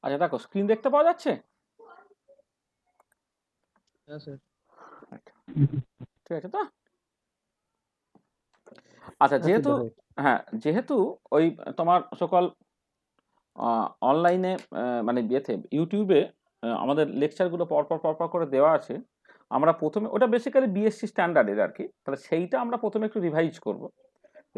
আচ্ছা দেখো, স্ক্রিন দেখতে পাওয়া যাচ্ছে? হ্যাঁ স্যার। ঠিক আছে তো? আচ্ছা, যেহেতু যেহেতু ওই তোমার সকল অনলাইনে মানে ইয়েতে ইউটিউবে আমাদের লেকচারগুলো পরপর পরপর করে দেওয়া আছে, আমরা প্রথমে ওটা বেসিক্যালি বিএসসি স্ট্যান্ডার্ডের আর কি, তাহলে সেইটা আমরা প্রথমে একটু রিভাইজ করব।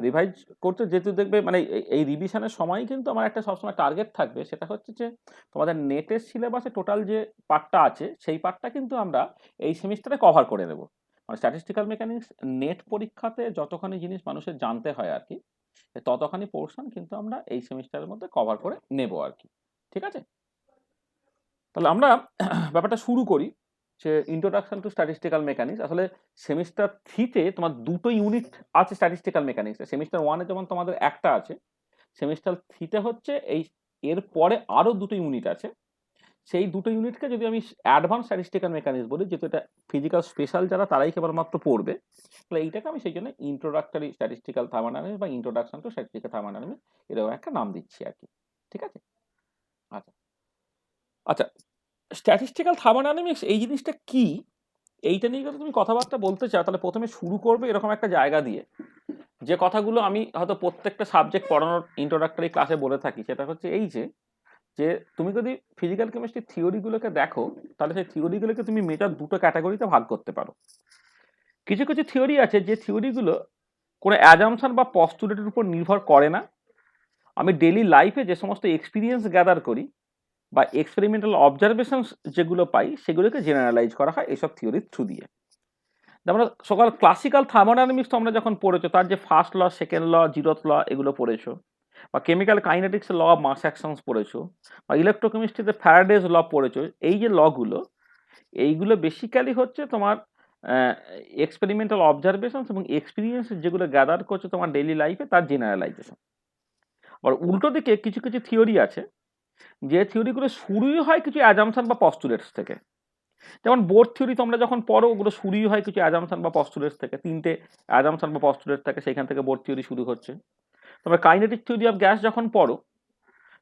রিভাইজ করতে যেহেতু দেখবে মানে এই রিভিশনের সময় কিন্তু আমার একটা সবসময় টার্গেট থাকবে, সেটা হচ্ছে যে তোমাদের নেটের সিলেবাসে টোটাল যে পার্টটা আছে সেই পার্টটা কিন্তু আমরা এই সেমিস্টারে কভার করে নেব। মানে স্ট্যাটিস্টিক্যাল মেকানিক্স নেট পরীক্ষাতে যতখানি জিনিস মানুষের জানতে হয় আর কি, ততখানি পোর্শন কিন্তু আমরা এই সেমিস্টারের মধ্যে কভার করে নেব আর কি। ঠিক আছে, তাহলে আমরা ব্যাপারটা শুরু করি যে ইন্ট্রোডাকশন টু স্ট্যাটিস্টিক্যাল মেকানিক্স। আসলে সেমিস্টার থ্রিতে তোমার দুটো ইউনিট আছে স্ট্যাটিস্টিক্যাল মেকানিক্সে। সেমিস্টার ওয়ানে যেমন তোমাদের একটা আছে, সেমিস্টার থ্রিতে হচ্ছে এই এর পরে আরও দুটো ইউনিট আছে। সেই দুটো ইউনিটকে যদি আমি অ্যাডভান্স স্ট্যাটিস্টিক্যাল মেকানিক্স বলি, যেহেতু এটা ফিজিক্যাল স্পেশাল যারা তারাই কেবলমাত্র পড়বে, তাহলে এইটাকে আমি সেই জন্য ইন্ট্রোডাক্টরি স্ট্যাটিস্টিক্যাল থার্মোডাইনামিক্স বা ইন্ট্রোডাকশন টু স্ট্যাটিস্টিক্যাল থার্মোডাইনামিক্স এরকম একটা নাম দিচ্ছি আর কি। ঠিক আছে, আচ্ছা আচ্ছা, স্ট্যাটিস্টিক্যাল থার্মোডাইনামিক্স এই জিনিসটা কি, এইটা নিয়ে যদি তুমি কথাবার্তা বলতে চাও, তাহলে প্রথমে শুরু করবে এরকম একটা জায়গা দিয়ে, যে কথাগুলো আমি হয়তো প্রত্যেকটা সাবজেক্ট পড়ানোর ইন্ট্রোডাক্টরি ক্লাসে বলে থাকি। সেটা হচ্ছে এই যে যে তুমি যদি ফিজিক্যাল কেমিস্ট্রির থিওরিগুলোকে দেখো, তাহলে সেই থিওরিগুলোকে তুমি মেজর দুটো ক্যাটাগরিতে ভাগ করতে পারো। কিছু কিছু থিওরি আছে যে থিওরিগুলো কোনো অ্যাজাম্পশন বা পস্টুলেটের উপর নির্ভর করে না। আমি ডেইলি লাইফে যে সমস্ত এক্সপিরিয়েন্স গ্যাদার করি বা এক্সপেরিমেন্টাল অবজারভেশনস যেগুলো পাই, সেগুলোকে জেনারেলাইজ করা হয় এইসব থিওরির থ্রু দিয়ে। আমরা সকাল ক্লাসিক্যাল থার্মোডাইনামিক্স তো আমরা যখন পড়েছো, তার যে first law, second law, zeroth law এগুলো পড়েছো, বা কেমিক্যাল কাইনেটিক্সের ল অফ মাস অ্যাকশনস পড়েছো, বা ইলেকট্রোকেমিস্ট্রিতে ফ্যারাডেজ ল পড়েছো। এই যে লগুলো, এইগুলো বেসিক্যালি হচ্ছে তোমার এক্সপেরিমেন্টাল অবজারভেশনস এবং এক্সপিরিয়েন্স যেগুলো গ্যাদার করছো তোমার ডেইলি লাইফে, তার জেনারেলাইজেশন। আর উল্টো দিকে কিছু কিছু থিওরি আছে যে থিওরিগুলো শুরুই হয় কিছু অ্যাজাম্পশন বা পস্টুলেটস থেকে। যেমন বোর্ড থিওরি তোমরা যখন পড়ো, ওগুলো শুরুই হয় কিছু অ্যাজাম্পশন বা পস্টুলেটস থেকে। তিনটে অ্যাজাম্পশন বা পস্টুলেটস থাকে, সেখান থেকে বোর্ড থিওরি শুরু হচ্ছে। তোমরা কাইনেটিক থিওরি অফ গ্যাস যখন পড়ো,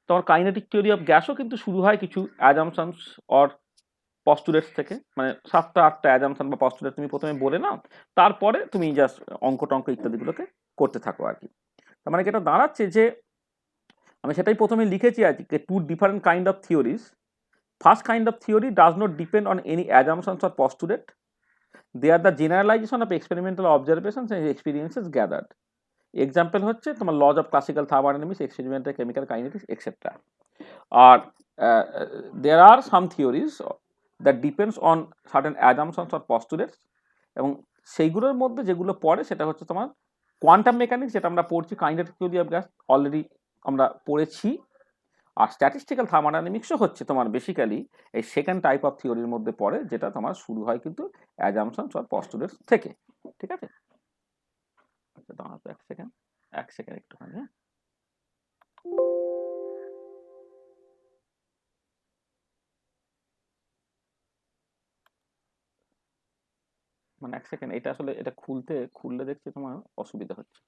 তোমার কাইনেটিক থিওরি অফ গ্যাসও কিন্তু শুরু হয় কিছু অ্যাজাম্পশনস অর পস্টুলেটস থেকে। মানে 7টা 8টা অ্যাজাম্পশন বা পস্টুলেট তুমি প্রথমে বলে নাও, তারপরে তুমি জাস্ট অঙ্ক টঙ্ক ইত্যাদিগুলোকে করতে থাকো আর কি। তার মানে এটা দাঁড়াচ্ছে যে আমি সেটাই প্রথমে লিখেছি আজকে, two different kind of theories. First kind of theory does not depend on any assumptions or postulate. They are the generalization of experimental observations and experiences gathered. Example হচ্ছে তোমার laws of classical thermodynamics, experimental chemical kinetics, etc. R there are some theories that depends on certain assumptions or postulates, এবং সেইগুলোর মধ্যে যেগুলো পড়ে সেটা হচ্ছে তোমার কোয়ান্টাম মেকানিক্স, যেটা আমরা পড়ছি, kinetic theory of gas already আমরা পড়েছি। আর স্ট্যাটিস্টিক্যাল থার্মোডাইনামিক্সও হচ্ছে তোমার বেসিক্যালি এই সেকেন্ড টাইপ অফ থিওরির মধ্যে পড়ে, যেটা তোমার শুরু হয় কিন্তু অ্যাজাম্পশনস অর পস্টুলেটস থেকে। ঠিক আছে, আচ্ছা দাঁড়াও তো এক সেকেন্ড, এক সেকেন্ড একটুখানি, হ্যাঁ। মানে এক সেকেন্ড, এটা আসলে এটা খুললে দেখছি তোমার অসুবিধা হচ্ছে।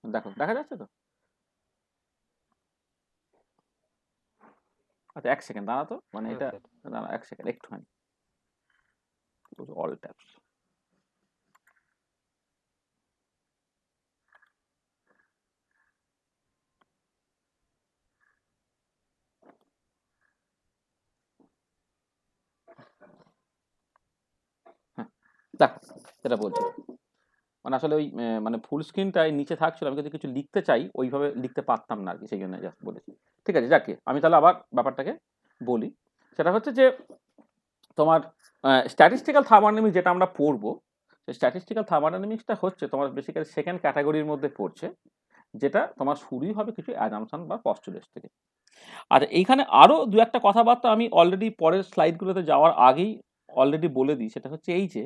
দেখো, দেখা যাচ্ছে তো? আচ্ছা এক সেকেন্ড দাঁড়া তো, মানে হ্যাঁ এটা স্যার। দাঁড়া এক সেকেন্ড একটুখানি, অল ট্যাপস। হ্যাঁ দেখো, যেটা বলছি, মানে আসলে ওই মানে ফুল স্ক্রিনটাই নিচে থাকছিল, আমি যদি কিছু লিখতে চাই ওইভাবে লিখতে পারতাম না আর কি, সেই জন্য জাস্ট বলেছি। ঠিক আছে, যাকে আমি তাহলে আবার ব্যাপারটাকে বলি। সেটা হচ্ছে যে তোমার স্ট্যাটিস্টিক্যাল থার্মোডাইনামিক্স যেটা আমরা পড়বো, সেই স্ট্যাটিস্টিক্যাল থার্মোডাইনামিক্সটা হচ্ছে তোমার বেসিক্যালি সেকেন্ড ক্যাটাগরির মধ্যে পড়ছে, যেটা তোমার শুরুই হবে কিছু অ্যাজাম্পশন বা পস্টুলেটস থেকে। আর এইখানে আরও দু একটা কথাবার্তা আমি অলরেডি পরের স্লাইডগুলোতে যাওয়ার আগেই অলরেডি বলে দিই। সেটা হচ্ছে এই যে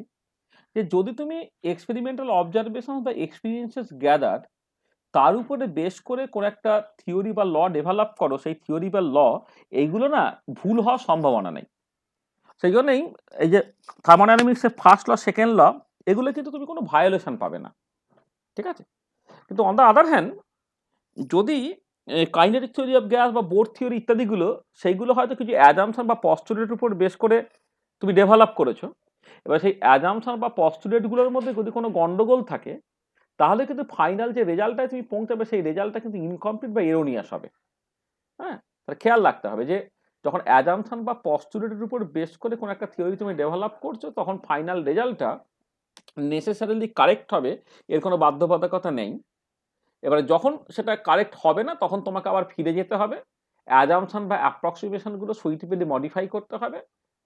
যদি তুমি এক্সপেরিমেন্টাল অবজারভেশন বা এক্সপিরিয়েন্সেস গ্যাদার, তার উপরে বেশ করে কোনো একটা থিওরি বা ল ডেভেলপ করো, সেই থিওরি বা ল এইগুলো না ভুল হওয়ার সম্ভাবনা নেই। সেই জন্যই এই যে থার্মোডাইনামিক্সের ফার্স্ট ল, সেকেন্ড ল, এগুলো কিন্তু তুমি কোনো ভায়োলেশন পাবে না, ঠিক আছে? কিন্তু অন দ্য আদার হ্যান্ড যদি কাইনেটিক থিওরি অফ গ্যাস বা বোর থিওরি ইত্যাদিগুলো, সেইগুলো হয়তো কিছু অ্যাজাম্পশন বা পস্টুলেটের উপর বেশ করে তুমি ডেভেলপ করেছো, এবার সেই অ্যাজাম্পশন বা পস্টুলেটগুলোর মধ্যে যদি কোনো গন্ডগোল থাকে, তাহলে কিন্তু ফাইনাল যে রেজাল্টটায় তুমি পৌঁছাবে সেই রেজাল্টটা কিন্তু ইনকমপ্লিট বা এরোনিয়াস হবে। হ্যাঁ, তাহলে খেয়াল রাখতে হবে যে যখন অ্যাজাম্পশন বা পস্টুলেটের উপর বেস করে কোনো একটা থিওরি তুমি ডেভেলপ করছো, তখন ফাইনাল রেজাল্টটা নেসেসারিলি কারেক্ট হবে, এর কোনো বাধ্যবাধকতা নেই। এবারে যখন সেটা কারেক্ট হবে না, তখন তোমাকে আবার ফিরে যেতে হবে, অ্যাজাম্পশন বা অ্যাপ্রক্সিমেশনগুলো সুইটেবলি মডিফাই করতে হবে,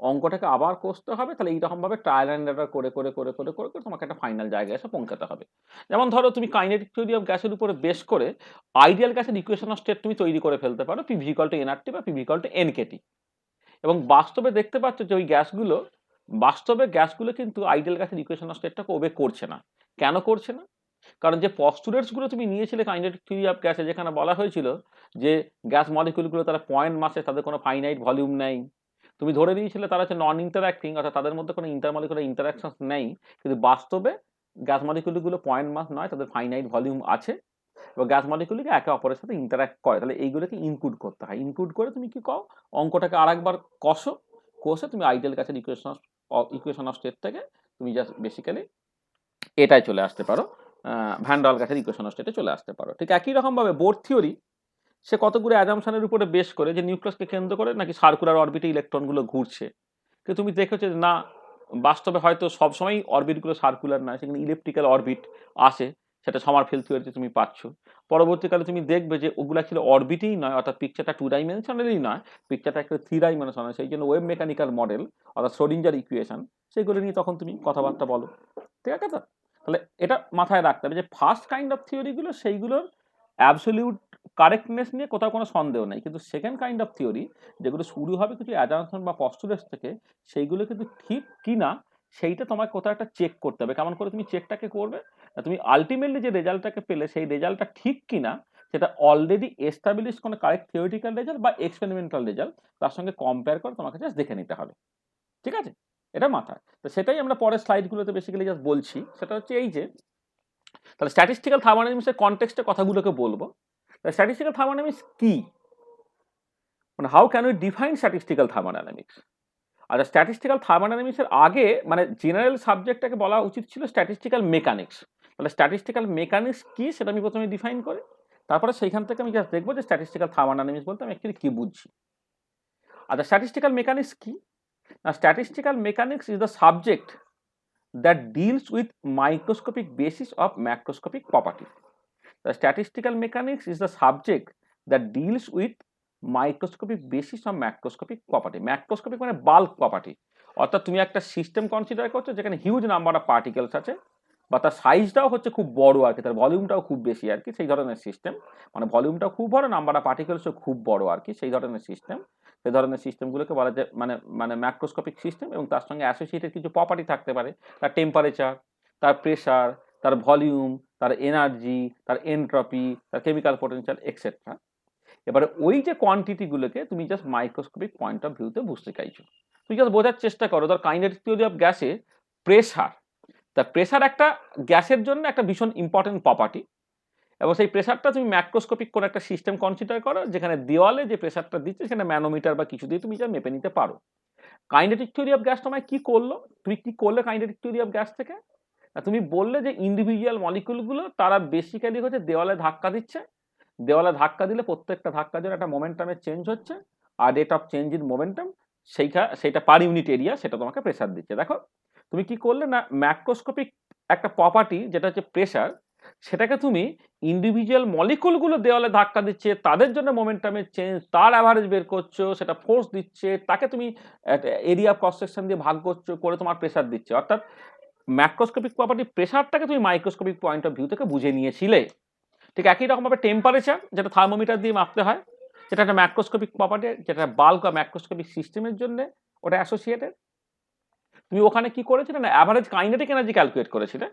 অঙ্কটাকে আবার কষতে হবে। তাহলে এইরকমভাবে ট্রায়াল অ্যান্ড এরর করে করে করে করে করে করে তোমাকে একটা ফাইনাল জায়গায় এসে পৌঁছাতে হবে। যেমন ধরো তুমি কাইনেটিক থিওরি অফ গ্যাসের উপরে বেস করে আইডিয়াল গ্যাসের ইকুয়েশন অফ স্টেট তুমি তৈরি করে ফেলতে পারো, P V equal to nRT বা পি ভি ইকুয়াল টু এনকেটি। এবং বাস্তবে দেখতে পাচ্ছ যে ওই গ্যাসগুলো, বাস্তবে গ্যাসগুলো কিন্তু আইডিয়াল গ্যাসের ইকুয়েশন অফ স্টেটটাকে ওবে করছে না। কেন করছে না? কারণ যে পস্টুলেটস গুলো তুমি নিয়েছিলে কাইনেটিক থিওরি অফ গ্যাসে, যেখানে বলা হয়েছিল যে গ্যাস মলিকিউলগুলো তারা পয়েন্ট মাসে, তাদের কোনো ফাইনাইট ভলিউম নেই, তুমি ধরে নিয়েছিলে তারা হচ্ছে নন ইন্টারঅ্যাক্টিং, অর্থাৎ তাদের মধ্যে কোনো ইন্টারমলিকুলার ইন্টারাকশন নেই। কিন্তু বাস্তবে গ্যাস মলিকিউলগুলো পয়েন্ট মাস নয়, তাদের ফাইনাইট ভলিউম আছে এবং গ্যাস মলিকিউলকে একে অপরের সাথে ইন্টারাক্ট করে। তাহলে এইগুলোকে ইনক্লুড করতে হয়। ইনক্লুড করে তুমি কি কও, অঙ্কটাকে আরেকবার কষো, কষে তুমি আইডিয়াল গ্যাসের ইকুয়েশন অফ স্টেটটাকে তুমি জাস্ট বেসিক্যালি এটাই চলে আসতে পারো, ভ্যান ডাল গ্যাসের ইকুয়েশন অফ স্টেটে চলে আসতে পারো। ঠিক একই রকমভাবে বোর থিওরি, সে কতগুলো অ্যাজাম্পশনের উপরে বেশ করে যে নিউক্লিয়াসকে কেন্দ্র করে নাকি সার্কুলার অরবিটে ইলেকট্রনগুলো ঘুরছে, কিন্তু তুমি দেখেছো যে না, বাস্তবে হয়তো সবসময় অরবিটগুলো সার্কুলার নয়, সেখানে ইলেকট্রিক্যাল অরবিট আসে, সেটা সমারফেল্ড থিওরিতে তুমি পাচ্ছ। পরবর্তীকালে তুমি দেখবে যে ওগুলা ছিল অরবিটেই নয়, অর্থাৎ পিকচারটা 2 ডাইমেনশনালই নয়, পিকচারটা একটা 3 ডাইমেনশনাল। সেই জন্য ওয়েভ মেকানিক্যাল মডেল অর্থাৎ শ্রোডিঞ্জার ইকুয়েশন, সেগুলো নিয়ে তখন তুমি কথাবার্তা বলো। ঠিক আছে? তো তাহলে এটা মাথায় রাখতে হবে যে ফার্স্ট কাইন্ড অফ থিওরিগুলো, সেইগুলোর অ্যাবসলিউট কারেক্টনেস নিয়ে কোথাও কোনো সন্দেহ নেই। কিন্তু সেকেন্ড কাইন্ড অফ থিওরি, যেগুলো শুরু হবে কিছু অ্যাজাম্পশন বা পস্টুলেটস থেকে, সেইগুলো কিন্তু ঠিক কি না সেইটা তোমাকে কোথাও একটা চেক করতে হবে। কেমন করে তুমি চেকটাকে করবে? তুমি আলটিমেটলি যে রেজাল্টটাকে পেলে, সেই রেজাল্টটা ঠিক কিনা সেটা অলরেডি এস্টাবলিশ কোনো কারেক্ট থিওরিটিক্যাল রেজাল্ট বা এক্সপেরিমেন্টাল রেজাল্ট, তার সঙ্গে কম্পেয়ার করে তোমাকে জাস্ট দেখে নিতে হবে। ঠিক আছে? এটা মাথায়। তো সেটাই আমরা পরের স্লাইডগুলোতে বেসিক্যালি জাস্ট বলছি। সেটা হচ্ছে এই যে, তাহলে স্ট্যাটিস্টিক্যাল থার্মোডাইনামিক্সের কনটেক্সটে কথাগুলোকে বলবো। স্ট্যাটিস্টিক্যাল থার্মোডাইনামিক্স কি, মানে how can we define statistical thermodynamics? আচ্ছা, স্ট্যাটিস্টিক্যাল থার্মোডাইনামিক্সের আগে মানে জেনারেল সাবজেক্টটাকে বলা উচিত ছিল স্ট্যাটিস্টিক্যাল মেকানিক্স। তাহলে স্ট্যাটিস্টিক্যাল মেকানিক্স কি সেটা আমি প্রথমে ডিফাইন করি, তারপরে সেইখান থেকে আমি জাস্ট দেখবো যে স্ট্যাটিস্টিক্যাল থার্মোডাইনামিক্স বলতে আমি অ্যাকচুয়ালি কি বুঝছি। আচ্ছা, স্ট্যাটিস্টিক্যাল মেকানিক্স কি? না, statistical mechanics is the subject that deals with microscopic basis of macroscopic property. The statistical mechanics is the subject that deals with microscopic basis of macroscopic property. Macroscopic মানে bulk property, অর্থাৎ তুমি একটা system consider করছো যেখানে huge number of particles আছে, বা তার সাইজটাও হচ্ছে খুব বড় আর কি, তার ভলিউমটাও খুব বেশি আর কি, সেই ধরনের সিস্টেম। মানে ভলিউমটাও খুব বড়, নাম্বার অফ পার্টিকেলসও খুব বড় আর কি, সেই ধরনের সিস্টেম। সেই ধরনের সিস্টেমগুলোকে বলা যায় মানে মানে ম্যাক্রোস্কোপিক সিস্টেম, এবং তার সঙ্গে অ্যাসোসিয়েটেড কিছু প্রপার্টি থাকতে পারে, তার টেম্পারেচার, তার প্রেশার, তার ভলিউম, তার এনার্জি, তার এনট্রপি, তার কেমিক্যাল পোটেনশিয়াল এক্সেট্রা। এবারে ওই যে কোয়ান্টিটিগুলোকে তুমি জাস্ট মাইক্রোস্কোপিক পয়েন্ট অফ ভিউতে বুঝতে চাইছো। তুমি জাস্ট বোঝার চেষ্টা করো, ধর কাইনেটিক থিওরি অফ গ্যাসে প্রেশার, তা প্রেশার একটা গ্যাসের জন্য একটা ভীষণ ইম্পর্টেন্ট প্রপার্টি, এবং সেই প্রেশারটা তুমি ম্যাক্রোস্কোপিক করে একটা সিস্টেম কনসিডার করো, যেখানে দেওয়ালে যে প্রেশারটা দিচ্ছে সেখানে ম্যানোমিটার বা কিছু দিয়ে তুমি যা মেপে নিতে পারো। কাইনেটিক থিওরি অফ গ্যাস তোমায় কি করলো, তুমি কি করলে কাইনেটিক থিওরি অফ গ্যাস থেকে? তুমি বললে যে ইন্ডিভিজুয়াল মলিকুলগুলো তারা বেসিক্যালি হচ্ছে দেওয়ালে ধাক্কা দিচ্ছে, দেওয়ালে ধাক্কা দিলে প্রত্যেকটা ধাক্কার জন্য একটা মোমেন্টামের চেঞ্জ হচ্ছে, আর rate of change in momentum সেইটা পার ইউনিট এরিয়া, সেটা তোমাকে প্রেশার দিচ্ছে। দেখো তুমি কি করলে না, ম্যাক্রোস্কোপিক একটা প্রপার্টি যেটা হচ্ছে প্রেশার, সেটাকে তুমি ইন্ডিভিজুয়াল মলিকুলগুলো দেওয়ালে ধাক্কা দিচ্ছে, তাদের জন্য মোমেন্টামের চেঞ্জ, তার অ্যাভারেজ বের করছো, সেটা ফোর্স দিচ্ছে, তাকে তুমি এরিয়া ক্রস সেকশন দিয়ে ভাগ করছো, করে তোমার প্রেশার দিচ্ছে। অর্থাৎ ম্যাক্রোস্কোপিক প্রপার্টি প্রেশারটাকে তুমি মাইক্রোস্কোপিক পয়েন্ট অফ ভিউ থেকে বুঝে নিয়েছিলে। ঠিক একই রকমভাবে টেম্পারেচার, যেটা থার্মোমিটার দিয়ে মাপতে হয়, যেটা একটা ম্যাক্রোস্কোপিক প্রপার্টি, যেটা বাল্ক বা ম্যাক্রোস্কোপিক সিস্টেমের জন্য ওটা অ্যাসোসিয়েটেড। তুমি ওখানে কি করেছিলে না, অ্যাভারেজ কাইনেটিক এনার্জি ক্যালকুলেট করেছিলে,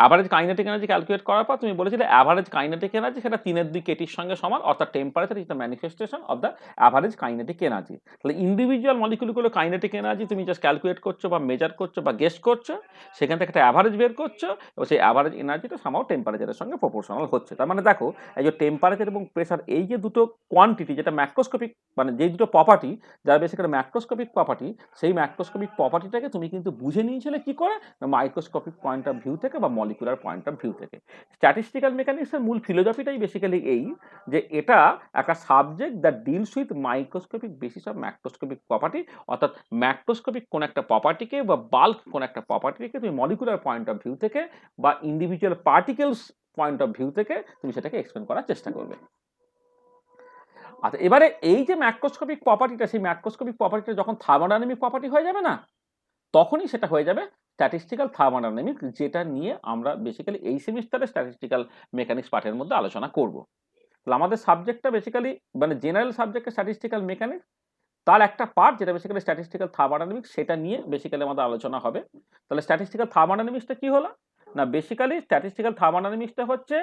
অ্যাভারেজ কাইনেটিক এনার্জি ক্যালকুলেট করার পর তুমি বলেছিলে অ্যাভারেজ কাইনেটিক এনার্জি সেটা 3/2 কেটির সঙ্গে সমান, অর্থাৎ temperature is the manifestation of the average kinetic energy. তাহলে ইন্ডিভিজুয়াল মলিকুলগুলো কাইনেটিক এনার্জি তুমি জাস্ট ক্যালকুলেট করছো বা মেজার করছো বা গেস করছো, সেখান থেকে একটা অ্যাভারেজ বের করছো এবং সেই অ্যাভারেজ এনার্জিটা সামাও টেম্পারেচারের সঙ্গে প্রপোর্শনাল হচ্ছে। তার মানে দেখো এই যে টেম্পারেচার এবং প্রেসার, এই যে দুটো কোয়ান্টিটি, যেটা ম্যাক্রোস্কোপিক মানে যেই দুটো প্রপার্টি যারা বেসিক্যালি ম্যাক্রোস্কোপিক প্রপার্টি, সেই ম্যাক্রোস্কোপিক প্রপার্টিটাকে তুমি কিন্তু বুঝে নিয়েছিলে কি করে, মাইক্রোস্কোপিক পয়েন্ট অফ ভিউ থেকে বা মলিকুলার পয়েন্ট অফ ভিউ থেকে। স্ট্যাটিস্টিক্যাল মেকানিক্সের মূল ফিলোসফিটাই বেসিক্যালি এই যে এটা একটা subject that deals with microscopic basis of macroscopic property, অর্থাৎ ম্যাক্রোস্কোপিক কোন একটা প্রপার্টিকে বা বাল্ক কোন একটা প্রপার্টিকে তুমি মলিকুলার পয়েন্ট অফ ভিউ থেকে বা individual particles point of view থেকে তুমি সেটাকে এক্সপ্লেন করার চেষ্টা করবে। আচ্ছা, এবারে এই যে ম্যাক্রোস্কোপিক প্রপার্টিটা, সেই ম্যাক্রোস্কোপিক প্রপার্টিটা যখন থার্মোডাইনামিক প্রপার্টি হয়ে যাবে না, তখনই সেটা হয়ে যাবে স্ট্যাটিস্টিক্যাল থার্মোডাইনামিক, যেটা নিয়ে আমরা বেসিক্যালি এই সেমিস্টারে স্ট্যাটিস্টিক্যাল মেকানিক্স পাঠের মধ্যে আলোচনা করব। তাহলে আমাদের সাবজেক্টটা বেসিক্যালি মানে জেনারেল সাবজেক্টে স্ট্যাটিস্টিক্যাল মেকানিক্স, তার একটা পার্ট যেটা বেসিক্যালি স্ট্যাটিস্টিক্যাল থার্মোডাইনামিক্স, সেটা নিয়ে বেসিক্যালি আমাদের আলোচনা হবে। তাহলে স্ট্যাটিস্টিক্যাল থার্মোডাইনামিক্সটা কি হলো না, বেসিক্যালি স্ট্যাটিস্টিক্যাল থার্মোডাইনামিক্সটা হচ্ছে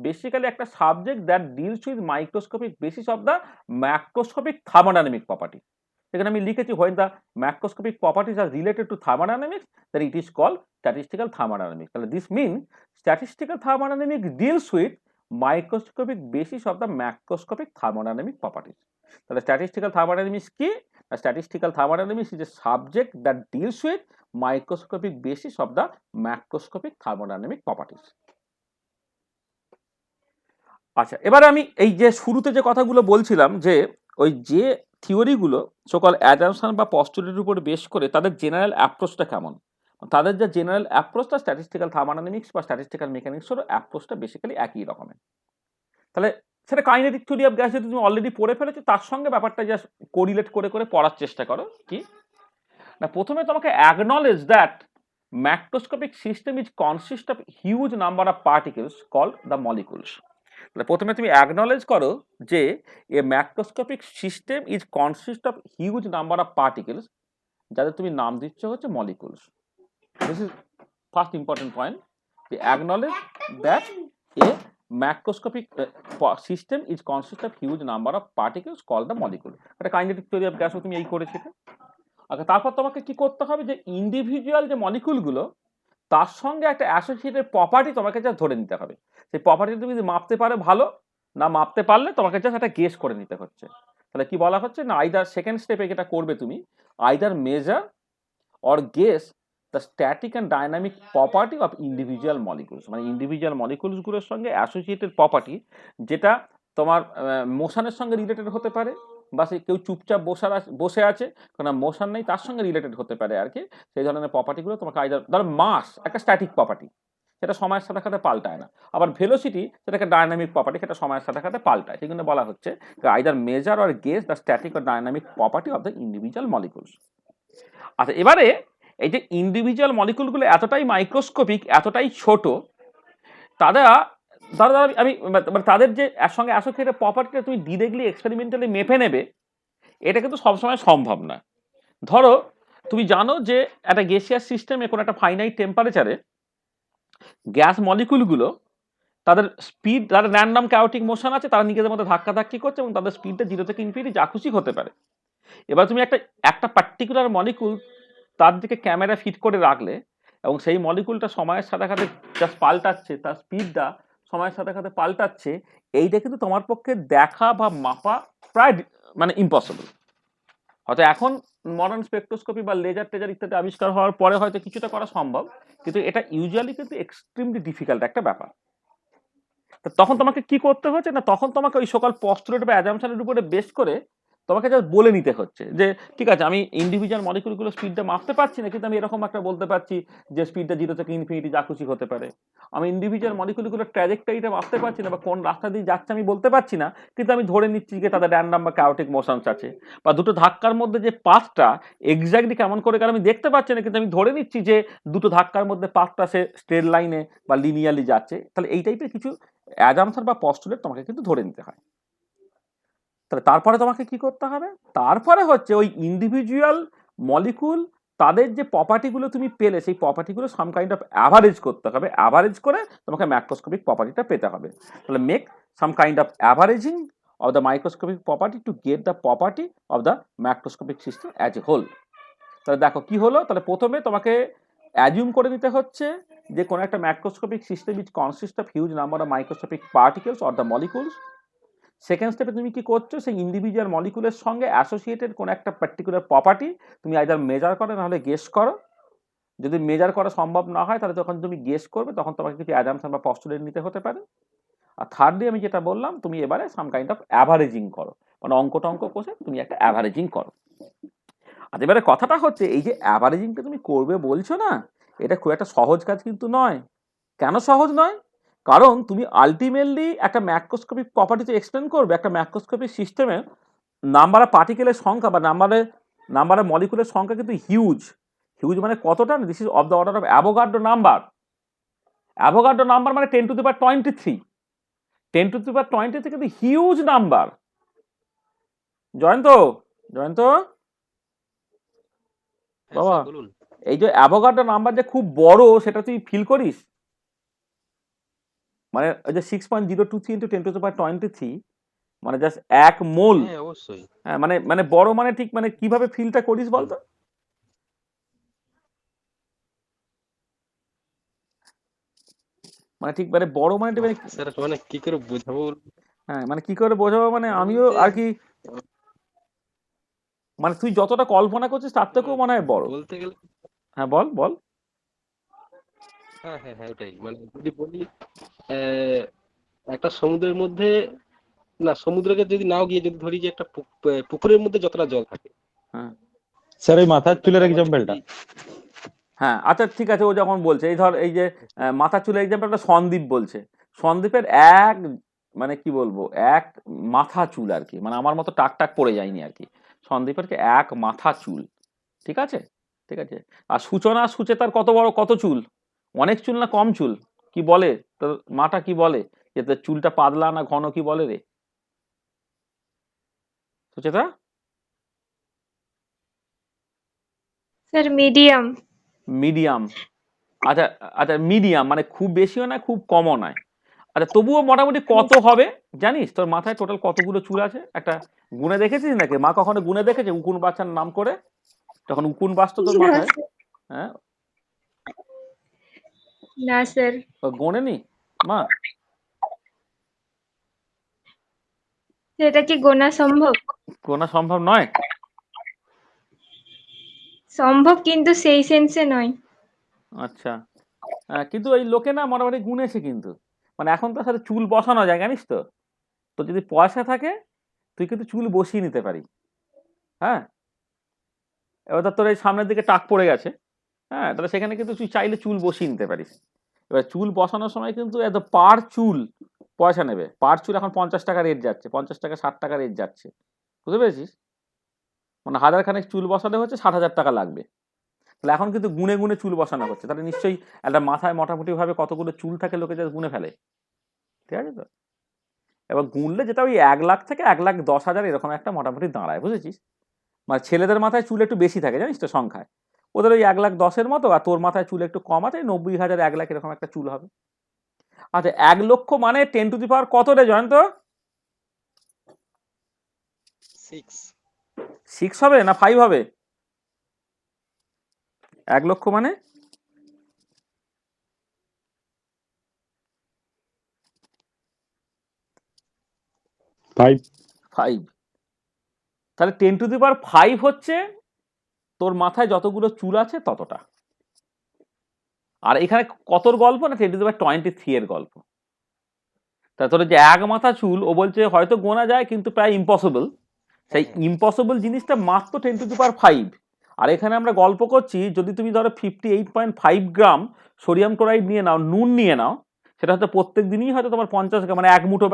বেসিক্যালি একটা subject that deals with microscopic basis of the macroscopic thermodynamic property. এখানে আমি লিখেছি when the macroscopic properties are related to thermodynamics then it is called statistical thermodynamics. তাহলে this means statistical thermodynamics deals with microscopic basis of the macroscopic thermodynamic properties. তাহলে statistical thermodynamics কি? Statistical thermodynamics is a subject that deals with microscopic basis of the macroscopic thermodynamic properties. আচ্ছা, এবারে আমি এই যে শুরুতে যে কথাগুলো বলছিলাম যে ওই যে থিওরিগুলো সকল অ্যাজাম্পশন বা পস্টুলেটের উপর বেস করে তাদের জেনারেল অ্যাপ্রোচটা কেমন, তাদের যে জেনারেল অ্যাপ্রোচটা স্ট্যাটিস্টিক্যাল থার্মোডাইনামিক্স বা স্ট্যাটিস্টিক্যাল মেকানিক্সের অ্যাপ্রোচটা বেসিক্যালি একই রকমের। তাহলে সেটা কাইনেটিক থিওরি অফ গ্যাস যদি তুমি অলরেডি পড়ে ফেলেছো, তার সঙ্গে ব্যাপারটা জাস্ট কোরিলেট করে করে পড়ার চেষ্টা করো। কি না, প্রথমে তোমাকে acknowledge that macroscopic system is consist of huge number of particles called the molecules. প্রথমে তুমি অ্যাকনলেজ করো যে a macroscopic system is consist of huge number of particles, যাদের তুমি নাম দিচ্ছ হচ্ছে molecules. This is first important point, যে acknowledge that a macroscopic system is consist of huge number of particles call the molecule. একটা kinetic theory of গ্যাসও তুমি এই করেছিলে। আচ্ছা, তারপর তোমাকে কি করতে হবে যে ইন্ডিভিজুয়াল যে মলিকুলগুলো তার সঙ্গে একটা অ্যাসোসিয়েটেড প্রপার্টি তোমাকে যা ধরে নিতে হবে। সেই প্রপার্টি তুমি যদি মাপতে পারো ভালো, না মাপতে পারলে তোমাকে জাস্ট একটা গেস করে নিতে হচ্ছে। তাহলে কি বলা হচ্ছে না, আইদার সেকেন্ড স্টেপে যেটা করবে তুমি, either measure or guess the static and dynamic property of individual molecules. মানে ইন্ডিভিজুয়াল মলিকুলসগুলোর সঙ্গে অ্যাসোসিয়েটেড প্রপার্টি, যেটা তোমার মোশনের সঙ্গে রিলেটেড হতে পারে, বা সে কেউ চুপচাপ বসে আছে, কোনো মোশন নেই, তার সঙ্গে রিলেটেড হতে পারে আর কি। সেই ধরনের প্রপার্টিগুলো তোমাকে আইদার, ধরো মাস একটা স্ট্যাটিক প্রপার্টি, সেটা সময়ের সাথে সাথে পাল্টায় না। আবার ভেলোসিটি সেটা একটা ডায়নামিক প্রপার্টি, সেটা সময়ের সাথে সাথে পাল্টায়। সেই জন্য বলা হচ্ছে either measure or guess the static or dynamic property of the individual molecules. আচ্ছা, এবারে এই যে ইন্ডিভিজুয়াল মলিকুলগুলো এতটাই মাইক্রোস্কোপিক, এতটাই ছোট, আমি তাদের যে সঙ্গে অ্যাসোসিয়েটেড প্রপার্টিটা তুমি ডিরেক্টলি এক্সপেরিমেন্টালি মেপে নেবে, এটা কিন্তু সবসময় সম্ভব না। ধরো তুমি জানো যে একটা গ্যাসিয়াস সিস্টেমে কোনো একটা ফাইনাইট টেম্পারেচারে গ্যাস মলিকুলগুলো তাদের স্পিড, তাদের র্যান্ডম ক্যাওটিক মোশন আছে, তারা নিজেদের মধ্যে ধাক্কাধাক্কি করছে এবং তাদের স্পিডটা 0 থেকে ইনফিনিটি যা খুশি হতে পারে। এবার তুমি একটা পার্টিকুলার মলিকুল তার দিকে ক্যামেরা ফিট করে রাখলে এবং সেই মলিকুলটা সময়ের সাথে সাথে জাস্ট পাল্টাচ্ছে, তার স্পিডটা সময়ের সাথে সাথে পাল্টাচ্ছে, এইটা কিন্তু তোমার পক্ষে দেখা বা মাপা প্রায় মানে ইম্পসিবল। হয়তো এখন মডার্ন স্পেকট্রোস্কোপি বা লেজার টেজার ইত্যাদি আবিষ্কার হওয়ার পরে হয়তো কিছুটা করা সম্ভব, কিন্তু এটা ইউজুয়ালি কিন্তু এক্সট্রিমলি ডিফিকাল্ট একটা ব্যাপার। তখন তোমাকে কি করতে হচ্ছে না, তখন তোমাকে ওই সকল পস্তুলেট বা অ্যাজাম্পশনের উপরে বেস করে তোমাকে জাস্ট বলে নিতে হচ্ছে যে ঠিক আছে, আমি ইন্ডিভিজুয়াল মলিকুলগুলো স্পিডটা মাপতে পারছি না, কিন্তু আমি এরকম একটা বলতে পারছি যে স্পিডটা 0 থেকে ইনফিনিটি যা খুশি হতে পারে। আমি ইন্ডিভিজুয়াল মলিকুলগুলোর ট্র্যাজেক্টরিটা মাপতে পারছি না, বা কোন রাস্তা দিয়ে যাচ্ছে আমি বলতে পারছি না, কিন্তু আমি ধরে নিচ্ছি যে তাদের র্যান্ডম বা ক্যাওটিক মোশনস আছে। বা দুটো ধাক্কার মধ্যে যে পাথটা এক্স্যাক্টলি কেমন করে গেল আমি দেখতে পাচ্ছি না, কিন্তু আমি ধরে নিচ্ছি যে দুটো ধাক্কার মধ্যে পাথটা সে স্ট্রেট লাইনে বা লিনিয়ারলি যাচ্ছে। তাহলে এই টাইপের কিছু অ্যাজাম্পশন বা পস্তুলেট তোমাকে কিন্তু ধরে নিতে হয়। তাহলে তারপরে তোমাকে কি করতে হবে, তারপরে হচ্ছে ওই ইন্ডিভিজুয়াল মলিকুল তাদের যে প্রপার্টিগুলো তুমি পেলে সেই প্রপার্টিগুলো সাম কাইন্ড অফ অ্যাভারেজ করতে হবে, অ্যাভারেজ করে তোমাকে ম্যাক্রোস্কোপিক প্রপার্টিটা পেতে হবে। তাহলে make some kind of averaging of the microscopic property to get the property of the macroscopic system as a whole. তাহলে দেখো কি হলো, তাহলে প্রথমে তোমাকে অ্যাজিউম করে নিতে হচ্ছে যে কোনো একটা macroscopic system is consist of huge number of microscopic particles or the molecules. Second স্টেপে তুমি কি করছো, সেই ইন্ডিভিজুয়াল মলিকুলের সঙ্গে অ্যাসোসিয়েটেড কোনো একটা পার্টিকুলার প্রপার্টি তুমি আইদার মেজার করো নাহলে গেস করো। যদি মেজার করা সম্ভব না হয় তাহলে যখন তুমি গেস করবে তখন তোমাকে কিছু অ্যাজাম্পশন বা পস্টুলেট নিতে হতে পারে। আর থার্ডলি আমি যেটা বললাম, তুমি এবারে সাম কাইন্ড অফ অ্যাভারেজিং করো, মানে অঙ্ক টঙ্ক কষে তুমি একটা অ্যাভারেজিং করো। আর এবারে কথাটা হচ্ছে, এই যে অ্যাভারেজিংটা তুমি করবে বলছো না, এটা খুব একটা সহজ কাজ কিন্তু নয়। কেন সহজ নয়? কারণ তুমি আলটিমেটলি একটা ম্যাক্রোস্কোপিক প্রপার্টিতে এক্সপ্লেন করবে একটা ম্যাক্রোস্কোপিক সিস্টেমে নাম্বার অফ পার্টিকেলের সংখ্যা বা নাম্বার অফ মলিকুলের সংখ্যা কিন্তু হিউজ। হিউজ মানে কতটা? This is of the order of Avogadro number. Avogadro number মানে 10⁻23। 10⁻23 কিন্তু হিউজ নাম্বার। জয়ন্ত, জয়ন্ত বাবা, এই যে অ্যাভোগাড্রো নাম্বার যে খুব বড় সেটা তুই ফিল করিস? মানে ওই যে 6.023 ইন্টু 10⁻23 মানে জাস্ট 1 মোল। অবশ্যই। হ্যাঁ, মানে মানে বড় মানে ঠিক মানে কিভাবে ফিলটা করিস বলতো? মানে ঠিক মানে বড় মানে স্যার মানে কি করে বোঝাবো? হ্যাঁ, মানে কি করে বোঝাবো, মানে আমিও আর কি, মানে তুই যতটা কল্পনা করছিস তার থেকেও মনে হয় বড় বলতে গেলে। হ্যাঁ, বল বল। হ্যাঁ হ্যাঁ হ্যাঁ, ওটাই। মানে যদি বলি একটা সমুদ্রের মধ্যে, না সমুদ্রকে যদি নাও গিয়ে যদি ধরি যে একটা পুকুরের মধ্যে যতটা জল থাকে। হ্যাঁ স্যার ওই মাথার চুলের এক্সাম্পলটা। হ্যাঁ আচ্ছা ঠিক আছে, ও যখন বলছে এই ধর এই যে মাথা চুলের এক্সাম্পলটা সন্দীপ বলছে, সন্দীপের এক মানে কি বলবো এক মাথা চুল আর কি, মানে আমার মতো টাক টাক পড়ে যায়নি আর কি, সন্দীপের কি এক মাথা চুল। ঠিক আছে, ঠিক আছে। আর সূচনা সুচেতার কত বড় কত চুল? অনেক চুল না কম চুল? কি বলে তোর মাটা, কি বলে যে তোর চুলটা পাতলা না ঘন, কি বলে রে সুচেতা? Sir medium. মিডিয়াম। আচ্ছা আচ্ছা, মিডিয়াম মানে খুব বেশিও না খুব কমও নয়। আচ্ছা তবুও মোটামুটি কত হবে জানিস? তোর মাথায় টোটাল কতগুলো চুল আছে একটা গুনে দেখেছিস নাকি? মা কখনো গুনে দেখেছে উকুন বাচ্চার নাম করে, তখন উকুন বাঁচতো তোর মাথায়? হ্যাঁ, না স্যার। গোনেনি মা? সেটা কি গোনা সম্ভব? গোনা সম্ভব নয়? সম্ভব কিন্তু সেই সেন্সে নয়। আচ্ছা, কিন্তু এই লোকে না মোটামুটি গুনেছে কিন্তু, মানে এখন তো সাথে চুল বসানো যায় জানিস তো, তো যদি পয়সা থাকে তুই কিন্তু চুল বসিয়ে নিতে পারি। হ্যাঁ, এবার তোর এই সামনের দিকে টাক পড়ে গেছে, হ্যাঁ, তাহলে সেখানে কিন্তু তুই চাইলে চুল বসিয়ে নিতে পারিস। এবার চুল বসানোর সময় কিন্তু এত পার চুল পয়সা নেবে। পার চুল এখন 50 টাকা রেট যাচ্ছে, 50 টাকা 60 টাকা রেট যাচ্ছে, বুঝতে পেরেছিস? মানে 1000 খানেক চুল বসাতে হচ্ছে 60,000 টাকা লাগবে। তাহলে এখন কিন্তু গুনে গুনে চুল বসানো হচ্ছে, তাহলে নিশ্চয়ই একটা মাথায় মোটামুটি ভাবে কতগুলো চুল থাকে লোকে যা গুনে ফেলে। ঠিক আছে তো? এবার গুনলে যেটা ওই 1 লাখ থেকে 1,10,000 এরকম একটা মোটামুটি দাঁড়ায়, বুঝেছিস? মানে ছেলেদের মাথায় চুল একটু বেশি থাকে জানিস তো সংখ্যায়, ওদের ওই 1,10,000 মতো, আর তোর মাথায় চুল একটু কম আছে 90,000 1 লাখ এরকম একটা চুল হবে। আচ্ছা 1 লক্ষ মানে 10 টু দি পাওয়ার কত রে জয়ন্ত? 6 হবে না 5 হবে? 1 লক্ষ মানে 5। তাহলে 10 টু দি পাওয়ার 5 হচ্ছে তোর মাথায় যতগুলো চুল আছে ততটা। আর এখানে কতর গল্প না 10 টু দি পাওয়ার 23 এর গল্প। তা তোর যে এক মাথা চুল, ও বলছে হয়তো গোনা যায় কিন্তু প্রায় ইম্পসিবল। সেই ইম্পসিবল জিনিসটা মাত্র 10 টু দি পাওয়ার 5। আর এখানে আমরা গল্প করছি যদি তুমি ধরো 58.5 গ্রাম সোডিয়াম ক্লোরাইড নিয়ে নাও, নুন নিয়ে নাও, সেটা হয়তো প্রত্যেক দিনই হয়তো তোমার 50 গ্রাম, মানে 1 মুঠো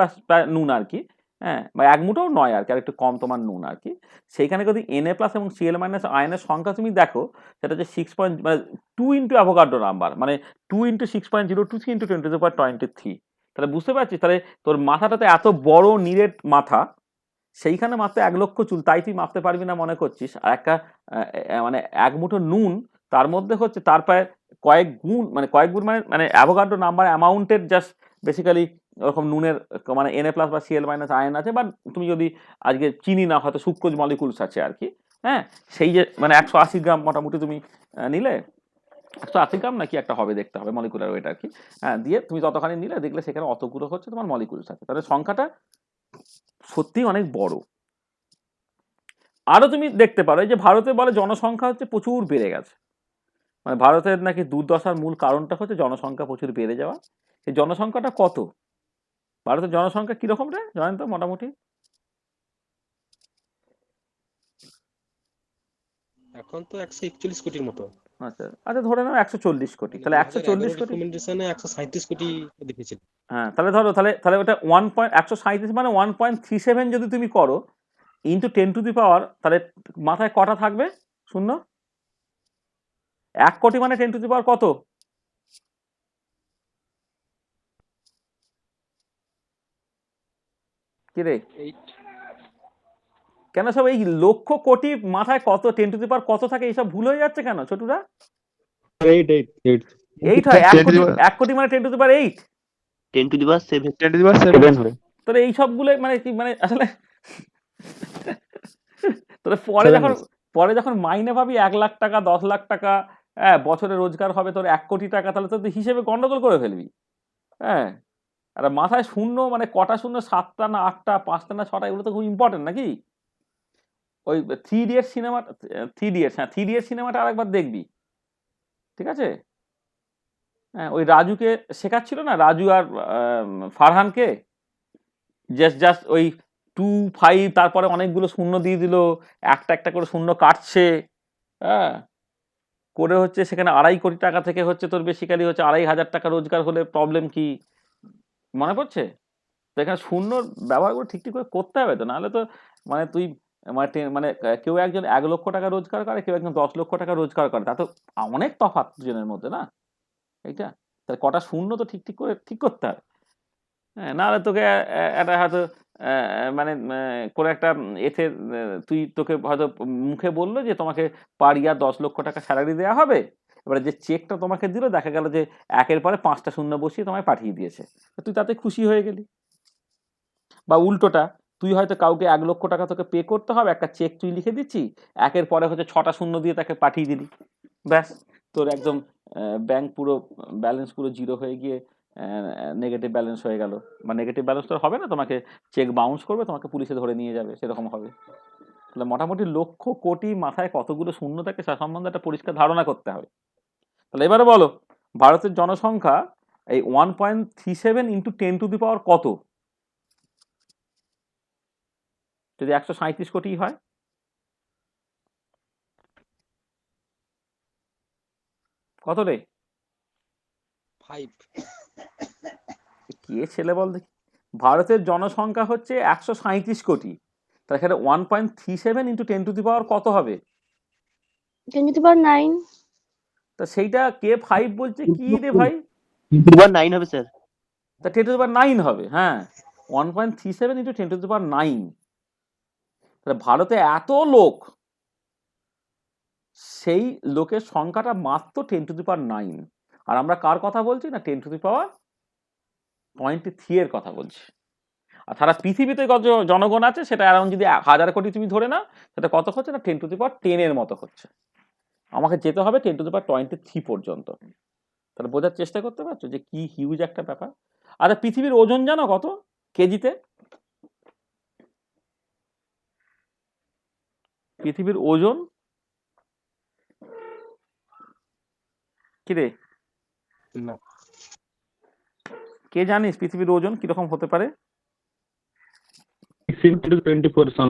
নুন আর কি, হ্যাঁ, বা 1 মুঠোও নয় আর কি, আর একটু কম তোমার নুন আর কি। সেইখানে যদি Na প্লাস এবং Cl মাইনাস আয়নের সংখ্যা তুমি দেখো, সেটা হচ্ছে 6 মানে 2 ইন্টু অ্যাভোগাড্রো নাম্বার, মানে 2 ইন্টু 6.023 ইন্টু 10 টু দি পাওয়ার 23। তাহলে বুঝতে পারছিস, তাহলে তোর মাথাটাতে এত বড় নিরেট মাথা, সেইখানে মাত্র 1 লক্ষ চুল, তাই তুই মাপতে পারবি না মনে করছিস। আর একটা মানে 1 মুঠো নুন, তার মধ্যে হচ্ছে তার প্রায় কয়েক গুণ মানে অ্যাভোগাড্রো নাম্বার অ্যামাউন্টের জাস্ট বেসিক্যালি ওরকম নুনের মানে Na প্লাস বা Cl মাইনাস আয়ন আছে, বা তুমি যদি আজকে চিনি না, হয়তো সুক্রোজ মলিকুলস আছে আর কি। হ্যাঁ, সেই যে মানে 180 গ্রাম মোটামুটি তুমি নিলে, 180 গ্রাম নাকি একটা হবে, দেখতে হবে মলিকুলার ওয়েট আর কি। হ্যাঁ, দিয়ে তুমি ততখানি নিলে, দেখলে সেখানে অতগুলো হচ্ছে তোমার মলিকুলস আছে, তাহলে সংখ্যাটা সত্যি অনেক বড়। আরো তুমি দেখতে পারো যে ভারতে বলে জনসংখ্যা হচ্ছে প্রচুর বেড়ে গেছে, মানে ভারতের নাকি দুর্দশার মূল কারণটা হচ্ছে জনসংখ্যা প্রচুর বেড়ে যাওয়া। এই জনসংখ্যাটা কত, ভারতের জনসংখ্যা কিরকম রে জানেন তো মোটামুটি? এখন তো 141 কোটির মতো, আচ্ছা আচ্ছা, ধরে নাও 140 কোটি, মানে তাহলে 2011 140 কোটি। রিকমেন্ডেশনে 137 কোটি দেখেছিল। হ্যাঁ, তাহলে ধরো, তাহলে ওটা 1.137 মানে 1.37 যদি তুমি করো ইন্টু 10 টু দি পাওয়ার, তাহলে মাথায় কটা থাকবে শূন্য? 1 কোটি মানে 10 টু দি পাওয়ার কত? কি রে, 8 কেন সব এই লক্ষ কোটি মাথায় কত 10 টু দি পাওয়ার কত থাকে, এইসব ভুল হয়ে যাচ্ছে কেন ছোটুরা? 8 8 8 8 হয়? 1 কোটি মানে 10 to the power 8। 10 to the power 7. 10 to the power 7 হয়। তাহলে এই সবগুলো মানে কি, মানে আসলে তাহলে Seven পরে যখন মাইনে পাবি 1 লাখ টাকা, 10 লাখ টাকা, হ্যাঁ, বছরে রোজগার হবে তোর 1 কোটি টাকা, তাহলে তো তুই হিসেবে গন্ডগোল করে ফেলবি। হ্যাঁ, আর মাথায় শূন্য মানে কটা শূন্য, 7টা না 8টা, 5টা না 6টা, এগুলো তো খুব ইম্পর্টেন্ট নাকি? ওই 3 ইডিয়টস সিনেমা, 3 ইডিয়টস, হ্যাঁ 3 ইডিয়টস সিনেমাটা আরেকবার দেখবি, ঠিক আছে? হ্যাঁ, ওই রাজুকে শেখাচ্ছিল না, রাজু আর ফারহানকে, জাস্ট ওই 2 5, তারপরে অনেকগুলো শূন্য দিয়ে দিল, একটা একটা করে শূন্য কাটছে, হ্যাঁ, করে হচ্ছে সেখানে 2.5 কোটি টাকা থেকে হচ্ছে তোর বেসিক্যালি হচ্ছে 2,500 টাকা রোজগার হলে প্রবলেম কি, মনে পড়ছে? তো এখানে শূন্য ব্যবহারগুলো ঠিক করে করতে হবে তো, নাহলে তো মানে তুই মানে কেউ একজন 1 লক্ষ টাকা রোজগার করে, কেউ একজন 10 লক্ষ টাকা রোজগার করে, তা তো অনেক তফাৎ দুজনের মধ্যে না, এইটা। তাহলে কটা শূন্য তো ঠিক করে ঠিক করতে হবে। হ্যাঁ, নাহলে তোকে একটা হয়তো মানে করে একটা এতে তোকে হয়তো মুখে বললো যে তোমাকে পার ইয়ার 10 লক্ষ টাকা স্যালারি দেওয়া হবে, এবারে যে চেকটা তোমাকে দিল দেখা গেল যে 1-এর পরে 5টা শূন্য বসিয়ে তোমায় পাঠিয়ে দিয়েছে, তুই তাতে খুশি হয়ে গেলি। বা উল্টোটা, তুই হয়তো কাউকে 1 লক্ষ টাকা তোকে পে করতে হবে, একটা চেক তুই লিখে দিচ্ছি, 1-এর পরে হচ্ছে 6টা শূন্য দিয়ে তাকে পাঠিয়ে দিলি, ব্যাস তোর একদম ব্যাংক পুরো ব্যালেন্স পুরো জিরো হয়ে গিয়ে নেগেটিভ ব্যালেন্স হয়ে গেল। বা নেগেটিভ ব্যালেন্স তো হবে না, তোমাকে চেক বাউন্স করবে, তোমাকে পুলিশে ধরে নিয়ে যাবে, সেরকম হবে। তাহলে মোটামুটি লক্ষ কোটি মাথায় কতগুলো শূন্য থাকে সে সম্বন্ধে একটা পরিষ্কার ধারণা করতে হবে। তাহলে এবারে বলো, ভারতের জনসংখ্যা এই 1.37 ইন্টু 10 টু দি পাওয়ার কত, যদি 137 কোটি হয়? কত রে? 5 কে ছেলে বল দেখি, ভারতের জনসংখ্যা হচ্ছে 137 কোটি, তাহলে সেটা 1.37 ইন্টু 10 টু দি পাওয়ার কত হবে? 10 to the power 9. তা সেইটা কে 5 বলছে কি রে ভাই? 10 to the power 9 হবে স্যার। তা 10 টু দি পাওয়ার 9 হবে, হ্যাঁ 1.37 ইন্টু 10 টু দি পাওয়ার 9। তাহলে ভারতে এত লোক, সেই লোকের সংখ্যাটা মাত্র 10 টু দি পাওয়ার 9, আর আমরা কার কথা বলছি না 10 টু দি পাওয়ার 23 এর কথা বলছি। আর সারা পৃথিবীতে কত জনগণ আছে সেটা অ্যারাউন্ড যদি 1000 কোটি তুমি ধরে নাও, সেটা কত হচ্ছে না 10 টু দি পাওয়ার 10 এর মতো হচ্ছে। আমাকে যেতে হবে 10 টু দি পাওয়ার 23 পর্যন্ত। তাহলে বোঝার চেষ্টা করতে পারছো যে কি হিউজ একটা ব্যাপার। আচ্ছা, পৃথিবীর ওজন জানো কত কেজিতে? পৃথিবীর ওজন কি রে, না, কে জানিস পৃথিবীর ওজন কিরকম হতে পারে? 6 into 24 সন,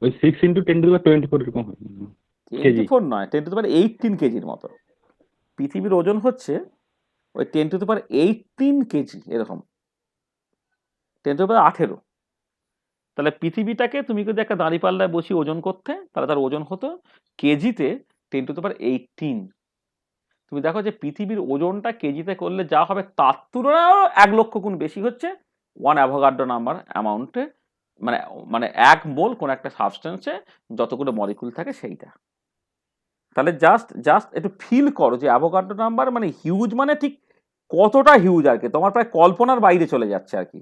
ওই 6 into 10 to the power 24 এরকম হয় কেজি। 24 নয়, 10 টু দি পাওয়ার 18 কেজির মতো। পৃথিবীর ওজন হচ্ছে ওই 10 টু দি পাওয়ার 18 কেজি, এরকম 10 টু দি পাওয়ার 18। তাহলে পৃথিবীটাকে তুমি যদি একটা দাঁড়িপাল্লায় বসিয়ে ওজন করতে, তাহলে তার ওজন হতো কেজিতে 10 টু দি পাওয়ার 18। তুমি দেখো যে পৃথিবীর ওজনটা কেজিতে করলে যা হবে তার তুলনায় 1 লক্ষ গুণ বেশি হচ্ছে 1 অ্যাভোগাড্রো নাম্বার অ্যামাউন্টে মানে মানে 1 মোল কোন একটা সাবস্টেন্সে যতগুলো মলিকুল থাকে সেইটা। তাহলে জাস্ট একটু ফিল করো যে অ্যাভোগাড্রো নাম্বার মানে হিউজ, মানে ঠিক কতটা হিউজ আর কি, তোমার প্রায় কল্পনার বাইরে চলে যাচ্ছে আর কি।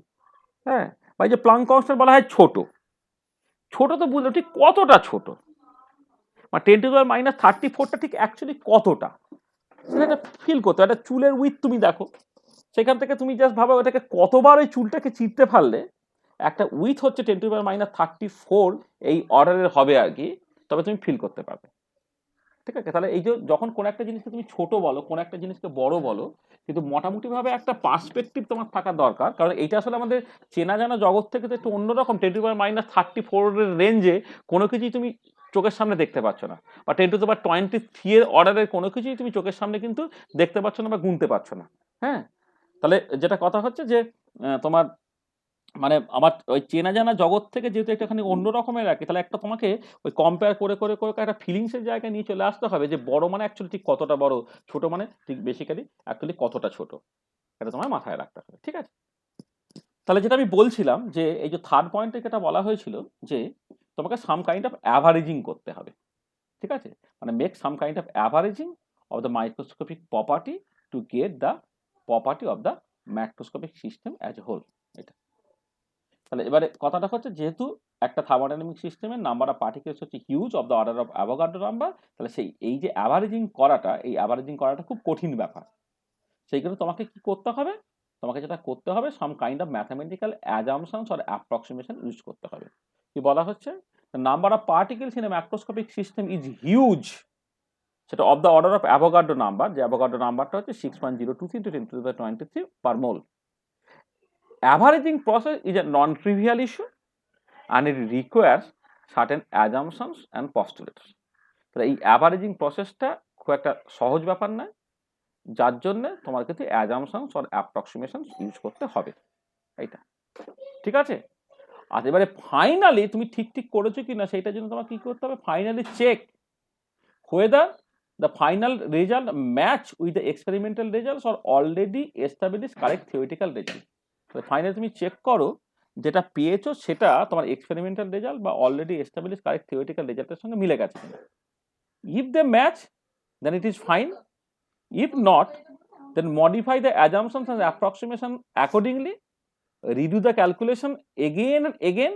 হ্যাঁ, বা এই যে প্লাঙ্ক কনস্ট্যান্ট বলা হয় ছোট, ছোট তো বুঝলো ঠিক কতটা ছোট, মানে 10⁻34টা ঠিক অ্যাকচুয়ালি কতটা সেটা ফিল করতে, একটা চুলের উইথ তুমি দেখো, সেখান থেকে তুমি জাস্ট ভাবো ওটাকে কতবার ওই চুলটাকে চিরতে পারলে একটা উইথ হচ্ছে 10⁻34 এই অর্ডারের হবে আর কি, তবে তুমি ফিল করতে পারবে। ঠিক আছে, তাহলে এই যে যখন কোন একটা জিনিসকে তুমি ছোট বলো, কোন একটা জিনিসকে বড় বলো, কিন্তু মোটামুটিভাবে একটা পার্সপেক্টিভ তোমার থাকা দরকার, কারণ এটা আসলে আমাদের চেনা জানা জগৎ থেকে তো একটু অন্যরকম। 10⁻34 এর রেঞ্জে কোনো কিছুই তুমি চোখের সামনে দেখতে পাচ্ছ না, বা 10⁻23 এর অর্ডারের কোনো কিছুই তুমি চোখের সামনে কিন্তু দেখতে পাচ্ছ না বা গুনতে পারছো না। হ্যাঁ, তাহলে যেটা কথা হচ্ছে যে তোমার মানে আমার ওই চেনা জানা জগৎ থেকে যেহেতু একটুখানি অন্য রকমের রাখি, তাহলে একটা তোমাকে ওই কম্পেয়ার করে করে করে একটা ফিলিংসের জায়গায় নিয়ে চলে আসতে হবে যে বড় মানে অ্যাকচুয়ালি ঠিক কতটা বড়, ছোট মানে ঠিক বেসিক্যালি অ্যাকচুয়ালি কতটা ছোট, এটা তোমার মাথায় রাখতে হবে। ঠিক আছে, তাহলে যেটা আমি বলছিলাম যে এই যে থার্ড পয়েন্টে যেটা বলা হয়েছিল যে তোমাকে সাম কাইন্ড অফ অ্যাভারেজিং করতে হবে। ঠিক আছে, মানে make some kind of averaging of the microscopic property to get the property of the macroscopic system as a whole. এটা তাহলে এবারে কথাটা হচ্ছে যেহেতু একটা থার্মোডাইনামিক সিস্টেমের নাম্বার অফ পার্টিকেলস হচ্ছে huge of the order of Avogadro number, তাহলে এই যে অ্যাভারেজিং করাটা, এই অ্যাভারেজিং করাটা খুব কঠিন ব্যাপার। সেইগুলো তোমাকে কি করতে হবে, তোমাকে যেটা করতে হবে some kind of mathematical assumptions or approximation use করতে হবে। কি বলা হচ্ছে, number of particles in a macroscopic system is huge, সেটা of the order of Avogadro number, যে অ্যাভোগাড্রো নাম্বারটা হচ্ছে 6.023 × 10⁻23 per mole. Averaging process is a non-trivial issue and it requires certain assumptions and postulates. তাহলে এই averaging প্রসেসটা খুব একটা সহজ ব্যাপার নয়, যার জন্য তোমার কিন্তু অ্যাজাম্পশনস অর অ্যাপ্রক্সিমেশনস ইউজ করতে হবে। এইটা ঠিক আছে। আর এবারে ফাইনালি তুমি ঠিক করেছো কিনা সেইটার জন্য তোমার কি করতে হবে, finally check whether the final result match with the experimental results or already established correct theoretical result. Finally তুমি চেক করো যেটা পেয়েছো সেটা তোমার এক্সপেরিমেন্টাল রেজাল্ট বা অলরেডি এস্টাবলিশ কারেক্ট থিওরিটিক্যাল রেজাল্টের সঙ্গে মিলে গেছে কিনা। If they match then it is fine, if not then modify the assumptions and approximation accordingly, redo the calculation again and again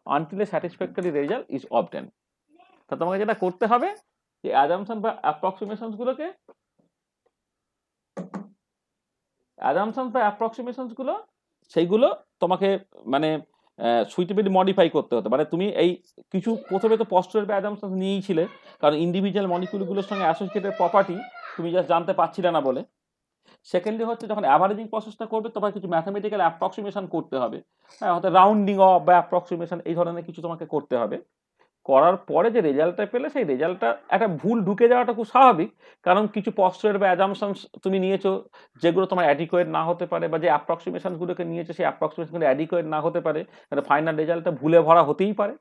until a satisfactory result is obtain. তা তোমাকে যেটা করতে হবে যে অ্যাজাম্পশন বা অ্যাপ্রক্সিমেশনস গুলো সেইগুলো তোমাকে মানে সুইটেবলি মডিফাই করতে হতো। মানে তুমি এই কিছু প্রথমে তো পস্টুলেট বা অ্যাজাম্পশন নিয়েইছিলে, কারণ ইন্ডিভিজুয়াল মলিকুলগুলোর সঙ্গে অ্যাসোসিয়েটেড প্রপার্টি তুমি জাস্ট জানতে পারছিলে না বলে। সেকেন্ডলি হচ্ছে যখন অ্যাভারেজিং প্রসেসটা করবে তখন কিছু ম্যাথামেটিক্যাল অ্যাপ্রক্সিমেশন করতে হবে, হ্যাঁ, হয়তো রাউন্ডিং অফ বা অ্যাপ্রক্সিমেশন এই ধরনের কিছু তোমাকে করতে হবে। করার পরে যে রেজাল্টটা পেলে সেই রেজাল্টটা একটা ভুল ঢুকে যাওয়াটা খুব স্বাভাবিক, কারণ কিছু পস্টুলেট বা অ্যাজাম্পশনস তুমি নিয়েছো যেগুলো তোমার অ্যাডিকুয়েট না হতে পারে, বা যে অ্যাপ্রক্সিমেশনগুলোকে নিয়েছো সেই অ্যাপ্রক্সিমেশনগুলো অ্যাডিকুয়েট না হতে পারে, ফাইনাল রেজাল্টটা ভুলে ভরা হতেই পারে।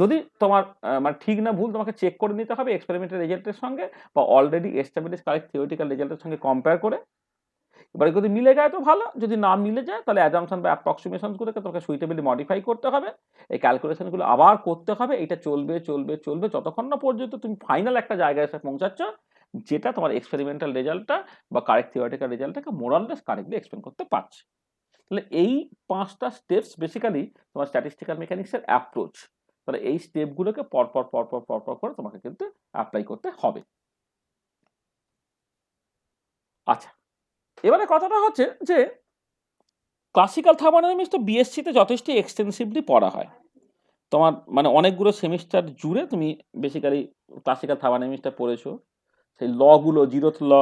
যদি তোমার মানে ঠিক না ভুল তোমাকে চেক করে নিতে হবে এক্সপেরিমেন্টাল রেজাল্টের সঙ্গে বা অলরেডি এস্টাবলিশ কারেক্ট থিওরিটিক্যাল রেজাল্টের সঙ্গে কম্পেয়ার করে। এবার যদি মিলে যায় তো ভালো, যদি না মিলে যায় তাহলে অ্যাজাম্পশন বা অ্যাপ্রক্সিমেশনগুলোকে তোমাকে সুইটেবলি মডিফাই করতে হবে, এই ক্যালকুলেশনগুলো আবার করতে হবে। এটা চলবে চলবে চলবে যতক্ষণ না পর্যন্ত তুমি ফাইনাল একটা জায়গায় এসে পৌঁছাচ্ছ যেটা তোমার এক্সপেরিমেন্টাল রেজাল্টটা বা কারেক্ট থিওরিটিক্যাল রেজাল্টটাকে মোরাললেস কারেক্টলি এক্সপ্লেন করতে পারছে। তাহলে এই 5টা স্টেপস বেসিক্যালি তোমার স্ট্যাটিস্টিক্যাল মেকানিক্সের অ্যাপ্রোচ। তাহলে এই স্টেপগুলোকে পরপর পরপর পরপর করে তোমাকে কিন্তু অ্যাপ্লাই করতে হবে। আচ্ছা, এবারে কথাটা হচ্ছে যে ক্লাসিক্যাল থার্মোডাইনামিক্স তো বিএসসিতে যথেষ্ট এক্সটেন্সিভলি পড়া হয়, তোমার মানে অনেকগুলো সেমিস্টার জুড়ে তুমি বেসিক্যালি ক্লাসিক্যাল থার্মোডাইনামিক্সটা পড়েছো। সেই লগুলো, zeroth law,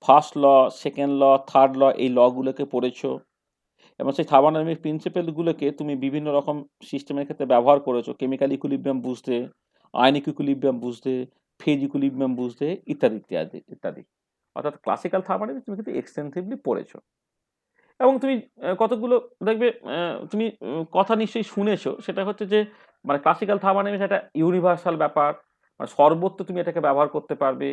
first law, second law, third law, এই লগুলোকে পড়েছো এবং সেই থার্মোডাইনামিক প্রিন্সিপালগুলোকে তুমি বিভিন্ন রকম সিস্টেমের ক্ষেত্রে ব্যবহার করেছো, কেমিক্যাল ইকুইলিব্রিয়াম বুঝতে, আয়নিক ইকুইলিব্রিয়াম বুঝতে, ফেজ ইকুইলিব্রিয়াম বুঝতে, ইত্যাদি ইত্যাদি ইত্যাদি। অর্থাৎ ক্লাসিক্যাল থার্মোডাইনামিক্স তুমি কিন্তু এক্সটেন্সিভলি পড়েছো এবং তুমি কতগুলো দেখবে তুমি কথা নিশ্চয়ই শুনেছো, সেটা হচ্ছে যে মানে ক্লাসিক্যাল থার্মোডাইনামিক্স একটা ইউনিভার্সাল ব্যাপার, মানে সর্বত্র তুমি এটাকে ব্যবহার করতে পারবে।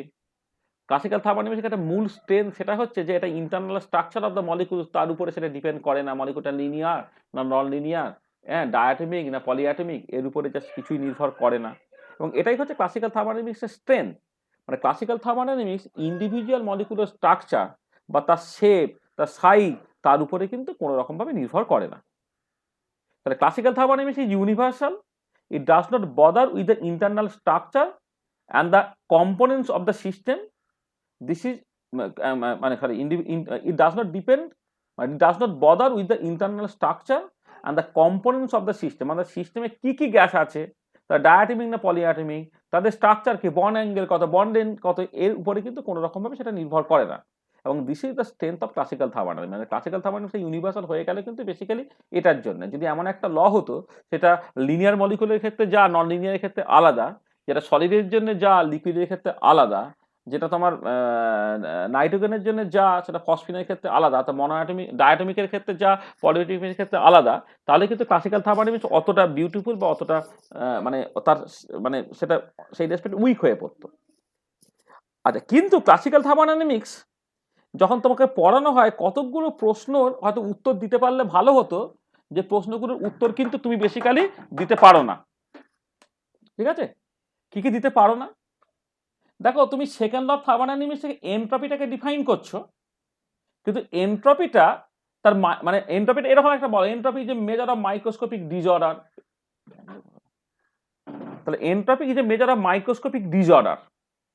ক্লাসিক্যাল থার্মোডাইনামিক্স একটা মূল স্ট্রেংথ সেটা হচ্ছে যে এটা internal structure of the molecule, তার উপরে সেটা ডিপেন্ড করে না মলিকুলটা লিনিয়ার না নন লিনিয়ার, হ্যাঁ, ডায়াটমিক না পলিঅ্যাটমিক এর উপরে জাস্ট কিছুই নির্ভর করে না। এবং এটাই হচ্ছে ক্লাসিক্যাল থার্মোডাইনামিক্সের স্ট্রেংথ। মানে classical thermodynamics individual molecular structure বা তার শেপ, তার সাইজ, তার উপরে কিন্তু কোনো রকমভাবে নির্ভর করে না। তাহলে classical thermodynamics is universal, it does not bother with the internal structure and the components of the system. This is it does not depend, it does not bother with the internal structure and the components of the system. মানে সিস্টেমে কি কি gas আছে, তার diatomic না পলিঅ্যাটমিক, তাদের structure কি, bond angle কত, বন্ড লেন্থ কত, এর উপরে কিন্তু কোনো রকম ভাবে সেটা নির্ভর করে না। এবং this is the strength of classical thermodynamics. মানে ক্লাসিক্যাল থার্মোডাইনামিক্স ইউনিভার্সাল হয়ে গেলে কিন্তু বেসিক্যালি এটার জন্য। যদি এমন একটা ল হতো সেটা লিনিয়ার মলিকুলের ক্ষেত্রে যা, নন লিনিয়ারের ক্ষেত্রে আলাদা, যেটা সলিডের জন্য যা, লিকুইডের ক্ষেত্রে আলাদা, যেটা তোমার নাইট্রোজেনের জন্য যা, সেটা ফসফিনের ক্ষেত্রে আলাদা, তো মনোঅ্যাটমিক ডায়াটমিকের ক্ষেত্রে যা, পলিঅ্যাটমিকের ক্ষেত্রে আলাদা, তাহলে কিন্তু ক্লাসিক্যাল থার্মোডাইনামিক্স অতটা বিউটিফুল বা অতটা মানে তার মানে সেটা সেই রেসপেক্ট উইক হয়ে পড়তো। আচ্ছা, কিন্তু ক্লাসিক্যাল থার্মোডাইনামিক্স যখন তোমাকে পড়ানো হয়, কতকগুলো প্রশ্নর হয়তো উত্তর দিতে পারলে ভালো হতো, যে প্রশ্নগুলোর উত্তর কিন্তু তুমি বেসিক্যালি দিতে পারো না। ঠিক আছে, কি কি দিতে পারো না? দেখো, তুমি সেকেন্ড ল অফ থার্মোডাইনামিক্স থেকে এনট্রপিটাকে ডিফাইন করছো, কিন্তু এনট্রপিটা তার মানে এনট্রপিটা এরকম একটা বলো, entropy is a measure of microscopic disorder. তাহলে entropy is a measure of microscopic disorder,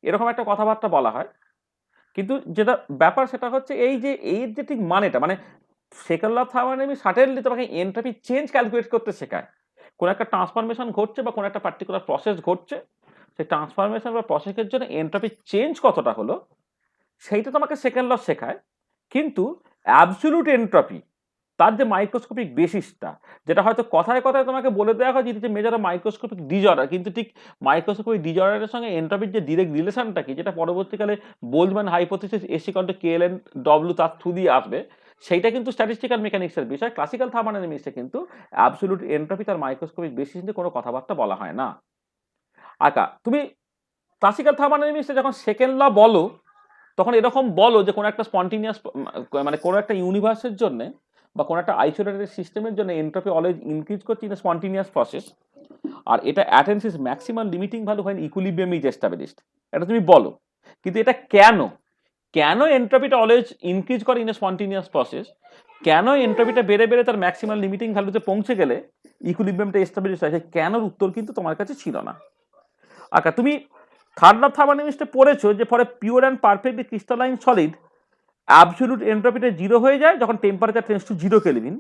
এরকম একটা কথাবার্তা বলা হয়। কিন্তু যেটা ব্যাপার সেটা হচ্ছে এই যে এর যে ঠিক মানেটা, মানে second law of thermodynamics certainly তোমাকে এনট্রপি চেঞ্জ ক্যালকুলেট করতে শেখায়। কোন একটা ট্রান্সফরমেশন ঘটছে বা কোন একটা পার্টিকুলার প্রসেস ঘটছে, সেই ট্রান্সফরমেশন বা প্রসেসের জন্য এনট্রপি চেঞ্জ কতটা হলো সেইটা তোমাকে সেকেন্ড ল শেখায়। কিন্তু অ্যাবসলিউট এনট্রপি, তার যে মাইক্রোস্কোপিক বেসিসটা, যেটা হয়তো কথায় কথায় তোমাকে বলে দেওয়া হয় যে মেজার অফ মাইক্রোস্কোপিক ডিসঅর্ডার, কিন্তু ঠিক মাইক্রোস্কোপিক ডিসঅর্ডারের সঙ্গে এনট্রপির যে ডিরেক্ট রিলেশনটা কি, যেটা পরবর্তীকালে বোলজম্যান হাইপোথিসিস S=KLN W তার থ্রু দিয়ে আসবে, সেইটা কিন্তু স্ট্যাটিস্টিক্যাল মেকানিক্সের বিষয়। ক্লাসিক্যাল থার্মোডাইনামিক্সে কিন্তু অ্যাবসলিউট এনট্রপি তার মাইক্রোস্কোপিক বেসিস নিয়ে কোনো কথাবার্তা বলা হয় না। আচ্ছা, তুমি ক্লাসিক্যাল থার্মোডাইনামিক্সে যখন সেকেন্ড ল বলো, তখন এরকম বলো যে কোনো একটা স্পন্টিনিয়াস, মানে কোনো একটা ইউনিভার্সের জন্য বা কোনো একটা আইসোলেটেড সিস্টেমের জন্য এনট্রপি অলওয়েজ ইনক্রিজ করছে ইন স্পন্টিনিয়াস প্রসেস, আর এটা attains is maximum limiting value when equilibrium is established. এটা তুমি বলো, কিন্তু এটা কেন এনট্রপিটা অলওয়েজ ইনক্রিজ করে ইন এ স্পন্টিনিয়াস প্রসেস, কেন এনট্রপিটা বেড়ে বেড়ে তার ম্যাক্সিমাম লিমিটিং ভ্যালুতে পৌঁছে গেলে ইকুইলিব্রিয়ামটা এস্টাবলিশ হয়, কেনর উত্তর কিন্তু তোমার কাছে ছিল না। আচ্ছা, তুমি থার্ড ল অফ থার্মোডাইনামিক্সে পড়েছো যে for a pure and perfectly crystalline solid absolute এনট্রপিটা 0 হয়ে যায় যখন টেম্পারেচার টেন্ডস টু 0 কেলভিন।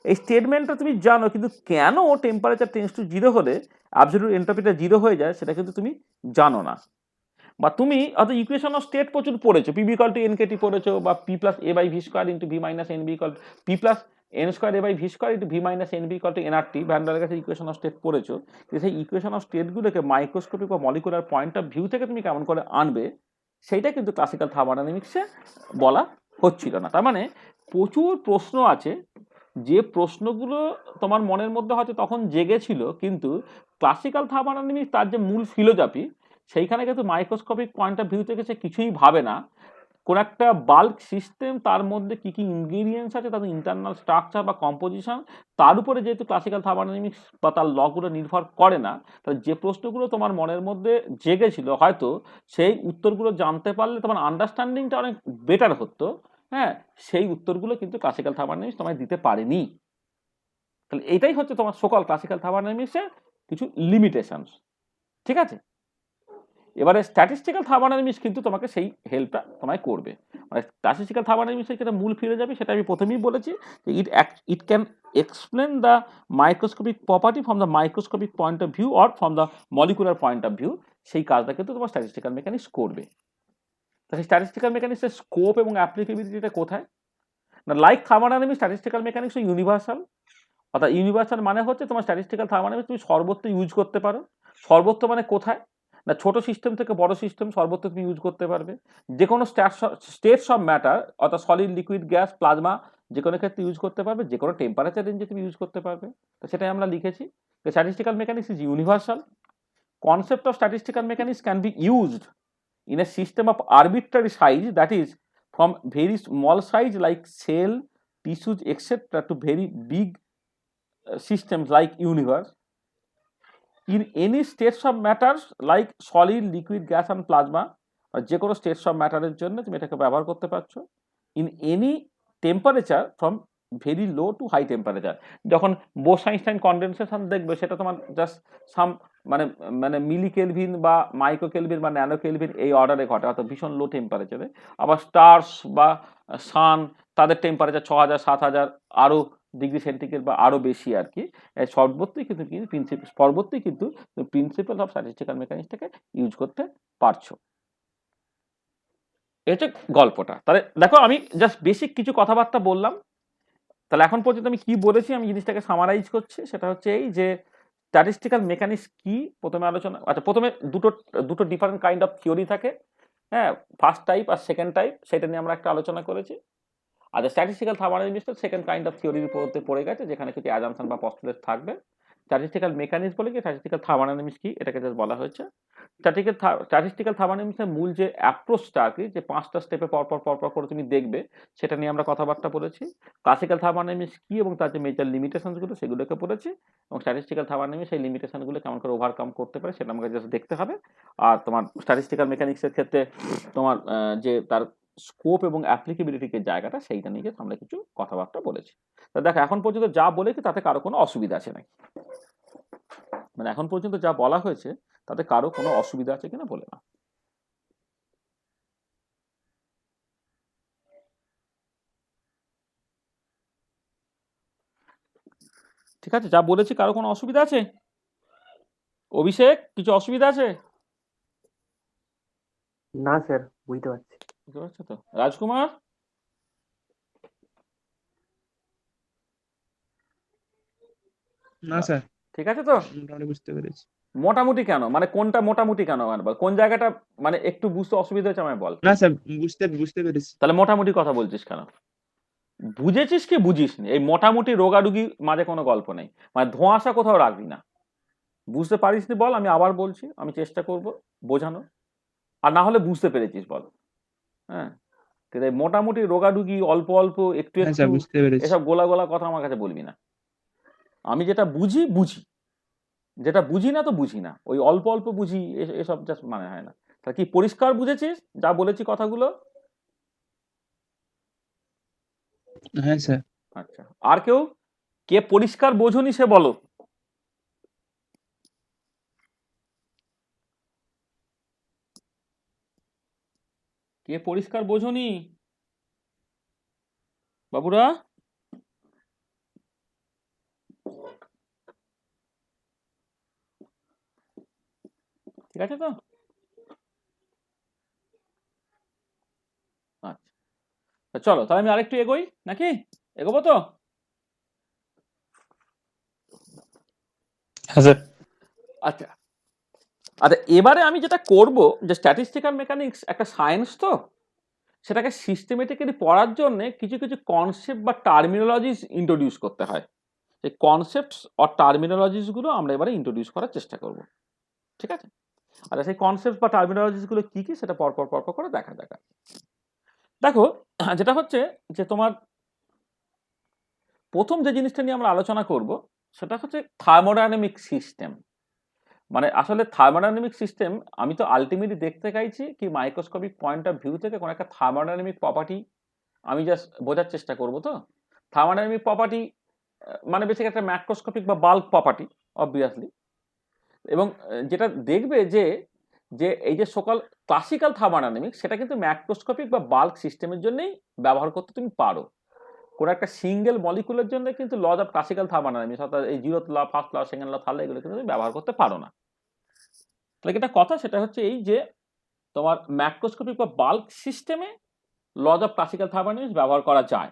এই স্টেটমেন্টটা তুমি জানো, কিন্তু কেন টেম্পারেচার টেন্ডস টু 0 হলে অ্যাবসলিউট এনট্রপিটা 0 হয়ে যায় সেটা কিন্তু তুমি জানো না। বা তুমি হয়তো ইকুয়েশন অফ স্টেট প্রচুর পড়েছো, P = NKT পড়েছো, বা P + A/v² × V - NB P + N² A/v² × V - NB = nRT, van der কাছে ইকুয়েশন অফ স্টেট পড়েছো। কিন্তু সেই ইকুয়েশন অফ স্টেটগুলোকে মাইক্রোস্কোপিক বা মলিকুলার পয়েন্ট অফ ভিউ থেকে তুমি কেমন করে আনবে, সেইটা কিন্তু ক্লাসিক্যাল থার্মোডাইনামিক্সে বলা হচ্ছিল না। তার মানে প্রচুর প্রশ্ন আছে, যে প্রশ্নগুলো তোমার মনের মধ্যে হয়তো তখন জেগেছিল, কিন্তু ক্লাসিক্যাল থার্মোডাইনামিক্স তার যে মূল ফিলোজফি, সেইখানে কিন্তু মাইক্রোস্কোপিক পয়েন্ট অফ ভিউ থেকে সে কিছুই ভাবে না। কোন একটা বাল্ক সিস্টেম, তার মধ্যে কি কি ইনগ্রিডিয়েন্টস আছে, তাদের ইন্টারনাল স্ট্রাকচার বা কম্পোজিশন, তার উপরে যেহেতু ক্লাসিক্যাল থার্মোডাইনামিক্স বা তার লগুলো নির্ভর করে না, তাহলে যে প্রশ্নগুলো তোমার মনের মধ্যে জেগেছিল হয়তো সেই উত্তরগুলো জানতে পারলে তোমার আন্ডারস্ট্যান্ডিংটা অনেক বেটার হতো। হ্যাঁ, সেই উত্তরগুলো কিন্তু ক্লাসিক্যাল থার্মোডাইনামিক্স তোমায় দিতে পারেনি। তাহলে এইটাই হচ্ছে তোমার সকল ক্লাসিক্যাল থার্মোডাইনামিক্সের কিছু লিমিটেশনস। ঠিক আছে, এবারে স্ট্যাটিস্টিক্যাল থার্মোডাইনামিক্স কিন্তু তোমাকে সেই হেল্পটা তোমায় করবে। মানে স্ট্যাটিস্টিক্যাল থার্মোডাইনামিক্সের যেটা মূল ফিলোজফি, সেটা আমি প্রথমেই বলেছি যে it can explain the microscopic property from the microscopic point of view or from the molecular point of view. সেই কাজটা কিন্তু তোমার স্ট্যাটিস্টিক্যাল মেকানিক্স করবে। তা সেই স্ট্যাটিস্টিক্যাল মেকানিক্সের স্কোপ এবং অ্যাপ্লিকেবিলিটিটা কোথায় না, like thermodynamics statistical mechanics universal. অর্থাৎ ইউনিভার্সাল মানে হচ্ছে তোমার স্ট্যাটিস্টিক্যাল থার্মোডাইনামিক্স তুমি সর্বত্র ইউজ করতে পারো। সর্বত্র মানে কোথায় না, ছোট সিস্টেম থেকে বড় সিস্টেম সর্বত্র তুমি ইউজ করতে পারবে। যে কোনো স্টেটস অফ ম্যাটার, অর্থাৎ সলিড, লিকুইড, গ্যাস, প্লাজমা, যে কোনো ক্ষেত্রে ইউজ করতে পারবে, যে কোনো টেম্পারেচার রেঞ্জে তুমি ইউজ করতে পারবে। তো সেটাই আমরা লিখেছি, statistical mechanics is universal. Concept of statistical mechanics can be used in a system of arbitrary size, that is from very small size like cell, tissues, etc. to very big systems like universe, in any states of matter like solid, liquid, gas and plasma, যে কোনো states of ম্যাটারের জন্য তুমি এটাকে ব্যবহার করতে পারছো in any temperature from very low to high temperature. যখন Bose Einstein condensation দেখবে সেটা তোমার জাস্ট সাম মানে মানে মিলি কেলভিন বা মাইক্রো কেলভিন বা ন্যানো কেলভিন এই অর্ডারে ঘটে, অর্থাৎ ভীষণ লো টেম্পারেচারে। আবার স্টার্স বা সান তাদের টেম্পারেচার 6000 7000 আরও ডিগ্রি সেন্টিগ্রেড বা আরও বেশি আর কি। সর্বত্রই কিন্তু সর্বত্রই কিন্তু প্রিন্সিপাল অফ স্ট্যাটিস্টিক্যাল মেকানিক্সটাকে ইউজ করতে পারছো। এটা গল্পটা। তাহলে দেখো আমি জাস্ট বেসিক কিছু কথাবার্তা বললাম। তাহলে এখন পর্যন্ত আমি কি বলেছি আমি জিনিসটাকে সামারাইজ করছি, সেটা হচ্ছে এই যে স্ট্যাটিস্টিক্যাল মেকানিক্স কি প্রথমে আলোচনা। আচ্ছা, প্রথমে দুটো ডিফারেন্ট কাইন্ড অফ থিওরি থাকে, হ্যাঁ, ফার্স্ট টাইপ আর সেকেন্ড টাইপ, সেটা নিয়ে আমরা একটা আলোচনা করেছি। আর statistical thermodynamics second kind of থিওরির উপরতে পড়ে গেছে, যেখানে কিছু অ্যাজাম্পশন বা পস্টুলেট থাকবে। স্ট্যাটিস্টিক্যাল মেকানিক্স বলে কি, স্ট্যাটিস্টিক্যাল থার্মোডাইনামিক্স কি, এটাকে জাস্ট বলা হয়েছে। স্ট্যাটিস্টিক্যাল থার্মোডাইনামিক্সের মূল যে অ্যাপ্রোচটা আর কি, যে 5টা স্টেপে পরপর করে তুমি দেখবে, সেটা নিয়ে আমরা কথাবার্তা বলেছি। ক্লাসিক্যাল থার্মোডাইনামিক্স কি এবং তার যে মেজর লিমিটেশনসগুলো সেগুলোকে পড়েছি, এবং স্ট্যাটিস্টিক্যাল থার্মোডাইনামিক্স সেই লিমিটেশনগুলো কেমন করে ওভারকাম করতে পারে সেটা আমাকে জাস্ট দেখতে হবে। আর তোমার স্ট্যাটিস্টিক্যাল মেকানিক্সের ক্ষেত্রে তোমার যে তার স্কোপ এবং অ্যাপ্লিকেবিলিটির জায়গাটা, সেইটা নিয়ে আমরা কিছু কথাবার্তা বলেছি। তা দেখো এখন পর্যন্ত যা বলেছি তাতে কারো কোনো অসুবিধা আছে নাকি? মানে এখন পর্যন্ত যা বলা হয়েছে তাতে কারো কোনো অসুবিধা আছে কিনা বলে না। ঠিক আছে, যা বলেছি কারো কোনো অসুবিধা আছে? অভিষেক, কিছু অসুবিধা আছে? না স্যার, বুঝতে পারছি। বুঝতে পারছো তো? রাজকুমার, না স্যার, ঠিক আছে তো? মোটামুটি বুঝতে পেরেছি। মোটামুটি কেন, মানে কোনটা মোটামুটি কেন, মানে বল কোন জায়গাটা মানে একটু বুঝতে অসুবিধা হচ্ছে আমায় বল। না স্যার, বুঝতে পেরেছি। তাহলে মোটামুটি কথা বলছিস কেন? বুঝেছিস কি বুঝিস নি? এই মোটামুটি রোগাডুগি মাঝে কোনো গল্প নেই, মানে ধোঁয়াশা কোথাও রাখবি না। বুঝতে পারিস নি বল, আমি আবার বলছি, আমি চেষ্টা করব বোঝানো। আর না হলে বুঝতে পেরেছিস বল। হ্যাঁ, কিন্তু এই মোটামুটি রোগাডুগি অল্প অল্প একটু হ্যাঁ স্যার, একটু বুঝতে পেরেছি। এসব গোলা গোলা কথা আমার কাছে বলবি না। আমি যেটা বুঝি বুঝি, যেটা বুঝি না তো বুঝি না, ওই অল্প অল্প বুঝি এসব জাস্ট মানে হয় না। তা কি পরিষ্কার বুঝেছিস যা বলেছি কথাগুলো? হ্যাঁ স্যার। আচ্ছা, আর কেউ কে পরিষ্কার বোঝনি সে বলো। কে পরিষ্কার বোঝনি বাবুরা? ঠিক আছে তো? আচ্ছা, চলো তাহলে আমি আরেকটু এগোই নাকি? এগোবো তো? হ্যাঁ স্যার। আচ্ছা আচ্ছা, এবারে আমি যেটা করব, যে স্ট্যাটিস্টিক্যাল মেকানিক্স একটা সায়েন্স, তো সেটাকে সিস্টেমেটিক্যালি পড়ার জন্য কিছু কিছু কনসেপ্ট বা টার্মিনোলজিস ইন্ট্রোডিউস করতে হয়। এই কনসেপ্টস আর টার্মিনোলজিসগুলো আমরা এবারে ইন্ট্রোডিউস করার চেষ্টা করব, ঠিক আছে? আচ্ছা, সেই কনসেপ্ট বা টার্মিনোলজিসগুলো কি কি সেটা পরপর করে দেখা যাক। দেখো, যেটা হচ্ছে যে তোমার প্রথম যে জিনিসটা নিয়ে আমরা আলোচনা করব সেটা হচ্ছে থার্মোডাইনামিক সিস্টেম। মানে আসলে থার্মোডাইনামিক সিস্টেম আমি তো আলটিমেটলি দেখতে চাইছি কি মাইক্রোস্কোপিক পয়েন্ট অফ ভিউ থেকে কোনো একটা থার্মোডাইনামিক প্রপার্টি আমি জাস্ট বোঝার চেষ্টা করব। তো থার্মোডাইনামিক প্রপার্টি মানে বেসিক একটা ম্যাক্রোস্কোপিক বা বাল্ক প্রপার্টি অবভিয়াসলি। এবং যেটা দেখবে যে যে এই যে সকল ক্লাসিক্যাল থার্মোডাইনামিক্স সেটা কিন্তু ম্যাক্রোস্কোপিক বা বাল্ক সিস্টেমের জন্যই ব্যবহার করতে তুমি পারো। কোনো একটা সিঙ্গেল মলিকুলের জন্য কিন্তু লজ অফ ক্লাসিক্যাল থার্মোডাইনামিক্স অর্থাৎ এই zeroth law, first law, second law, third law, এগুলো কিন্তু তুমি ব্যবহার করতে পারো না। তাহলে একটা কথা সেটা হচ্ছে এই যে তোমার ম্যাক্রোস্কোপিক বা বাল্ক সিস্টেমে লজ অফ ক্লাসিক্যাল থার্মোডাইনামিক্স ব্যবহার করা যায়।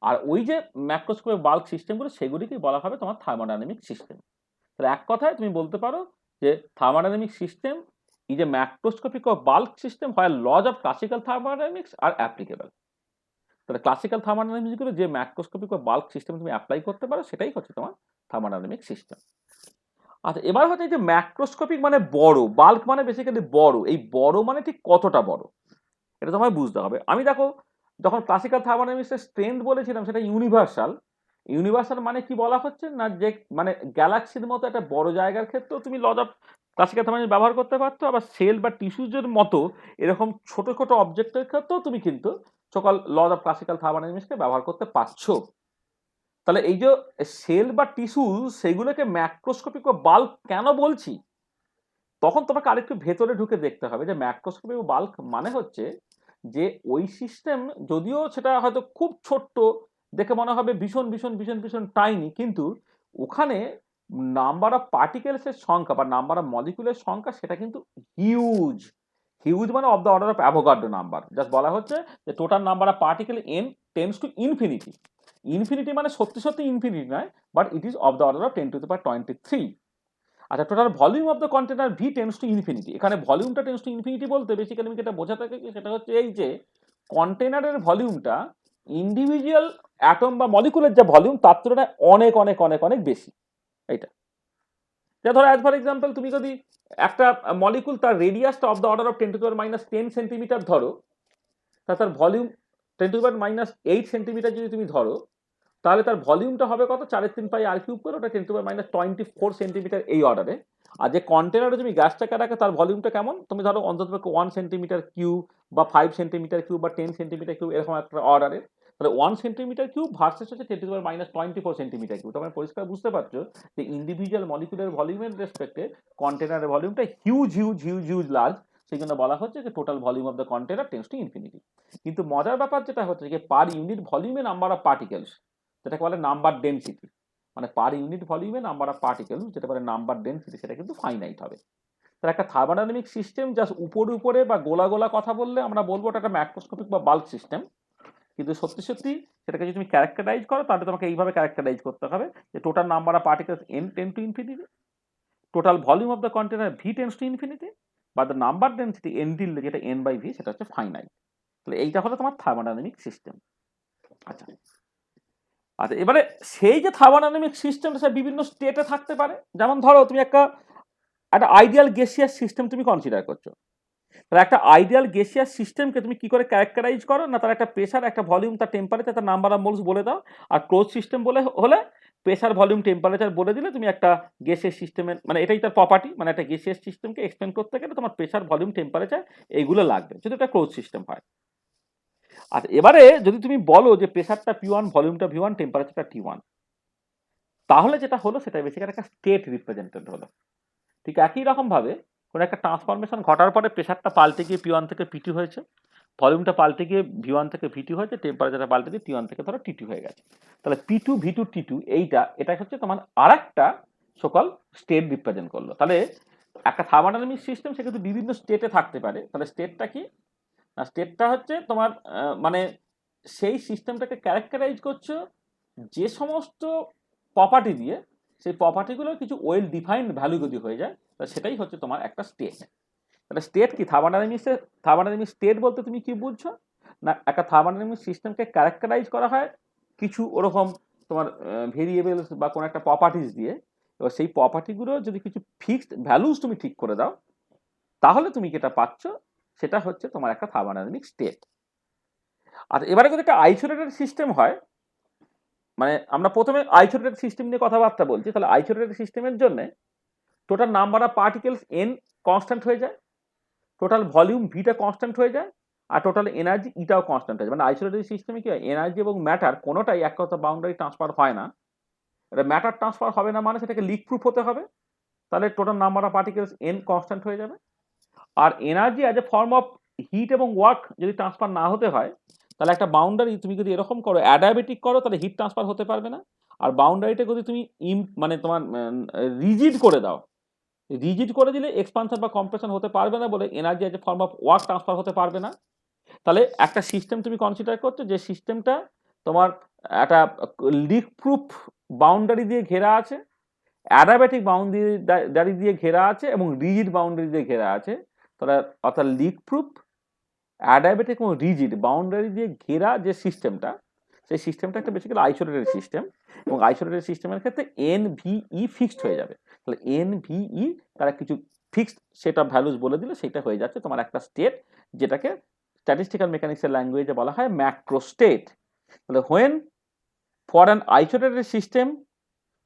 আর ওই যে ম্যাক্রোস্কোপিক বাল্ক সিস্টেমগুলো সেগুলিকেই বলা হবে তোমার থার্মোডাইনামিক সিস্টেম। তাহলে এক কথায় তুমি বলতে পারো যে thermodynamic system is a macroscopic or bulk system where laws of classical thermodynamics are applicable. তাহলে ক্লাসিক্যাল থার্মোডাইনামিক্স গুলো যে ম্যাক্রোস্কোপিক বা বাল্ক সিস্টেম তুমি অ্যাপ্লাই করতে পারো সেটাই হচ্ছে তোমার থার্মোডাইনামিক সিস্টেম। আচ্ছা, এবার হচ্ছে যে ম্যাক্রোস্কোপিক মানে বড়, বাল্ক মানে বেসিক্যালি বড়। এই বড় মানে ঠিক কতটা বড় এটা তোমায় বুঝতে হবে। আমি দেখো যখন ক্লাসিক্যাল থার্মোডাইনামিক্সের স্ট্রেংথ বলেছিলাম সেটা ইউনিভার্সাল, ইউনিভার্সাল মানে কি বলা হচ্ছে না, যে মানে গ্যালাক্সির মতো একটা বড় জায়গার ক্ষেত্রেও তুমি লজ অফ ক্লাসিক্যাল থার্মোডাইনামিক্স ব্যবহার করতে পারছো, আবার সেল বা টিস্যুজের মতো এরকম ছোট ছোট অবজেক্টের ক্ষেত্রেও তুমি কিন্তু সকল লজ অফ ক্লাসিক্যাল থার্মোডাইনামিক্সকে ব্যবহার করতে পারছো। তাহলে এই যে সেল বা টিস্যু, সেগুলোকে ম্যাক্রোস্কোপিক বা বাল্ক কেন বলছি, তখন তোমাকে আরেকটু ভেতরে ঢুকে দেখতে হবে যে ম্যাক্রোস্কোপিক বা বাল্ক মানে হচ্ছে যে ওই সিস্টেম, যদিও সেটা হয়তো খুব ছোট্ট দেখে মনে হবে ভীষণ ভীষণ ভীষণ ভীষণ টাইনি, কিন্তু ওখানে নাম্বার অফ পার্টিকেলসের সংখ্যা বা নাম্বার অফ মলিকুলের সংখ্যা সেটা কিন্তু হিউজ। হিউজ মানে of the order of Avogadro number. Just বলা হচ্ছে যে total number of particle N tends to infinity. Infinity মানে সত্যি সত্যি ইনফিনিটি নয়, but it is of the order of 10⁻23। আচ্ছা, total volume of the container V tends to infinity. এখানে ভলিউমটা টেন্ডস টু ইনফিনিটি বলতে বেসিক্যালি আমি যেটা বোঝাতে চাই সেটা হচ্ছে এই যে কন্টেনারের ভলিউমটা ইন্ডিভিজুয়াল অ্যাটম বা মলিকুলের যে ভলিউম তার তুলনায় অনেক অনেক অনেক অনেক বেশি। এইটা যা ধরো অ্যাজ ফর এক্সাম্পল, তুমি যদি একটা মলিকুল তার রেডিয়াসটা of the order of 10⁻10 centimetre ধরো, তার ভলিউম 10⁻8 সেন্টিমিটার যদি তুমি ধরো, তাহলে তার ভলিউমটা হবে কত, 4/3πr³ করে, ওটা 10⁻24 সেন্টিমিটার এই অর্ডারে। আর যে কন্টেনারে তুমি গ্যাসটাকে রাখে তার ভলিউমটা কেমন, তুমি ধরো অন্তত 1 সেন্টিমিটার কিউব বা 5 সেন্টিমিটার কিউব বা 10 সেন্টিমিটার কিউব এরকম একটা অর্ডারে। তাহলে 1 সেন্টিমিটার কিউব ভার্সেস হচ্ছে 10⁻24 সেন্টিমিটার কিউব। তোমরা পরিষ্কার বুঝতে পারছো যে ইন্ডিভিজুয়াল মলিকুলার ভলিউমের রেসপেক্টে কন্টেনারের ভলিউমটা huge huge huge huge large. সেই জন্য বলা হচ্ছে যে total volume of the container tends to infinity. কিন্তু মজার ব্যাপার যেটা হচ্ছে যে পার ইউনিট ভলিউমে নাম্বার অফ পার্টিকেলস, যেটাকে বলে নাম্বার ডেনসিটি, মানে পার ইউনিট ভলিউমে নাম্বার অফ পার্টিকেল, যেটা বলে নাম্বার ডেনসিটি, সেটা কিন্তু ফাইনাইট হবে। তাহলে একটা থার্মোডাইনামিক সিস্টেম জাস্ট উপরে উপরে বা গোলা গোলা কথা বললে আমরা বলবো এটা একটা ম্যাক্রোস্কোপিক বা বাল্ক সিস্টেম, কিন্তু সত্যি সত্যি সেটাকে যদি তুমি ক্যারেক্টারাইজ করো তাহলে তোমাকে এইভাবে ক্যারেক্টারাইজ করতে হবে যে total number of particles n tend to infinity, total volume of the container v tends to infinity, বা দ্য নাম্বার ডেনসিটি n দিলে যেটা n/v সেটা হচ্ছে ফাইনাইট। তাহলে এইটা হলো তোমার থার্মোডাইনামিক সিস্টেম। আচ্ছা আচ্ছা, এবারে সেই যে থার্মোডাইনামিক সিস্টেম সে বিভিন্ন স্টেটে থাকতে পারে। যেমন ধরো তুমি একটা আইডিয়াল গ্যাসিয়াস সিস্টেম তুমি কনসিডার করছো, তাহলে একটা আইডিয়াল গ্যাসিয়াস সিস্টেমকে তুমি কি করে ক্যারেক্টারাইজ করো না, তার একটা প্রেসার, একটা ভলিউম, তার টেম্পারেচার, তার নাম্বার অফ মোলস বলে দাও। আর ক্লোজ সিস্টেম বলে হলে প্রেসার, ভলিউম, টেম্পারেচার বলে দিলে তুমি একটা গ্যাসিয়াস সিস্টেমের, মানে এটাই তার প্রপার্টি, মানে একটা গ্যাসিয়াস সিস্টেমকে এক্সপ্লেন করতে গেলে তোমার প্রেসার, ভলিউম, টেম্পারেচার এইগুলো লাগবে যদি এটা ক্লোজ সিস্টেম হয়। আচ্ছা, এবারে যদি তুমি বলো যে প্রেসারটা P1, ভলিউমটা V1, টেম্পারেচারটা T1, তাহলে যেটা হলো সেটা বেসিক্যালি একটা স্টেট রিপ্রেজেন্টেড হলো। ঠিক একই রকম ভাবে কোনো একটা ট্রান্সফরমেশন ঘটার পরে প্রেসারটা পাল্টে গিয়ে P1 থেকে P2 হয়েছে, ভলিউমটা পাল্টে গিয়ে V1 থেকে V2 হয়েছে, টেম্পারেচারটা পাল্টে গিয়ে T1 থেকে ধরো T2 হয়ে গেছে। তাহলে P2, V2, T2 এটা হচ্ছে তোমার আরেকটা সকল স্টেট রিপ্রেজেন্ট করলো। তাহলে একটা থার্মোডাইনামিক সিস্টেম সে কিন্তু বিভিন্ন স্টেটে থাকতে পারে। তাহলে স্টেটটা কি না, স্টেটটা হচ্ছে তোমার মানে সেই সিস্টেমটাকে ক্যারেক্টারাইজ করছো যে সমস্ত প্রপার্টি দিয়ে, সেই প্রপার্টিগুলোর কিছু ওয়েল ডিফাইন্ড ভ্যালু যদি হয়ে যায় তাহলে সেটাই হচ্ছে তোমার একটা স্টেট। তাহলে স্টেট কি, থার্মোডাইনামিক স্টেট বলতে তুমি কি বুঝছো না, একটা থার্মোডাইনামিক সিস্টেমকে ক্যারেক্টারাইজ করা হয় কিছু ওরকম তোমার ভেরিয়েবলস বা কোনো একটা প্রপার্টিজ দিয়ে। এবার সেই প্রপার্টিগুলো যদি কিছু ফিক্সড ভ্যালুস তুমি ঠিক করে দাও তাহলে তুমি যেটা পাচ্ছ সেটা হচ্ছে তোমার একটা থার্মোডাইনামিক স্টেট। আর এবারে যদি একটা আইসোলেটেড সিস্টেম হয়, মানে আমরা প্রথমে আইসোলেটেড সিস্টেম নিয়ে কথাবার্তা বলছি, তাহলে আইসোলেটেড সিস্টেমের জন্য total number of particles n constant হয়ে যায়, টোটাল ভলিউম ভিটা কনস্ট্যান্ট হয়ে যায়, আর টোটাল এনার্জি ইটাও কনস্ট্যান্ট হয়ে যায়। মানে আইসোলেটেড সিস্টেমে কি হয়, এনার্জি এবং ম্যাটার কোনোটাই এক কথা বাউন্ডারি ট্রান্সফার হয় না। এটা ম্যাটার ট্রান্সফার হবে না মানে সেটাকে লিক প্রুফ হতে হবে, তাহলে total number of particles n constant হয়ে যাবে। আর energy as a form of heat এবং ওয়ার্ক যদি ট্রান্সফার না হতে হয় তাহলে একটা বাউন্ডারি তুমি যদি এরকম করো, অ্যাডায়াবেটিক করো, তাহলে হিট ট্রান্সফার হতে পারবে না। আর বাউন্ডারিটা যদি তুমি মানে তোমার রিজিড করে দাও, রিজিড করে দিলে এক্সপানশন বা কম্প্রেশন হতে পারবে না বলে energy as a form of work transfer হতে পারবে না। তাহলে একটা সিস্টেম তুমি কনসিডার করছো যে সিস্টেমটা তোমার একটা লিক প্রুফ বাউন্ডারি দিয়ে ঘেরা আছে, অ্যাডায়াবেটিক বাউন্ডারি দিয়ে ঘেরা আছে এবং রিজিড বাউন্ডারি দিয়ে ঘেরা আছে। তাহলে অর্থাৎ লিক প্রুফ, অ্যাডায়াবেটিক এবং রিজিড বাউন্ডারি দিয়ে ঘেরা যে সিস্টেমটা, সেই সিস্টেমটা একটা বেসিক্যালি আইসোলেটেড সিস্টেম, এবং আইসোলেটেড সিস্টেমের ক্ষেত্রে NVE ফিক্সড হয়ে যাবে। তাহলে NVE তারা কিছু ফিক্সড সেট অফ ভ্যালুস বলে দিলে সেটা হয়ে যাচ্ছে তোমার একটা স্টেট, যেটাকে স্ট্যাটিস্টিক্যাল মেকানিক্সের ল্যাঙ্গুয়েজে বলা হয় ম্যাক্রো স্টেট। তাহলে when for an isolated system,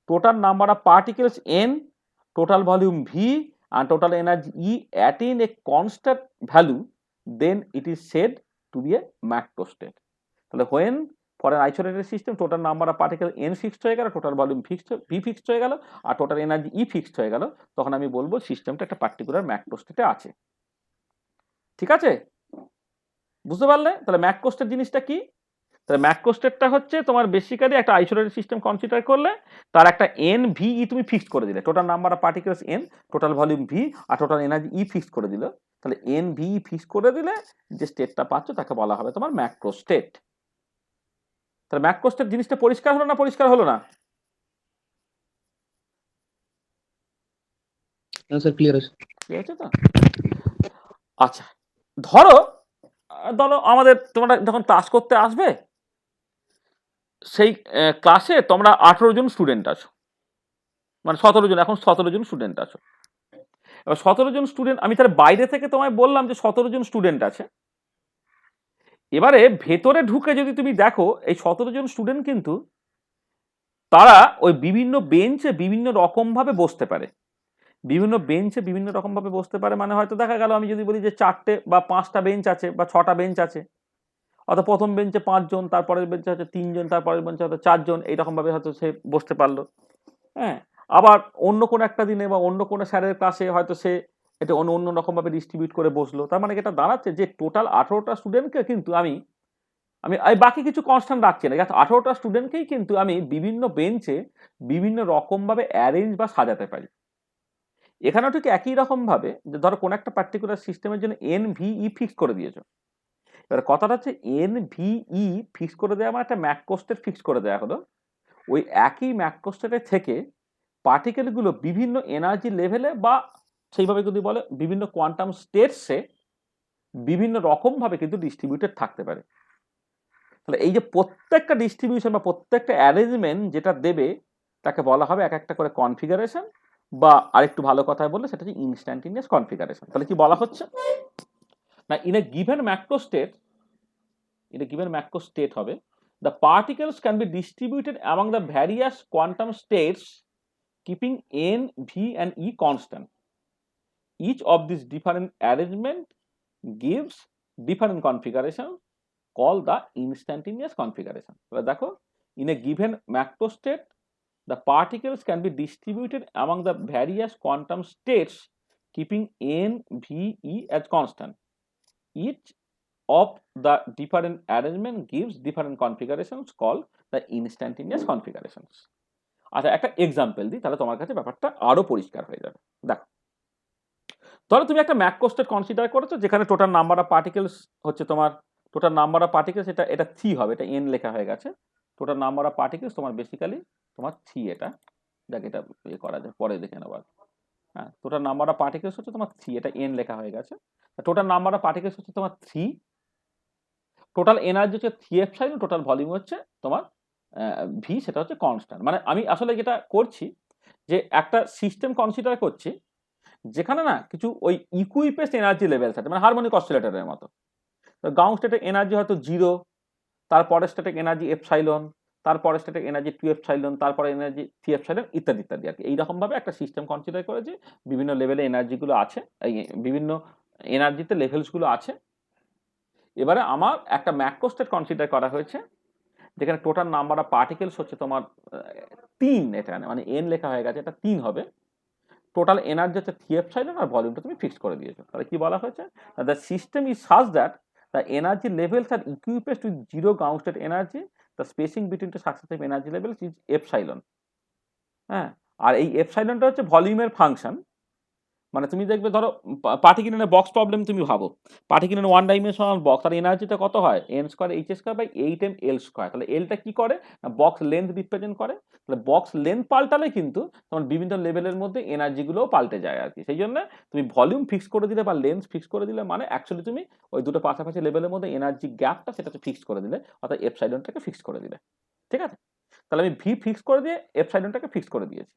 total number of particles n, total volume v, and total energy E attain a constant value, then it is said to be a macrostate. তাহলে when for an isolated system total number of particles n fixed হয়ে গেল, total volume v fixed হয়ে গেল, আর total energy E fixed হয়ে গেল, তখন আমি বলবো সিস্টেমটা একটা পার্টিকুলার ম্যাক্রোস্টেটে আছে। ঠিক আছে, বুঝতে পারলে? তাহলে ম্যাক্রোস্টেট জিনিসটা কি? তাহলে ম্যাক্রোস্টেটটা হচ্ছে তোমার বেসিক্যালি একটা আইসোলেটেড সিস্টেম কনসিডার করলে তার একটা এন ভি ই তুমি ফিক্সড করে দিলে, total number of particles N, total volume V, আর টোটাল এনার্জি ই ফিক্সড করে দিল। তাহলে এন ভি ই ফিক্সড করে দিলে যে স্টেটটা পাচ্ছ তাকে বলা হবে তোমার ম্যাক্রোস্টেট। তাহলে ম্যাক্রোস্টেট জিনিসটা পরিষ্কার হলো না? পরিষ্কার হলো না? হ্যাঁ স্যার ক্লিয়ার আছে। ঠিক আছে তো? আচ্ছা, ধরো আমাদের তোমরা যখন ক্লাস করতে আসবে, সেই ক্লাসে তোমরা 18 জন স্টুডেন্ট আছো, মানে 17 জন, এখন 17 জন স্টুডেন্ট আছো। এবার 17 জন স্টুডেন্ট, আমি তার বাইরে থেকে তোমায় বললাম যে 17 জন স্টুডেন্ট আছে। এবারে ভেতরে ঢুকে যদি তুমি দেখো এই 17 জন স্টুডেন্ট কিন্তু তারা ওই বিভিন্ন বেঞ্চে বিভিন্ন রকম ভাবে বসতে পারে, বিভিন্ন বেঞ্চে বিভিন্ন রকম ভাবে বসতে পারে। মানে হয়তো দেখা গেল আমি যদি বলি যে 4টে বা 5টা বেঞ্চ আছে বা 6টা বেঞ্চ আছে, অর্থাৎ প্রথম বেঞ্চে 5 জন, তারপরের বেঞ্চে হচ্ছে 3 জন, তারপরের বেঞ্চে হয়তো 4 জন, এইরকম ভাবে হয়তো সে বসতে পারলো। হ্যাঁ, আবার অন্য কোনো একটা দিনে বা অন্য কোনো স্যারের ক্লাসে হয়তো সে এটা অন্য রকম ভাবে ডিস্ট্রিবিউট করে বসলো। তার মানে এটা দাঁড়াচ্ছে যে টোটাল 18টা স্টুডেন্টকে কিন্তু আমি বাকি কিছু কনস্ট্যান্ট রাখছি না, 18টা স্টুডেন্টকেই কিন্তু আমি বিভিন্ন বেঞ্চে বিভিন্ন রকম ভাবে অ্যারেঞ্জ বা সাজাতে পারি। এখানেও ঠিক একই রকম ভাবে যে ধরো কোন একটা পার্টিকুলার সিস্টেমের জন্য এন ভি ই ফিক্স করে দিয়েছো। এবার কথাটা হচ্ছে এন ভি ই ফিক্স করে দেওয়া মানে একটা ম্যাক্রোস্টেট ফিক্স করে দেওয়া হলো। ওই একই ম্যাক্রোস্টেটের থেকে পার্টিকেলগুলো বিভিন্ন এনার্জি লেভেলে বা সেইভাবে যদি বলে বিভিন্ন কোয়ান্টাম স্টেটসে বিভিন্ন রকমভাবে কিন্তু ডিস্ট্রিবিউটেড থাকতে পারে। তাহলে এই যে প্রত্যেকটা ডিস্ট্রিবিউশন বা প্রত্যেকটা অ্যারেঞ্জমেন্ট যেটা দেবে তাকে বলা হবে এক একটা করে কনফিগারেশন, বা আরেকটু ভালো কথায় বললে সেটা হচ্ছে ইনস্ট্যান্টিনিয়াস কনফিগারেশন। তাহলে কি বলা হচ্ছে না, ইন এ গিভেন ম্যাক্রোস্টেট হবে the particles can be distributed among the various quantum states keeping n, v and e constant. Each of these different arrangement gives different configuration called the instantaneous configuration. তাহলে দেখো, in a given macrostate the particles can be distributed among the various quantum states keeping n, v, e as constant. Each of the different arrangement gives different configurations called the instantaneous configurations. আচ্ছা, একটা example দিই, তাহলে তোমার কাছে ব্যাপারটা আরো পরিষ্কার হয়ে যাবে। দেখো, ধরো তুমি একটা ম্যাক্রোস্টেট কনসিডার করেছো যেখানে টোটাল নাম্বার অফ পার্টিকেলস হচ্ছে তোমার টোটাল নাম্বার অফ পার্টিকেলস, এটা 3 হবে, এটা n লেখা হয়ে গেছে। টোটাল নাম্বার অফ পার্টিকেলস তোমার বেসিক্যালি তোমার 3, এটা দেখ, এটা করা যায়, পরে দেখে নেবো। হ্যাঁ, টোটাল নাম্বার অফ পার্টিকেলস হচ্ছে তোমার 3, এটা n লেখা হয়ে গেছে। টোটাল নাম্বার অফ পার্টিকেলস হচ্ছে তোমার 3, টোটাল এনার্জি হচ্ছে 3 এপসাইলন, টোটাল ভলিউম হচ্ছে তোমার ভি, সেটা হচ্ছে কনস্ট্যান্ট। মানে আমি আসলে যেটা করছি যে একটা সিস্টেম কনসিডার করছি যেখানে না কিছু ওই ইকুইপেস্ট এনার্জি লেভেল থাকে, মানে হারমোনিক অসিলেটরের মতো। গ্রাউন্ড স্টেটের এনার্জি হয়তো 0, তারপরে স্ট্যাটিক এনার্জি এপসাইলন, তারপরে স্ট্যাটিক এনার্জি 2 এপসাইলন, তারপরে এনার্জি 3 এপসাইলন, ইত্যাদি ইত্যাদি আর কি। এইরকম ভাবে একটা সিস্টেম কনসিডার করে যে বিভিন্ন লেভেলে এনার্জিগুলো আছে, বিভিন্ন এনার্জিতে লেভেলসগুলো আছে। এবারে আমার একটা ম্যাক্রোস্টেট কনসিডার করা হয়েছে যেখানে টোটাল নাম্বার অফ পার্টিকেলস হচ্ছে তোমার 3, এটা মানে n লেখা হয়ে গেছে, এটা 3 হবে। টোটাল এনার্জি হচ্ছে 3 এপসাইলন, আর ভলিউমটা তুমি ফিক্স করে দিয়েছো। তাহলে কি বলা হয়েছে, the system is such that the energy levels are equispaced with 0 ground state energy, the spacing between the successive energy levels is epsilon. হ্যাঁ, আর এই এপসাইলনটা হচ্ছে ভলিউমের ফাংশন। মানে তুমি দেখবে ধরো পার্টিকেলের বক্স প্রবলেম তুমি ভাবো, পার্টিকেলের 1 ডাইমেনশনাল বক্স, আর এনার্জিটা কত হয় n square h square by 8m l square. তাহলে এলটা কি করে না, বক্স লেন্থ রিপ্রেজেন্ট করে। তাহলে বক্স লেন্থ পাল্টালে কিন্তু তোমার বিভিন্ন লেভেলের মধ্যে এনার্জিগুলোও পাল্টে যায় আর কি। সেই জন্য তুমি ভলিউম ফিক্স করে দিলে বা লেন্থ ফিক্স করে দিলে মানে অ্যাকচুয়ালি তুমি ওই দুটো পাশাপাশি লেভেলের মধ্যে এনার্জি গ্যাপটা সেটাকে ফিক্স করে দিলে, অর্থাৎ এপসাইলনটাকে ফিক্স করে দিলে। ঠিক আছে, তাহলে আমি ভি ফিক্স করে দিয়ে এপসাইলনটাকে ফিক্স করে দিয়েছি।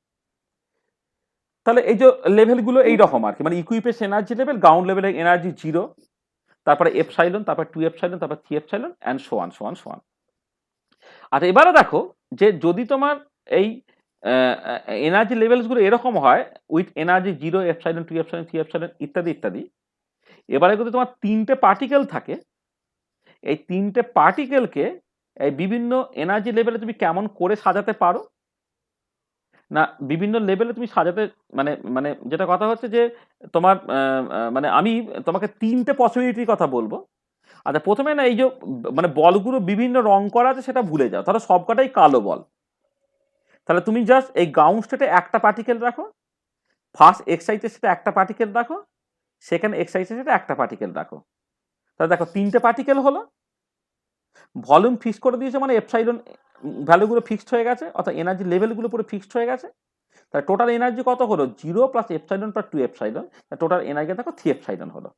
তাহলে এই যে লেভেলগুলো এইরকম আর কি, মানে ইকুইপেস্ট এনার্জি লেভেল, গ্রাউন্ড লেভেলের এনার্জি 0, তারপরে এপসাইলন, তারপর 2 এপসাইলন, তারপর 3 এপসাইলন, অ্যান্ড সো অন। আচ্ছা, এবারে দেখো যে যদি তোমার এই এনার্জি লেভেলসগুলো এরকম হয় with energy 0, epsilon, 2 epsilon, 3 epsilon ইত্যাদি ইত্যাদি, এবারে যদি তোমার 3টে পার্টিকেল থাকে, এই 3টে পার্টিকেলকে এই বিভিন্ন এনার্জি লেভেলে তুমি কেমন করে সাজাতে পারো, না বিভিন্ন লেভেলে তুমি সাজাতে মানে মানে যেটা কথা হচ্ছে যে তোমার মানে আমি তোমাকে 3টে পসিবিলিটির কথা বলবো। আচ্ছা, প্রথমে না এই যে মানে বলগুলো বিভিন্ন রং করা আছে সেটা ভুলে যাও, তাহলে সবকটাই কালো বল। তাহলে তুমি জাস্ট এই গ্রাউন্ড স্টেটে একটা পার্টিকেল রাখো, ফার্স্ট এক্সাইটের সাথে একটা পার্টিকেল রাখো, সেকেন্ড এক্সাইটের সাথে একটা পার্টিকেল রাখো। তাহলে দেখো 3টে পার্টিকেল হলো, ভলিউম ফিক্স করে দিয়েছে, মানে এপসাইলন ভ্যালুগুলো ফিক্সড হয়ে গেছে, অর্থাৎ এনার্জি লেভেলগুলো পুরো ফিক্সড হয়ে গেছে। তাহলে টোটাল এনার্জি কত হলো? 0 plus epsilon plus 2 epsilon, total energy দেখো 3 এপসাইলন হলো।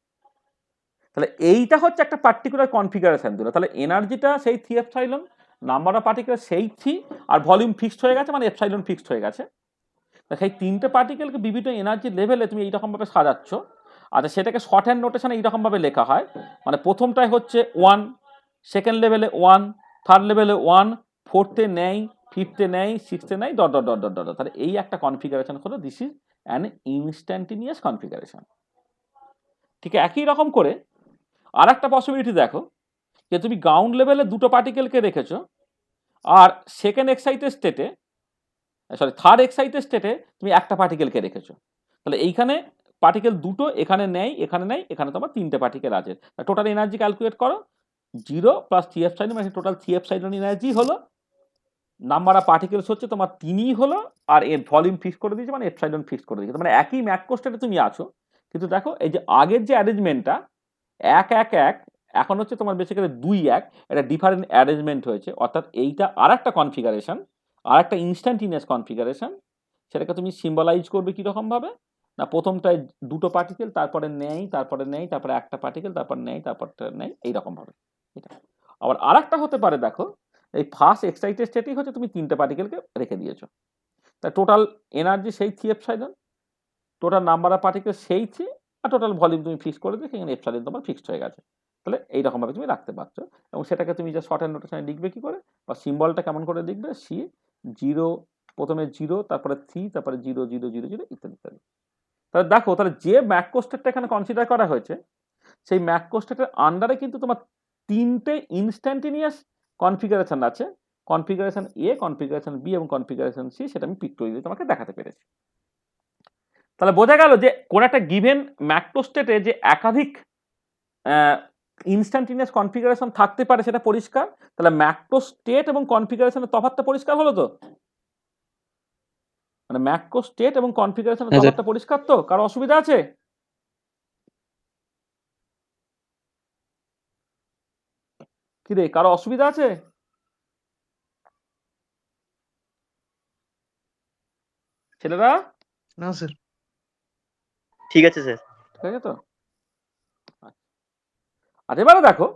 তাহলে এইটা হচ্ছে একটা পার্টিকুলার কনফিগারেশন দিল। তাহলে এনার্জিটা সেই 3 এপসাইলন, নাম্বার অফ পার্টিকেল সেই 3, আর ভলিউম ফিক্সড হয়ে গেছে, মানে এপসাইলন ফিক্সড হয়ে গেছে। সেই 3টে পার্টিকেলকে বিভিন্ন এনার্জি লেভেলে তুমি এইরকমভাবে সাজাচ্ছ। আচ্ছা, সেটাকে শর্ট হ্যান্ড নোটেশনে এইরকমভাবে লেখা হয়, মানে প্রথমটায় হচ্ছে 1, সেকেন্ড লেভেলে 1, থার্ড লেভেলে 1, ফোর্থে নেই, ফিফথে নেই, সিক্সথে নেই, dot dot dot dot dot. তাহলে এই একটা কনফিগারেশন হলো, this is an instantaneous configuration. ঠিক একই রকম করে আর একটা পসিবিলিটি দেখো, যে তুমি গ্রাউন্ড লেভেলে 2টো পার্টিকেলকে রেখেছো, আর সেকেন্ড এক্সাইটেড স্টেটে থার্ড এক্সাইটেড স্টেটে তুমি একটা পার্টিকেলকে রেখেছো। তাহলে এইখানে পার্টিকেল 2টো, এখানে নেই, এখানে নেই, এখানে তোমার 3টে পার্টিকেল আছে। টোটাল এনার্জি ক্যালকুলেট করো, 0 প্লাস 3 এপসাইলন, মানে টোটাল 3 এপসাইলন এনার্জি হলো। নাম্বার অফ পার্টিকেলস হচ্ছে তোমার 3ই হলো, আর এর ভলিউম ফিক্স করে দিয়েছে, মানে এপসাইলন ফিক্স করে দিয়েছে। মানে একই ম্যাক্রো স্টেটে তুমি আছো, কিন্তু দেখো এই যে আগের যে অ্যারেঞ্জমেন্টটা 1 1 1, এখন হচ্ছে তোমার বেসিক্যালি 2 1, এটা ডিফারেন্ট অ্যারেঞ্জমেন্ট হয়েছে। অর্থাৎ এইটা আর একটা কনফিগারেশন, আর একটা ইনস্ট্যান্টিনিয়াস কনফিগারেশন। সেটাকে তুমি সিম্বলাইজ করবে কিরকম ভাবে, না প্রথমটায় 2টো পার্টিকেল, তারপরে নেই, তারপরে নেই, তারপরে একটা পার্টিকেল, তারপর নেই, তারপরটা নেই, এইরকম ভাবে। এটা আবার আর একটা হতে পারে, দেখো এই ফার্স্ট এক্সাইটেড স্টেটেই হচ্ছে তুমি 3টে পার্টিকেলকে রেখে দিয়েছো, তা টোটাল এনার্জি সেই 3 epsilon, total number of particle সেই 3, আর টোটাল ভলিউম তুমি ফিক্স করে দিয়ে সেখানে এপসাইলন তোমার ফিক্সড হয়ে গেছে। তাহলে এইরকমভাবে তুমি রাখতে পারছো, এবং সেটাকে তুমি যে শর্ট হ্যান্ড নোটেশনে লিখবে কি করে, বা সিম্বলটা কেমন করে লিখবে, সি 0, প্রথমে 0, তারপরে 3, তারপরে 0 0 0 0 ইত্যাদি ইত্যাদি। তাহলে দেখো, তাহলে যে ম্যাক্রো স্টেটটা এখানে কনসিডার করা হয়েছে, সেই ম্যাক্রো স্টেটের আন্ডারে কিন্তু তোমার 3টে ইনস্ট্যান্টিনিয়াস কনফিগারেশন আছে, কনফিগারেশন এ, কনফিগারেশন বি এবং কনফিগারেশন সি। সেটা আমি পিক্টোরিয়ালি তোমাকে দেখাতে পেরেছি। তাহলে বোঝা গেল যে কোন একটা গিভেন ম্যাক্রো স্টেটে যে একাধিক ইনস্ট্যান্টিনিয়াস কনফিগারেশন থাকতে পারে, সেটা পরিষ্কার। তাহলে ম্যাক্রো স্টেট এবং কনফিগারেশনের তফাৎটা পরিষ্কার হলো তো, মানে ম্যাক্রো স্টেট এবং কনফিগারেশনের হ্যাঁ, স্যার। তফাৎটা পরিষ্কার তো? কারো অসুবিধা আছে? কি রে, কারো অসুবিধা আছে? ছেলেরা না স্যার। ঠিক আছে স্যার। ঠিক আছে তো? আর এবারে দেখো,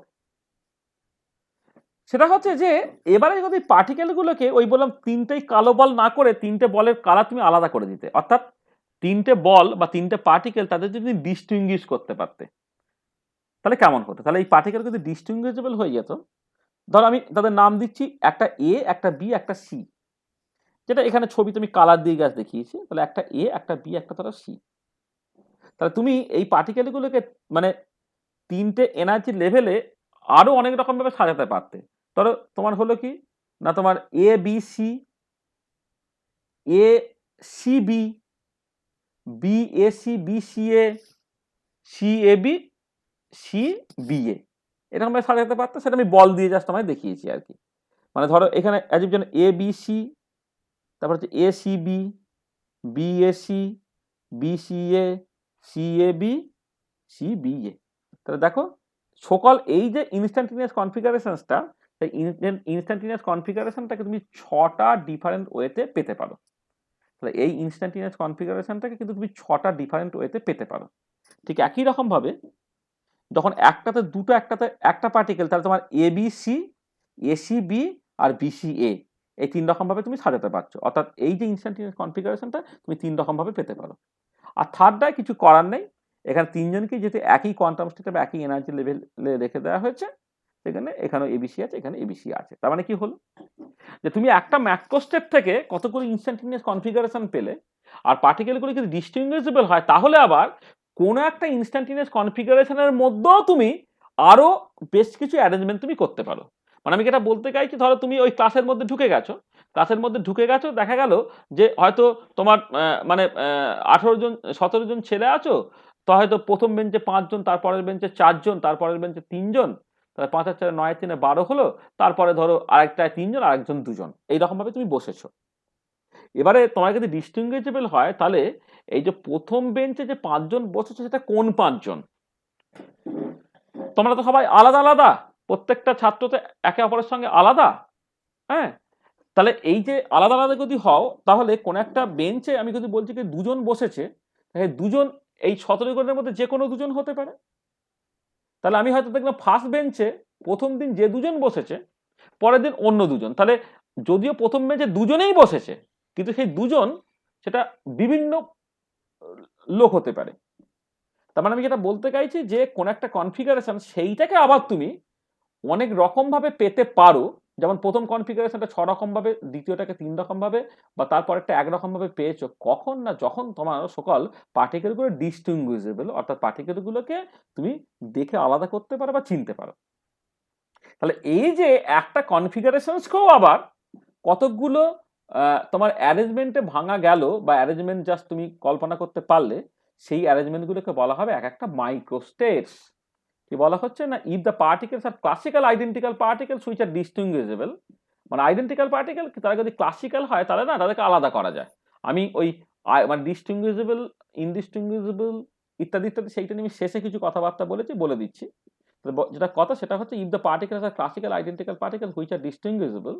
সেটা হচ্ছে যে এবারে যদি পার্টিকেলগুলোকে ওই বললাম 3টেই কালো বল না করে 3টে বলের কালার তুমি আলাদা করে দিতে, অর্থাৎ 3টে বল বা 3টে পার্টিকেল তাদের যদি ডিস্টিংগুইশ করতে পারতে, তাহলে কেমন হতো? তাহলে এই পার্টিকেল যদি ডিস্টিংগুইশেবল হয়ে যেত, ধরো আমি তাদের নাম দিচ্ছি, একটা এ, একটা বি, একটা সি, যেটা এখানে ছবিতে আমি কালার দিয়ে গাছ দেখিয়েছি। তাহলে একটা এ, একটা বি, একটা ধরো সি। তাহলে তুমি এই পার্টিকেলগুলোকে মানে 3টে এনার্জি লেভেলে আরো অনেক রকম ভাবে সাজাতে পারতে। ধরো তোমার হলো কি, না তোমার A B C, A C B, B A C, B C A, C A B, C B A, এরকম ভাবে সাজাতে পারতো। সেটা আমি বল দিয়ে জাস্ট আমায় দেখিয়েছি আর কি। মানে ধরো এখানে অ্যাজিভ যেন এ বি সি, তারপর হচ্ছে A C B, B A C, B C A, C A B, C B A. তাহলে দেখো সকল এই যে ইনস্ট্যান্টিনিয়াস কনফিগারেশনসটা, সেই ইনস্ট্যান্টিনিয়াস কনফিগারেশনটাকে তুমি 6টা ডিফারেন্ট ওয়েতে পেতে পারো। তাহলে এই ইনস্ট্যান্টিনিয়াস কনফিগারেশনটাকে কিন্তু তুমি 6টা ডিফারেন্ট ওয়েতে পেতে পারো। ঠিক একই রকম ভাবে যখন একটাতে দুটো, একটাতে একটা পার্টিকেল, তাহলে তোমার A B C, AC B R BC এ, এই 3 রকম ভাবে তুমি সাজাতে পারছো। অর্থাৎ এই যে ইনস্ট্যান্টিনিয়াস কনফিগারেশনটা তুমি 3 রকম ভাবে পেতে পারো। আর থার্ডটায় কিছু করার নেই, এখানে 3জনকেই যেহেতু একই কোয়ান্টাম স্টেটে বা একই এনার্জি লেভেলে রেখে দেওয়া হয়েছে, এখানেও এবিসি আছে, এখানে এবিসি আছে। তার মানে কি হলো যে তুমি একটা ম্যাক্রো স্টেট থেকে কতগুলো ইনস্ট্যান্টেনিয়াস কনফিগারেশন পেলে, আর পার্টিকেলগুলো যদি ডিস্টিংগুইশেবল হয় তাহলে আবার কোনো একটা ইনস্ট্যান্টেনিয়াস কনফিগারেশনের মধ্যেও তুমি আরো বেশ কিছু অ্যারেঞ্জমেন্ট তুমি করতে পারো। মানে আমি যেটা বলতে চাইছি, ধরো তুমি ওই ক্লাসের মধ্যে ঢুকে গেছো, দেখা গেল যে হয়তো তোমার মানে 18 জন 17 জন ছেলে আছো, তো হয়তো প্রথম বেঞ্চে 5 জন, তারপরের বেঞ্চে 4 জন, তারপরের বেঞ্চে 3 জন, তাহলে 5 আর 4 9 3 12 হলো। তারপরে ধরো আরেকটায় 3 জন, আরেকজন 2 জন, এইরকম ভাবে তুমি বসেছো। এবারে তোমার যদি ডিস্টিংগুইশেবল হয় তাহলে এই যে প্রথম বেঞ্চে যে 5 জন বসেছো সেটা কোন 5 জন? তোমরা তো সবাই আলাদা আলাদা, প্রত্যেকটা ছাত্র তো একে অপরের সঙ্গে আলাদা। হ্যাঁ, তাহলে এই যে আলাদা আলাদা যদি হও, তাহলে কোন একটা বেঞ্চে আমি যদি বলছি যে 2 জন বসেছে, তাহলে 2 জন এই 17 জনের মধ্যে যে কোনো 2 জন হতে পারে। তাহলে আমি হয়তো দেখলাম ফার্স্ট বেঞ্চে প্রথম দিন যে 2 জন বসেছে, পরের দিন অন্য 2 জন। তাহলে যদিও প্রথম বেঞ্চে 2 জনেই বসেছে, কিন্তু সেই 2 জন সেটা বিভিন্ন লোক হতে পারে। তার মানে আমি যেটা বলতে চাইছি যে কোন একটা কনফিগারেশন সেইটাকে আবার তুমি অনেক রকম ভাবে পেতে পারো। যেমন প্রথম কনফিগারেশনটা 6 রকম ভাবে, দ্বিতীয়টাকে 3 রকম ভাবে, বা তারপরেরটা 1 রকম ভাবে পেয়েছো। কখন না যখন তোমার সকল পার্টিকেলগুলো ডিস্টিংগুইশেবল, অর্থাৎ পার্টিকেলগুলোকে তুমি দেখে আলাদা করতে পারো বা চিনতে পারো। তাহলে এই যে একটা কনফিগারেশনসকেও আবার কতকগুলো তোমার অ্যারেঞ্জমেন্টে ভাঙা গেল, বা অ্যারেঞ্জমেন্ট জাস্ট তুমি কল্পনা করতে পারলে, সেই অ্যারেঞ্জমেন্টগুলোকে বলা হবে এক একটা মাইক্রোস্টেটস। কি বলা হচ্ছে না, if the particles are classical identical particles which are distinguishable, মানে আইডেন্টিক্যাল পার্টিকেল তারা যদি ক্লাসিক্যাল হয় তাহলে না তাদেরকে আলাদা করা যায়। আমি ওই মানে ডিস্টিংগুইশেবল, ইনডিস্টিংগুইশেবল ইত্যাদি ইত্যাদি সেইটা নিয়ে আমি শেষে কিছু কথাবার্তা বলে দিচ্ছি। যেটা কথা সেটা হচ্ছে, if the particles are classical identical particle which are distinguishable,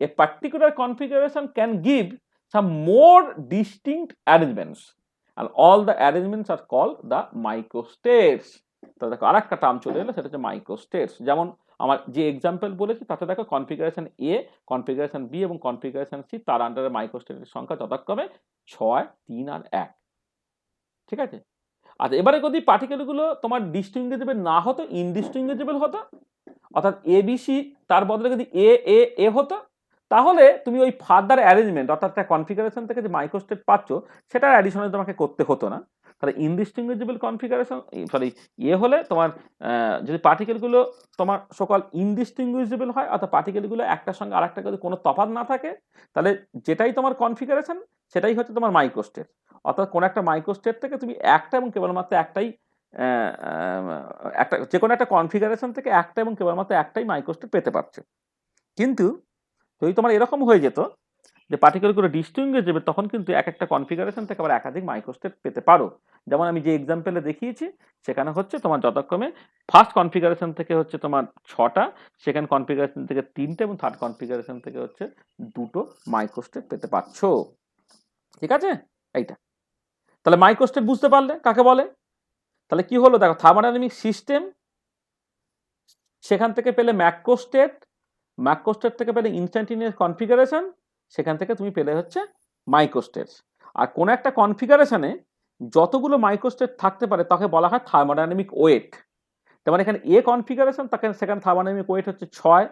a particular configuration can give some more distinct arrangements, and all the arrangements are called the microstates. তো দেখো আরেকটা টার্ম চলে এলো, সেটা হচ্ছে মাইক্রোস্টেটস। যেমন আমার যে এক্সাম্পল বলেছি তাতে দেখো কনফিগারেশন এ, কনফিগারেশন বি এবং কনফিগারেশন সি, তার আন্ডারে মাইক্রোস্টেটের সংখ্যা যথাক্রমে 6, 3 আর 1। ঠিক আছে। আচ্ছা, এবারে যদি পার্টিকেলগুলো তোমার ডিস্টিংগুইশেবল না হতো, ইনডিস্টিংগুইশেবল হতো, অর্থাৎ এ বি সি তার বদলে যদি এ এ এ হতো, তাহলে তুমি ওই ফার্দার অ্যারেঞ্জমেন্ট, অর্থাৎ একটা কনফিগারেশন থেকে যে মাইক্রোস্টেট পাচ্ছ সেটার অ্যাডিশনাল তোমাকে করতে হতো না। তাহলে ইনডিস্টিংগুইশেবল কনফিগারেশন, সরি হলে তোমার যদি পার্টিকেলগুলো তোমার সকল ইনডিস্টিংগুইশেবল হয়, অর্থাৎ পার্টিকেলগুলো একটার সঙ্গে আরেকটা যদি কোনো তফাৎ না থাকে, তাহলে যেটাই তোমার কনফিগারেশন সেটাই হচ্ছে তোমার মাইক্রোস্টেট। অর্থাৎ কোনো একটা মাইক্রোস্টেট থেকে তুমি একটা এবং কেবলমাত্র একটাই যে কোনো একটা কনফিগারেশন থেকে একটা এবং কেবলমাত্র একটাই মাইক্রোস্টেট পেতে পারছে। কিন্তু যদি তোমার এরকম হয়ে যেত যে পার্টিকেলগুলো ডিস্টিংগুইশেবল, তখন কিন্তু এক একটা কনফিগারেশন থেকে আবার একাধিক মাইক্রোস্টেট পেতে পারো। যেমন আমি যে এক্সাম্পলে দেখিয়েছি সেখানে হচ্ছে তোমার যথাক্রমে ফার্স্ট কনফিগারেশন থেকে হচ্ছে তোমার 6টা, সেকেন্ড কনফিগারেশন থেকে 3টে এবং থার্ড কনফিগারেশন থেকে হচ্ছে 2টো মাইক্রোস্টেট পেতে পারছো। ঠিক আছে, এইটা। তাহলে মাইক্রোস্টেট বুঝতে পারলে কাকে বলে। তাহলে কি হলো দেখো, থার্মোডাইনামিক সিস্টেম, সেখান থেকে পেলে ম্যাক্রোস্টেট, ম্যাক্রোস্টেট থেকে পেলে ইনস্ট্যান্টেনিয়াস কনফিগারেশন, সেখান থেকে তুমি পেলে হচ্ছে মাইক্রোস্টেটস। আর কোন একটা কনফিগারেশনে যতগুলো মাইক্রোস্টেট থাকতে পারে তাকে বলা হয় থার্মোডাইনামিক ওয়েট। যেমন এখানে এ কনফিগারেশন, তাকে সেখানে থার্মোডাইনামিক ওয়েট হচ্ছে 6,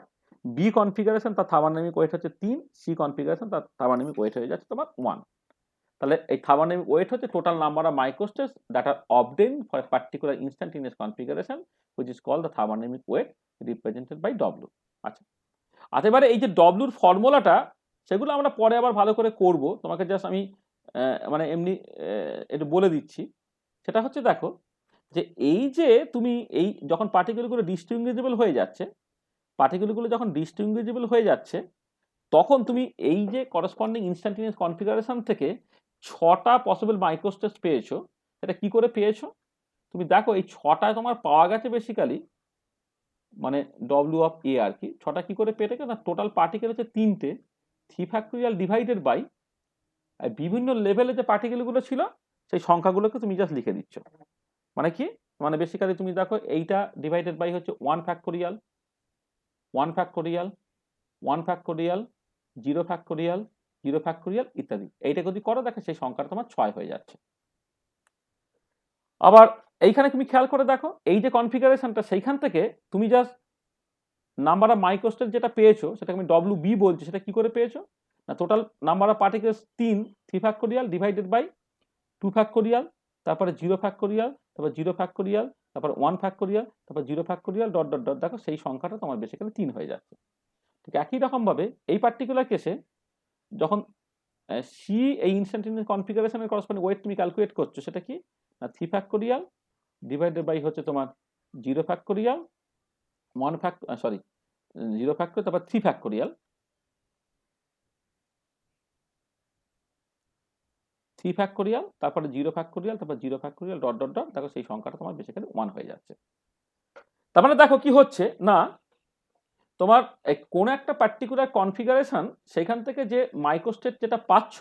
বি কনফিগারেশন তার থার্মোডাইনামিক ওয়েট হচ্ছে 3, সি কনফিগারেশন তার থার্মোডাইনামিক ওয়েট হয়ে যাচ্ছে তোমার 1। তাহলে এই থার্মোডাইনামিক ওয়েট হচ্ছে total number of microstates that are obtained for a particular instantaneous configuration, which is called the thermodynamic weight, represented by W। আচ্ছা, এবারে এই যে ডব্লিউর ফর্মুলাটা, সেগুলো আমরা পরে আবার ভালো করে করব, তোমাকে জাস্ট আমি মানে এমনি একটু বলে দিচ্ছি। সেটা হচ্ছে দেখো যে এই যে তুমি এই যখন পার্টিকেলগুলো ডিস্টিংগুইশেবল হয়ে যাচ্ছে, পার্টিকেলগুলো যখন ডিস্টিংগুইশেবল হয়ে যাচ্ছে, তখন তুমি এই যে করসপন্ডিং ইনস্ট্যান্টেনিয়াস কনফিগারেশন থেকে 6টা পসিবল মাইক্রোস্টেটস পেয়েছো। সেটা কি করে পেয়েছো তুমি দেখো, এই 6টায় তোমার পাওয়া গেছে বেসিক্যালি মানে ডব্লিউ অফ এ আর কি। 6টা কি করে পেয়ে গেছে না, টোটাল পার্টিকেল হচ্ছে 3টে, 3 ফ্যাক্টোরিয়াল ডিভাইডেড বাই বিভিন্ন লেভেলে যে পার্টিকেলগুলো ছিল সেই সংখ্যাগুলোকে তুমি জাস্ট লিখে দিচ্ছ। মানে কি, মানে বেসিক্যালি তুমি দেখো এইটা ডিভাইডেড বাই হচ্ছে 1 factorial, 1 factorial, 1 factorial, 0 factorial, 0 factorial ইত্যাদি। এইটা যদি করো দেখো সেই সংখ্যাটা তোমার 6 হয়ে যাচ্ছে। আবার এইখানে তুমি খেয়াল করে দেখো, এই যে কনফিগারেশনটা সেইখান থেকে তুমি জাস্ট নাম্বার অফ মাইক্রোস্টেট যেটা পেয়েছো সেটাকে আমি WB বলছি, সেটা কি করে পেয়েছো? না total number of particles 3 factorial divided by 2 factorial, তারপরে 0 ফ্যাক্টোরিয়াল, তারপর 0 ফ্যাক্টোরিয়াল, তারপর 1 ফ্যাক্টোরিয়াল, তারপর 0 ফ্যাক্টোরিয়াল ডট ডট ডট, দেখো সেই সংখ্যাটা তোমার বেসিক্যালি 3 হয়ে যাচ্ছে। ঠিক একই রকমভাবে এই পার্টিকুলার কেসে যখন সি এই ইনস্ট্যান্টেনিয়াস কনফিগারেশনের করসপন্ডিং ওয়েট তুমি ক্যালকুলেট করছো, সেটা কি না 3 ফ্যাক্টোরিয়াল ডিভাইডেড বাই হচ্ছে তোমার 0 ফ্যাক্টোরিয়াল 1 সরি 0 ফ্যাক্টোরিয়াল, তারপর 3 ফ্যাক্টোরিয়াল, 3 ফ্যাক্টোরিয়াল, তারপরে 0 ফ্যাক্টোরিয়াল, তারপর 0 ফ্যাক্টোরিয়াল ডট ডট ডট, দেখো সেই সংখ্যাটা তোমার বেসিক্যালি 1 হয়ে যাচ্ছে। তার মানে দেখো কি হচ্ছে না তোমার কোন একটা পার্টিকুলার কনফিগারেশন সেখান থেকে যে মাইক্রোস্টেট যেটা পাচ্ছ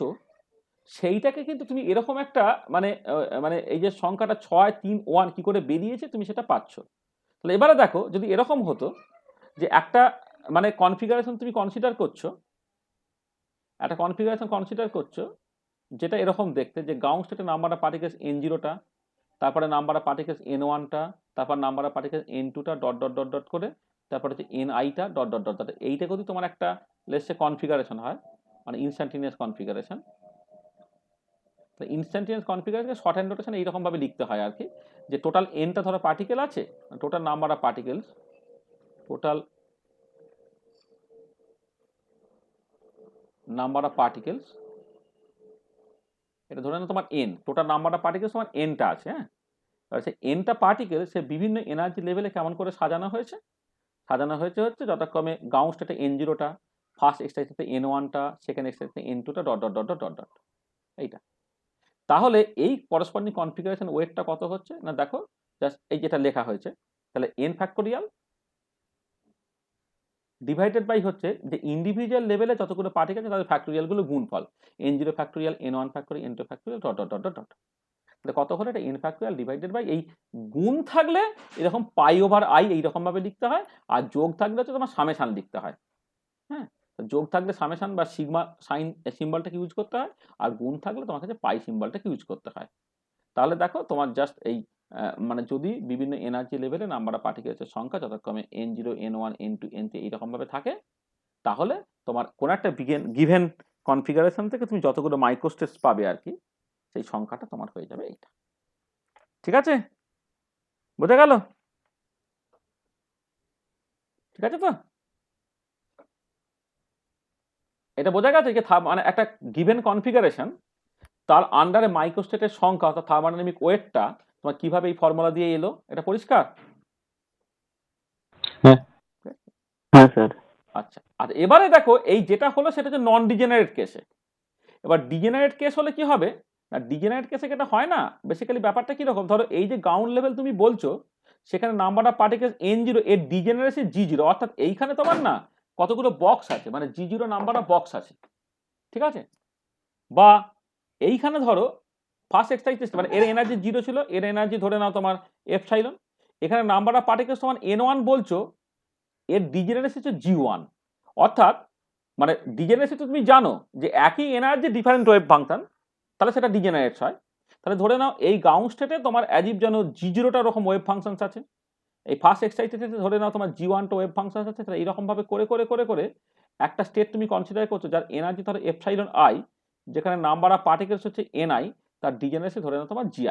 সেইটাকে কিন্তু তুমি এরকম একটা মানে মানে এই যে সংখ্যাটা 6 3 1 কি করে বেরিয়েছে তুমি সেটা পাচ্ছ। তাহলে এবারে দেখো যদি এরকম হতো যে একটা মানে কনফিগারেশন তুমি কনসিডার করছো, একটা কনফিগারেশন কনসিডার করছো যেটা এরকম দেখতে, যে গ্রাউন্ড স্টেটের নাম্বার অফ পার্টিকেলস N0টা, তারপরে নাম্বার অফ পার্টিকেলস N1টা, তারপর নাম্বার অফ পার্টিকেলস N2টা ডট ডট ডট ডট করে, তারপর হচ্ছে Niটা ডট ডট ডট ডট, এইটা যদি তোমার একটা লেটসে কনফিগারেশন হয় মানে ইনস্ট্যান্টেনিয়াস কনফিগারেশন। তো instantaneous configuration shorthand notation এইরকম ভাবে লিখতে হয় আর কি, যে টোটাল Nটা ধরো পার্টিকেল আছে, total number of particles, total number of particles, এটা ধরে নাও তোমার N, total number of particles তোমার Nটা আছে। হ্যাঁ, সে Nটা পার্টিকেল সে বিভিন্ন এনার্জি লেভেলে কেমন করে সাজানো হয়েছে, সাজানো হয়েছে হচ্ছে যথাক্রমে গ্রাউন্ড স্টেটে N0টা, ফার্স্ট এক্সটাইটেতে N1টা, সেকেন্ড এক্সটাইটেতে N2টা dot dot dot dot dot, এইটা। তাহলে এই করসপন্ডিং কনফিগারেশন ওয়েটটা কত হচ্ছে না দেখো জাস্ট এই যেটা লেখা হয়েছে, তাহলে N ফ্যাক্টোরিয়াল ডিভাইডেড বাই হচ্ছে যে ইন্ডিভিজুয়াল লেভেলে যতগুলো পার্টিকেল আছে তাদের ফ্যাক্টোরিয়ালগুলো গুণফল, N0 factorial, N1 factorial, N2 factorial dot dot dot dot dot. তাহলে কত হলো, এটা N ফ্যাক্টোরিয়াল ডিভাইডেড বাই, এই গুণ থাকলে এরকম পাই ওভার আই এইরকম ভাবে লিখতে হয়, আর যোগ থাকলে হচ্ছে তোমার সামেশান লিখতে হয়। হ্যাঁ, যোগ থাকলে সামেশান বা সিগমা সাইন সিম্বলটাকে ইউজ করতে হয়, আর গুণ থাকলে তোমার কাছে পাই সিম্বলটাকে ইউজ করতে হয়। তাহলে দেখো তোমার জাস্ট এই মানে যদি বিভিন্ন এনার্জি লেভেলে নাম্বার অফ পার্টিকেলসের সংখ্যা যথাক্রমে N0 N1 N2 N3 এইরকম ভাবে থাকে, তাহলে তোমার কোন একটা গিভেন কনফিগারেশন থেকে তুমি যতগুলো মাইক্রোস্টেটস পাবে আর কি, সেই সংখ্যাটা তোমার হয়ে যাবে এইটা। ঠিক আছে, বোঝা গেল? ঠিক আছে তো, এটা বোঝা গেছে যে মানে একটা গিভেন কনফিগারেশন তার আন্ডারে মাইক্রোস্টেটের সংখ্যা অর্থাৎ থার্মোডাইনামিক ওয়েটটা তোমার কিভাবে এই ফর্মুলা দিয়ে এলো, এটা পরিষ্কার? হ্যাঁ হ্যাঁ স্যার। আচ্ছা, আর এবারে দেখো এই যেটা হলো সেটা হচ্ছে নন ডিজেনারেট কেসে। এবার ডিজেনারেট কেস হলে কি হবে না, ডিজেনারেট কেসে যেটা হয় না বেসিক্যালি ব্যাপারটা কিরকম, ধরো এই যে গ্রাউন্ড লেভেল তুমি বলছো সেখানে নাম্বার অফ পার্টিকেলস N0 এর ডিজেনারেসি G0, অর্থাৎ এইখানে তোমার না কতগুলো বক্স আছে মানে G0 নাম্বার অফ বক্স আছে। ঠিক আছে, বা এইখানে ধরো ফার্স্ট এক্সাইটেশন মানে এর এনার্জি 0 ছিল, এর এনার্জি ধরে নাও তোমার এপসাইলন, এখানে নাম্বার অফ পার্টিকেলস তোমার N1 বলছো, এর ডিজেনারেসি হচ্ছে G1, অর্থাৎ মানে ডিজেনারেসি তো তুমি জানো যে একই এনার্জি ডিফারেন্ট ওয়েভ ফাংশন, তাহলে সেটা ডিজেনারেটস হয়। তাহলে ধরে নাও এই গ্রাউন্ড স্টেটে তোমার অ্যাজিভ যেন G0টা রকম ওয়েভ ফাংশনস আছে, এই ফার্স্ট এক্সাইটেশনে ধরে নাও তোমার G1টা ওয়েভ ফাংশনস আছে, তাহলে এইরকম ভাবে করে করে করে করে একটা স্টেট তুমি কনসিডার করছো যার এনার্জি ধরো এপসাইলন আই, যেখানে নাম্বার অফ পার্টিকেলস হচ্ছে Ni, তার ডিজেনারেসি ধরে নাও তোমার Gi।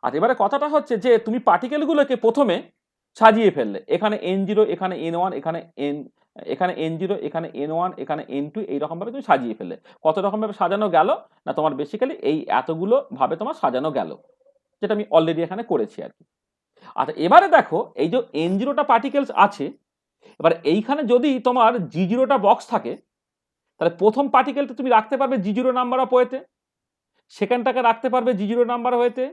আর এবারে কথাটা হচ্ছে যে তুমি পার্টিকেলগুলোকে প্রথমে সাজিয়ে ফেললে, এখানে N0, এখানে N1, এখানে N0, এখানে N1, এখানে N2, এইরকম ভাবে তুমি সাজিয়ে ফেললে। কত রকম ভাবে সাজানো গেল না তোমার বেসিক্যালি এই এতগুলো ভাবে তোমার সাজানো গেল, যেটা আমি অলরেডি এখানে করেছি আর কি। আচ্ছা এবারে দেখো এই যে N0টা পার্টিকেলস আছে, এবার এইখানে যদি তোমার G0টা বক্স থাকে, তাহলে প্রথম পার্টিকেলটা তুমি রাখতে পারবে G0 নাম্বার অফ ওয়েতে, সেকেন্ডটাকে রাখতে পারবে G0 নাম্বার ওয়েতে,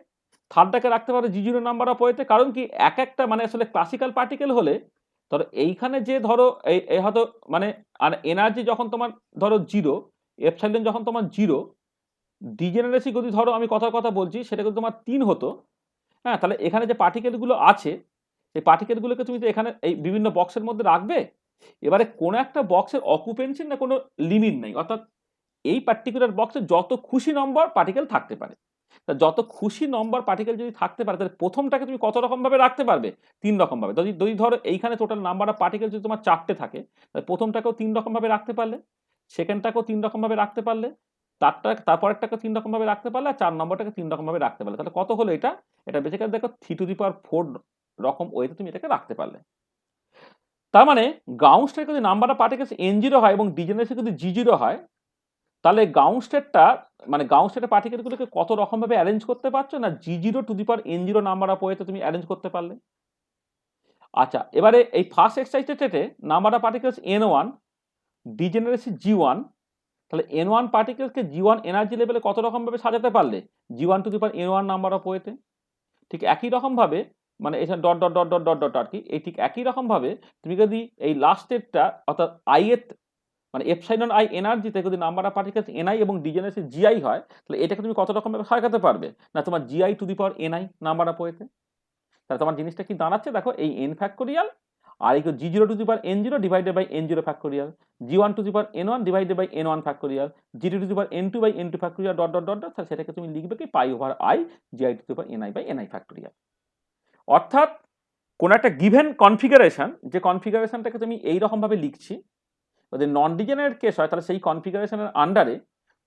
থার্ডটাকে রাখতে পারবে G0 নাম্বার অফ ওয়েতে। কারণ কি এক একটা মানে আসলে ক্লাসিক্যাল পার্টিকেল হলে ধরো এইখানে যে ধরো এই হয়তো মানে আর এনার্জি যখন তোমার ধরো 0, এপসাইলন যখন তোমার 0, ডিজেনারেসি যদি ধরো আমি কথার কথা বলছি সেটা কিন্তু তোমার 3 হতো। হ্যাঁ, তাহলে এখানে যে পার্টিকেলগুলো আছে সেই পার্টিকেলগুলোকে তুমি তো এখানে এই বিভিন্ন বক্সের মধ্যে রাখবে। এবারে কোনো একটা বক্সের অকুপেন্সির না কোনো লিমিট নেই, অর্থাৎ এই পার্টিকুলার বক্সে যত খুশি নম্বর পার্টিকেল থাকতে পারে। তা যত খুশি নম্বর পার্টিকেল যদি থাকতে পারে তাহলে প্রথমটাকে তুমি কত রকম ভাবে রাখতে পারবে? 3 রকম ভাবে। যদি যদি ধরো এইখানে টোটাল নাম্বার অফ পার্টিকেল যদি তোমার 4টে থাকে, তাহলে প্রথমটাকেও 3 রকম ভাবে রাখতে পারলে, সেকেন্ডটাকেও 3 রকম ভাবে রাখতে পারলে, তারপরেরটাকেও 3 রকম ভাবে রাখতে পারলে, আর 4 নম্বরটাকে 3 রকম ভাবে রাখতে পারলে। তাহলে কত হলো এটা? এটা বেসিক্যালি দেখো 3⁴ রকম ওয়েতে তুমি এটাকে রাখতে পারলে। তার মানে গ্রাউন্ড স্টেট যদি নাম্বার অফ পার্টিকেলস n0 হয় এবং ডিজেনারেসি যদি g0 হয়, তাহলে গ্রাউন্ড স্টেটটা মানে গ্রাউন্ড স্টেটের পার্টিকেলগুলোকে কত রকম ভাবে অ্যারেঞ্জ করতে পারছো? না g0⁴ নাম্বার অফ ওয়েতে তুমি অ্যারেঞ্জ করতে পারলে। আচ্ছা, এবারে এই ফার্স্ট এক্সাইটেডে number of particles n1, degeneracy g1, তাহলে n1 পার্টিকেলসকে g1 এনার্জি লেভেলে কত রকম ভাবে সাজাতে পারলে? g1⁴ নাম্বার অফ ওয়েতে। ঠিক একই রকম ভাবে মানে এখানে dot dot dot dot dot dot আর কি, এই ঠিক একই রকম ভাবে তুমি যদি এই লাস্ট স্টেটটা অর্থাৎ i এর মানে এপসাইলন i এনার্জিতে যদি নাম্বার অফ পার্টিকেলস ni এবং ডিজেনারেসি gi হয়, তাহলে এটাকে তুমি কত রকম ভাবে সাজাতে পারবে? না তোমার gi⁴ নাম্বার অফ ওয়েতে। তাহলে তোমার জিনিসটা কি দাঁড়াচ্ছে দেখো, এই n ফ্যাক্টোরিয়াল আর এই g0⁴ divided by n0 factorial, g1⁴ divided by n1 factorial, g2⁴ factorial dot dot dot dot, তাহলে সেটাকে তুমি লিখবে কি পাই/i gi⁴ ফ্যাক্টোরিয়াল। অর্থাৎ কোন একটা গিভেন কনফিগারেশন, যে কনফিগারেশনটাকে তুমি এই রকম ভাবে লিখছি, যদি নন ডিজেনারেট কেস হয় তাহলে সেই কনফিগারেশনের আন্ডারে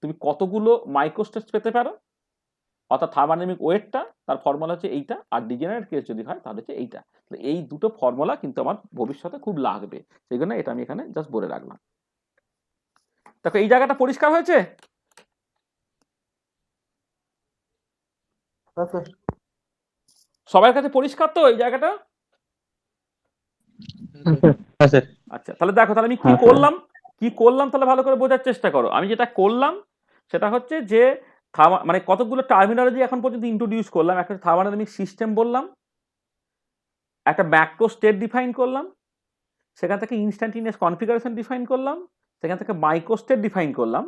তুমি কতগুলো মাইক্রোস্টেটস পেতে পারো, অর্থাৎ থার্মোডাইনামিক ওয়েটটা তার ফর্মুলা হচ্ছে এইটা, আর ডিজেনারেট কেস যদি হয় তাহলে হচ্ছে এইটা। এই দুটো ফর্মুলা কিন্তু আমার ভবিষ্যতে খুব লাগবে, সেই জন্য এটা আমি এখানে জাস্ট বলে রাখলাম। দেখো এই জায়গাটা পরিষ্কার হয়েছে? হ্যাঁ স্যার। সবার কাছে পরিষ্কার তো এই জায়গাটা? হ্যাঁ স্যার। আচ্ছা, তাহলে দেখো তাহলে আমি কি হ্যাঁ, স্যার। করলাম তাহলে ভালো করে বোঝার চেষ্টা করো। আমি যেটা করলাম সেটা হচ্ছে যে মানে কতগুলো টার্মিনোলজি এখন পর্যন্ত ইন্ট্রোডিউস করলাম। একটা থার্মোডাইনামিক সিস্টেম বললাম, একটা ম্যাক্রো স্টেট ডিফাইন করলাম, সেখান থেকে ইনস্ট্যান্টিনিয়াস কনফিগারেশন ডিফাইন করলাম, সেখান থেকে মাইক্রো স্টেট ডিফাইন করলাম,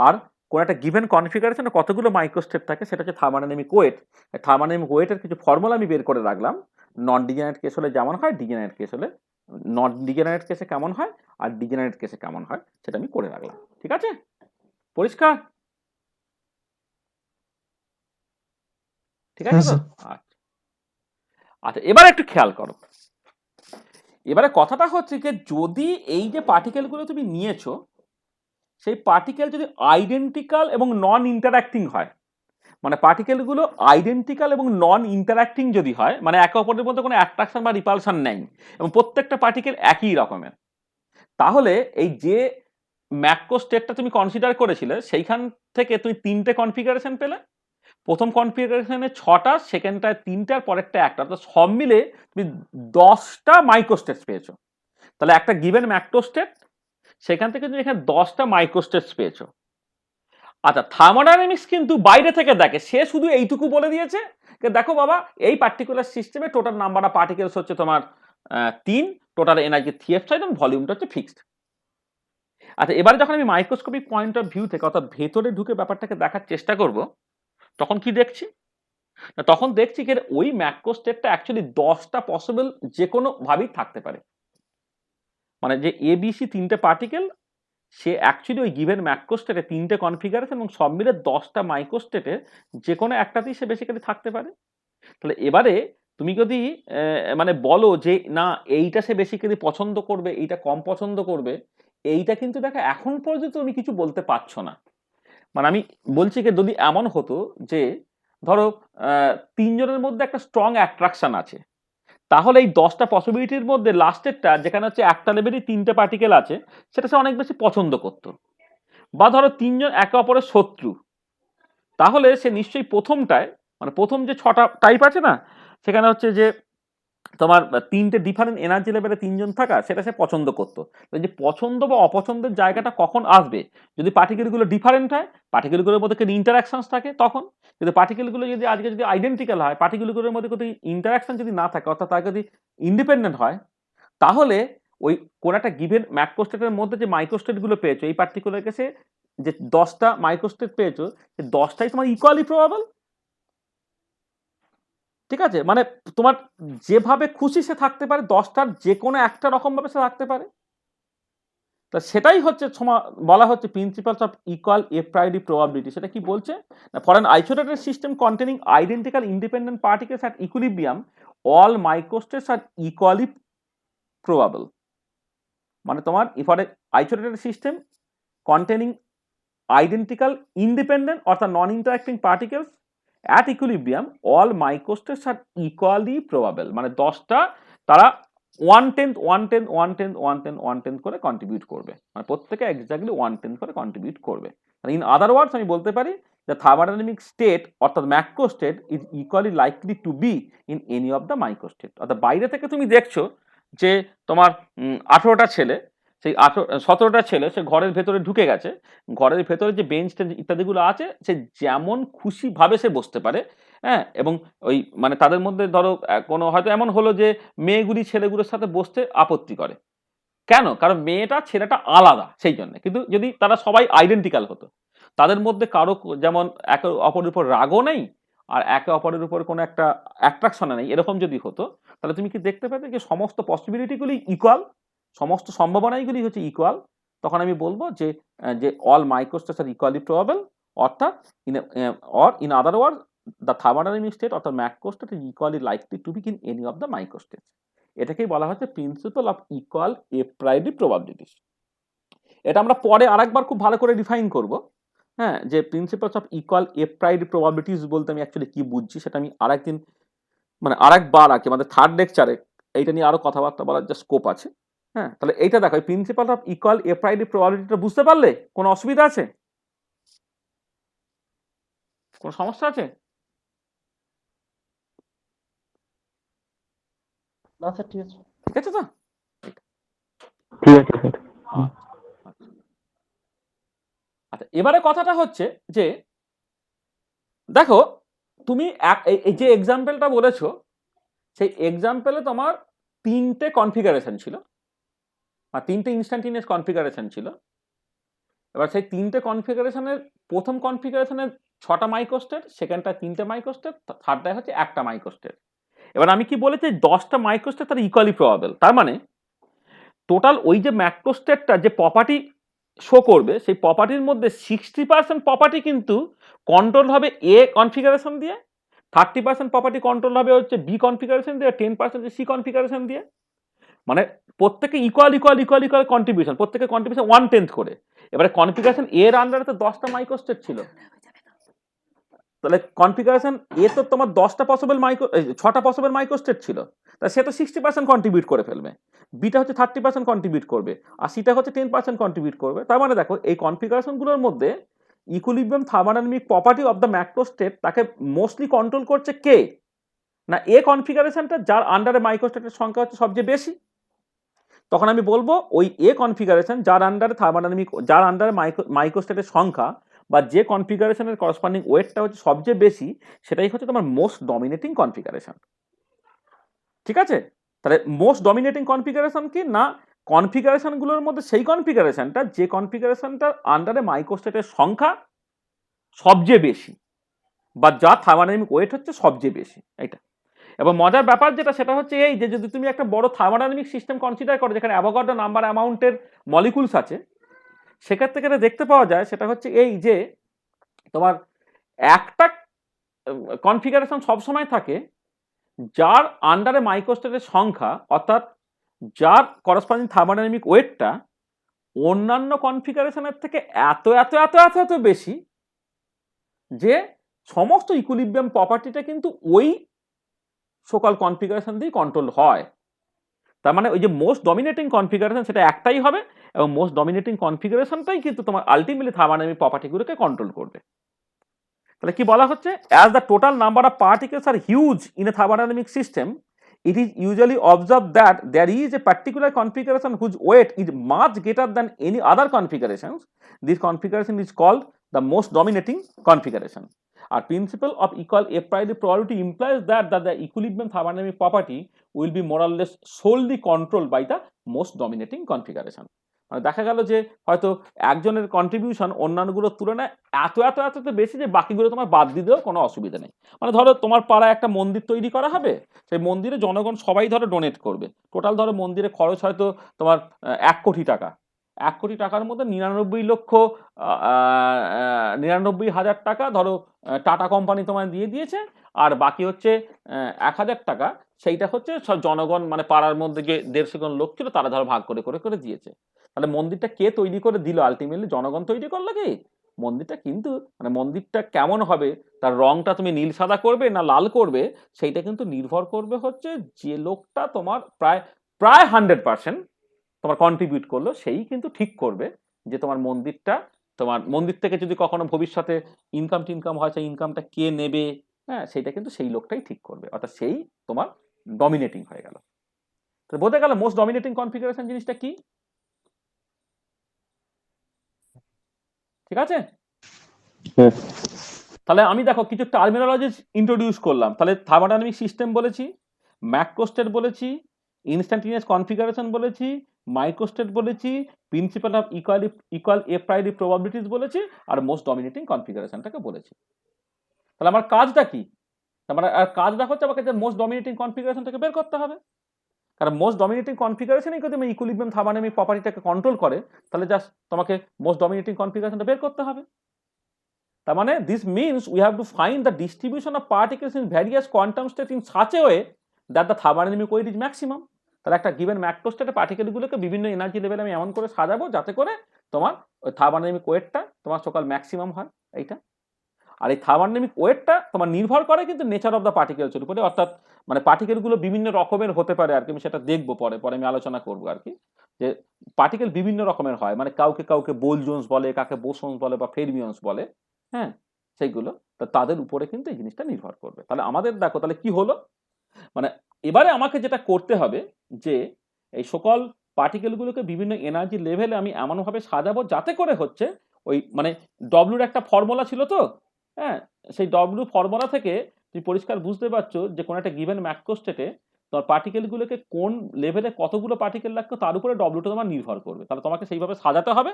আর কোন একটা গিভেন কনফিগারেশনে কতগুলো মাইক্রো স্টেট থাকে সেটা হচ্ছে থার্মোডাইনামিক ওয়েট। থার্মোডাইনামিক ওয়েটের কিছু ফর্মুলা আমি বের করে রাখলাম, নন ডিজেনারেট কেস হলে যেমন হয়, ডিজেনারেট কেস হলে নন ডিজেনারেট কেসে কেমন হয়, আর ডিজেনারেট কেসে কেমন হয় সেটা আমি করে রাখলাম। ঠিক আছে, পরিষ্কার? ঠিক আছে তো? আচ্ছা আচ্ছা, এবার একটু খেয়াল করো। এবারে কথাটা হচ্ছে যে যদি এই যে পার্টিকেলগুলো তুমি নিয়েছো, সেই পার্টিকেল যদি আইডেন্টিক্যাল এবং নন ইন্টারঅ্যাক্টিং হয়, মানে পার্টিকেলগুলো আইডেন্টিক্যাল এবং নন ইন্টারঅ্যাক্টিং যদি হয়, মানে একে অপরের মধ্যে কোনো অ্যাট্রাকশন বা রিপালশন নেই এবং প্রত্যেকটা পার্টিকেল একই রকমের, তাহলে এই যে ম্যাক্রো স্টেটটা তুমি কনসিডার করেছিলে সেইখান থেকে তুমি 3টে কনফিগারেশন পেলে। প্রথম কনফিগারেশনে 6টা, সেকেন্ডটায় 3টে, আর পরেরটা 1টা, তো সব মিলে তুমি 10টা মাইক্রোস্টেটস পেয়েছো। তাহলে একটা গিভেন ম্যাক্রোস্টেট, সেখান থেকে তুমি এখানে 10টা মাইক্রোস্টেটস পেয়েছো। আচ্ছা, থার্মোডাইনামিক্স কিন্তু বাইরে থেকে দেখে, সে শুধু এইটুকু বলে দিয়েছে যে দেখো বাবা এই পার্টিকুলার সিস্টেমে টোটাল নাম্বার অফ পার্টিকেলস হচ্ছে তোমার 3, টোটাল এনার্জি 3 ভলিউমটা হচ্ছে ফিক্সড। আচ্ছা, এবারে যখন আমি মাইক্রোস্কোপিক পয়েন্ট অফ ভিউ থেকে অর্থাৎ ভেতরে ঢুকে ব্যাপারটাকে দেখার চেষ্টা করব, তখন কি দেখছি? তখন দেখছি যে ওই ম্যাক্রো স্টেটটা অ্যাকচুয়ালি 10টা পসিবল যে কোনো ভাবেই থাকতে পারে। মানে যে এবিসি 3টে পার্টিকেল, সে অ্যাকচুয়ালি ওই গিভেন ম্যাক্রো স্টেটে 3টে কনফিগারেশন এবং সব মিলে 10টা মাইক্রো স্টেটে যে কোনো একটাতেই সে বেসিক্যালি থাকতে পারে। তাহলে এবারে তুমি যদি মানে বলো যে না এইটা সে বেসিক্যালি পছন্দ করবে, এইটা কম পছন্দ করবে, এইটা কিন্তু দেখো এখন পর্যন্ত তুমি কিছু বলতে পারছো না। মানে আমি বলছি যে যদি এমন হতো যে ধরো 3 জনের মধ্যে একটা স্ট্রং অ্যাট্রাকশন আছে, তাহলে এই 10টা পসিবিলিটির মধ্যে লাস্টেরটা যেখানে হচ্ছে একটা লেভেলই 3টে পার্টিকেল আছে, সেটা সে অনেক বেশি পছন্দ করতো। বা ধরো 3 জন একে অপরের শত্রু, তাহলে সে নিশ্চয়ই প্রথমটায় মানে প্রথম যে 6টা টাইপ আছে না, সেখানে হচ্ছে যে তোমার 3টে ডিফারেন্ট এনার্জি লেভেলে 3 জন থাকা, সেটা সে পছন্দ করতো। যে পছন্দ বা অপছন্দের জায়গাটা কখন আসবে? যদি পার্টিকেলগুলো ডিফারেন্ট হয়, পার্টিকেলগুলোর মধ্যে কোনো ইন্টারাকশনস থাকে তখন। যদি পার্টিকেলগুলো যদি আজকে যদি আইডেন্টিক্যাল হয়, পার্টিকেলগুলোর মধ্যে কোনো ইন্টারাকশন যদি না থাকে, অর্থাৎ তারা যদি ইন্ডিপেন্ডেন্ট হয়, তাহলে ওই কোন একটা গিভেন ম্যাক্রোস্টেটের মধ্যে যে মাইক্রোস্টেটগুলো পেয়েছো, এই পার্টিকুলার কেসে যে 10টা মাইক্রোস্টেট পেয়েছো, সেই 10টাই তোমার ইকুয়ালি প্রবাবল। ঠিক আছে, মানে তোমার যেভাবে খুশি সে থাকতে পারে, 10টার যে কোনো একটা রকম ভাবে সে থাকতে পারে। তা সেটাই হচ্ছে বলা হচ্ছে principles of equal a priori probability. সেটা কি বলছে না, for an isolated system containing identical independent particles at equilibrium all microstates are equally probable. মানে তোমার for a isolated system containing identical independent অর্থাৎ non interacting particles at equilibrium all microstates are equally probable. মানে 10টা তারা 1/10 করে contribute করবে, মানে প্রত্যেকে এক্স্যাক্টলি 1/10 করে কন্ট্রিবিউট করবে। ইন আদার ওয়ার্ডস আমি বলতে পারি যে থার্মোডাইনামিক স্টেট অর্থাৎ macro state is equally likely to be in any of the micro state. অর্থাৎ বাইরে থেকে তুমি দেখছো যে তোমার 18টা ছেলে, সেই 17টা ছেলে সে ঘরের ভেতরে ঢুকে গেছে, ঘরের ভেতরে যে বেঞ্চ ইত্যাদিগুলো আছে সে যেমন খুশি ভাবে সে বসতে পারে, হ্যাঁ, এবং ওই মানে তাদের মধ্যে ধরো কোনো হয়তো এমন হলো যে মেয়েগুলি ছেলেগুলোর সাথে বসতে আপত্তি করে, কেন? কারণ মেয়েটা ছেলেটা আলাদা সেই জন্য। কিন্তু যদি তারা সবাই আইডেন্টিক্যাল হতো, তাদের মধ্যে কারো যেমন একে অপরের উপর রাগও নেই আর একে অপরের উপর কোনো একটা অ্যাট্রাকশন নেই, এরকম যদি হতো তাহলে তুমি কি দেখতে পেতে যে সমস্ত পসিবিলিটিগুলি ইকুয়াল, সমস্ত সম্ভাবনাগুলি হচ্ছে ইকুয়াল। তখন আমি বলবো যে all microstates are equally probable, অর্থাৎ in other word the thermodynamic state অর্থাৎ macro state is equally likely to be in any of the micro states. এটাকেই বলা হচ্ছে principle of equal a priori probabilities. এটা আমরা পরে আরেকবার খুব ভালো করে ডিফাইন করব, হ্যাঁ, যে principles of equal a priori probabilities বলতে আমি অ্যাকচুয়ালি কি বুঝছি সেটা আমি আরেকদিন মানে আরেকবার আর কি আমাদের 3rd লেকচারে এইটা নিয়ে আরো কথাবার্তা বলার যে স্কোপ আছে। হ্যাঁ, তাহলে এইটা দেখো principle of equal a priori প্রবাবিলিটিটা বুঝতে পারলে কোনো অসুবিধা আছে? কোনো সমস্যা আছে? না স্যার, ঠিক আছে। ঠিক আছে তো? ঠিক আছে স্যার। আচ্ছা, এবারে কথাটা হচ্ছে যে দেখো তুমি এই যে এক্সাম্পলটা বলেছো সেই এক্সাম্পলে তোমার 3টে কনফিগারেশন ছিল আর 3টে ইনস্ট্যান্টিনিয়াস কনফিগারেশন ছিল। এবার সেই 3টে কনফিগারেশনের প্রথম কনফিগারেশনের 6টা মাইক্রোস্টেট, সেকেন্ডটা 3টে মাইক্রোস্টেট, থার্ডটা হচ্ছে 1টা মাইক্রোস্টেট। এবার আমি কি বলেছি 10টা মাইক্রোস্টেট তার ইকুয়ালি প্রবাবল, তার মানে টোটাল ওই যে ম্যাক্রোস্টেটটা যে প্রপার্টি শো করবে সেই প্রপার্টির মধ্যে 60% প্রপার্টি কিন্তু কন্ট্রোল হবে এ কনফিগারেশন দিয়ে, 30% প্রপার্টি কন্ট্রোল হবে হচ্ছে বি কনফিগারেশন দিয়ে, 10% সি কনফিগারেশন দিয়ে। মানে প্রত্যেকে equal equal equal equal contribution, প্রত্যেকে কন্ট্রিবিউশন 1/10 করে। এবারে কনফিগারেশন এর আন্ডারে তো 10টা মাইক্রোস্টেট ছিল, তাহলে কনফিগারেশন এ তো তোমার 6টা পসিবল মাইক্রোস্টেট ছিল, তাহলে সে তো 60% কন্ট্রিবিউট করে ফেলবে, বিটা হচ্ছে 30% কন্ট্রিবিউট করবে আর সিটা হচ্ছে 10% কন্ট্রিবিউট করবে। তার মানে দেখো এই কনফিগারেশনগুলোর মধ্যে equilibrium thermodynamic property of the macrostate তাকে মোস্টলি কন্ট্রোল করছে কে না এ কনফিগারেশনটা, যার আন্ডারে মাইক্রোস্টেটের সংখ্যা হচ্ছে সবচেয়ে বেশি। তখন আমি বলবো ওই এ কনফিগারেশন যার আন্ডারে মাইক্রোস্টেটের সংখ্যা বা যে কনফিগারেশনের করসপন্ডিং ওয়েটটা হচ্ছে সবচেয়ে বেশি সেটাই হচ্ছে তোমার মোস্ট ডমিনেটিং কনফিগারেশন। ঠিক আছে, তাহলে মোস্ট ডমিনেটিং কনফিগারেশন কি না কনফিগারেশনগুলোর মধ্যে সেই কনফিগারেশনটা যে কনফিগারেশনটার আন্ডারে মাইক্রোস্টেটের সংখ্যা সবচেয়ে বেশি বা যার থার্মোডাইনামিক ওয়েট হচ্ছে সবচেয়ে বেশি। এটা এবং মজার ব্যাপার যেটা সেটা হচ্ছে এই যে যদি তুমি একটা বড় থার্মোডাইনামিক সিস্টেম কনসিডার করো যেখানে অ্যাভোগাড্রো নাম্বার অ্যামাউন্টের মলিকুলস আছে, সেক্ষেত্রে যেটা দেখতে পাওয়া যায় সেটা হচ্ছে এই যে তোমার একটা কনফিগারেশন সবসময় থাকে যার আন্ডারে মাইক্রোস্টেটের সংখ্যা অর্থাৎ যার করসপন্ডিং থার্মোডাইনামিক ওয়েটটা অন্যান্য কনফিগারেশনের থেকে এত এত এত এত এত বেশি যে সমস্ত ইকুইলিব্রিয়াম প্রপার্টিটা কিন্তু ওই সকল কনফিগারেশন দিয়ে কন্ট্রোল হয়। তার মানে ওই যে মোস্ট ডমিনেটিং কনফিগারেশন সেটা একটাই হবে এবং মোস্ট ডমিনেটিং কনফিগারেশনটাই কিন্তু তোমার আলটিমেটলি থার্মোডাইনামিক প্রপার্টিগুলোকে কন্ট্রোল করবে। তাহলে কি বলা হচ্ছে as the total number of particles R huge in a thermodynamic system it is usually observed that there is a particular configuration whose weight is much greater than any other configurations. This configuration is called the most dominating configuration. Our principle of equal a priori probability implies that the equilibrium thermodynamic property will be more or less solely controlled by the most dominating configuration. মানে দেখা গেল যে হয়তো একজনের contribution অন্যান্যগুলোর তুলনায় এত এত এত বেশি যে বাকিগুলো তোমার বাদ দিতেও কোনো অসুবিধা নেই। মানে ধরো তোমার পাড়ায় একটা মন্দির তৈরি করা হবে, সেই মন্দিরে জনগণ সবাই ধরো ডোনেট করবে, টোটাল ধরো মন্দিরে খরচ হয়তো তোমার 1 কোটি টাকা, 1 কোটি টাকার মধ্যে 99,99,000 টাকা ধরো টাটা কোম্পানি তোমায় দিয়ে দিয়েছে, আর বাকি হচ্ছে 1,000 টাকা, সেইটা হচ্ছে সব জনগণ মানে পাড়ার মধ্যে যে 150 জন লোক ছিল তারা ধরো ভাগ করে করে করে দিয়েছে। তাহলে মন্দিরটা কে তৈরি করে দিল? আলটিমেটলি জনগণ তৈরি করলো কি মন্দিরটা। কিন্তু মানে মন্দিরটা কেমন হবে, তার রংটা তুমি নীল সাদা করবে না লাল করবে, সেইটা কিন্তু নির্ভর করবে হচ্ছে যে লোকটা তোমার প্রায় প্রায় 100% তোমার কন্ট্রিবিউট করলো, সেই কিন্তু ঠিক করবে যে তোমার মন্দিরটা, তোমার মন্দির থেকে যদি কখনো ভবিষ্যতে ইনকাম হয় সেই ইনকামটা কে নেবে, হ্যাঁ সেটা কিন্তু সেই লোকটাই ঠিক করবে, অর্থাৎ সেই তোমার ডমিনেটিং হয়ে গেল। তো বোঝা গেল মোস্ট ডমিনেটিং কনফিগারেশন জিনিসটা কি? ঠিক আছে, হ্যাঁ তাহলে আমি দেখো কিছু টার্মিনোলজি ইন্ট্রোডিউস করলাম। তাহলে থার্মোডাইনামিক সিস্টেম বলেছি, ম্যাক্রোস্টেট বলেছি, ইনস্ট্যান্টিনিয়াস কনফিগারেশন বলেছি, মাইক্রোস্টেট বলেছি, principle of equal a priori probabilities বলেছি, আর মোস্ট ডমিনেটিং কনফিগারেশনটাকে বলেছি। তাহলে আমার কাজটা কি? আমার কাজটা হচ্ছে আমাকে যে মোস্ট ডমিনেটিং কনফিগারেশনটাকে বের করতে হবে। কারণ মোস্ট ডমিনেটিং কনফিগারেশনই যদি আমি ইকুইলিব্রিয়াম থার্মোডাইনামিক প্রপার্টিটাকে কন্ট্রোল করে, তাহলে জাস্ট তোমাকে মোস্ট ডমিনেটিং কনফিগারেশনটা বের করতে হবে। তার মানে this means we have to find the distribution of particles in various quantum state in such a way that the thermodynamic weight is maximum. তাহলে একটা গিভেন ম্যাক্রো স্টেটে পার্টিকেলগুলোকে বিভিন্ন এনার্জি লেভেলে আমি এমন করে সাজাবো যাতে করে তোমার ওই থার্মোডাইনামিক ওয়েটটা তোমার সকাল ম্যাক্সিমাম হয় এইটা। আর এই থার্মোডাইনামিক ওয়েটটা তোমার নির্ভর করে কিন্তু নেচার অফ দ্য পার্টিকেলসের উপরে, অর্থাৎ মানে পার্টিকেলগুলো বিভিন্ন রকমের হতে পারে আর কি, আমি সেটা দেখবো পরে পরে আমি আলোচনা করবো আর কি, যে পার্টিকেল বিভিন্ন রকমের হয়, মানে কাউকে কাউকে বোলজোনস বলে, কাকে বোসন্স বলে বা ফেরমিয়ন্স বলে, হ্যাঁ সেইগুলো তাদের উপরে কিন্তু এই জিনিসটা নির্ভর করবে। তাহলে আমাদের দেখো তাহলে কি হলো, মানে এবারে আমাকে যেটা করতে হবে যে এই সকল পার্টিকেলগুলোকে বিভিন্ন এনার্জি লেভেলে আমি এমনভাবে সাজাবো যাতে করে হচ্ছে ওই মানে ডব্লুর একটা ফর্মুলা ছিল তো, হ্যাঁ সেই ডব্লু ফর্মুলা থেকে তুমি পরিষ্কার বুঝতে পারছো যে কোনো একটা গিভেন ম্যাক্রো স্টেটে তোমার পার্টিকেলগুলোকে কোন লেভেলে কতগুলো পার্টিকেল লাগবে তার উপরে ডব্লুটা তোমার নির্ভর করবে। তাহলে তোমাকে সেইভাবে সাজাতে হবে,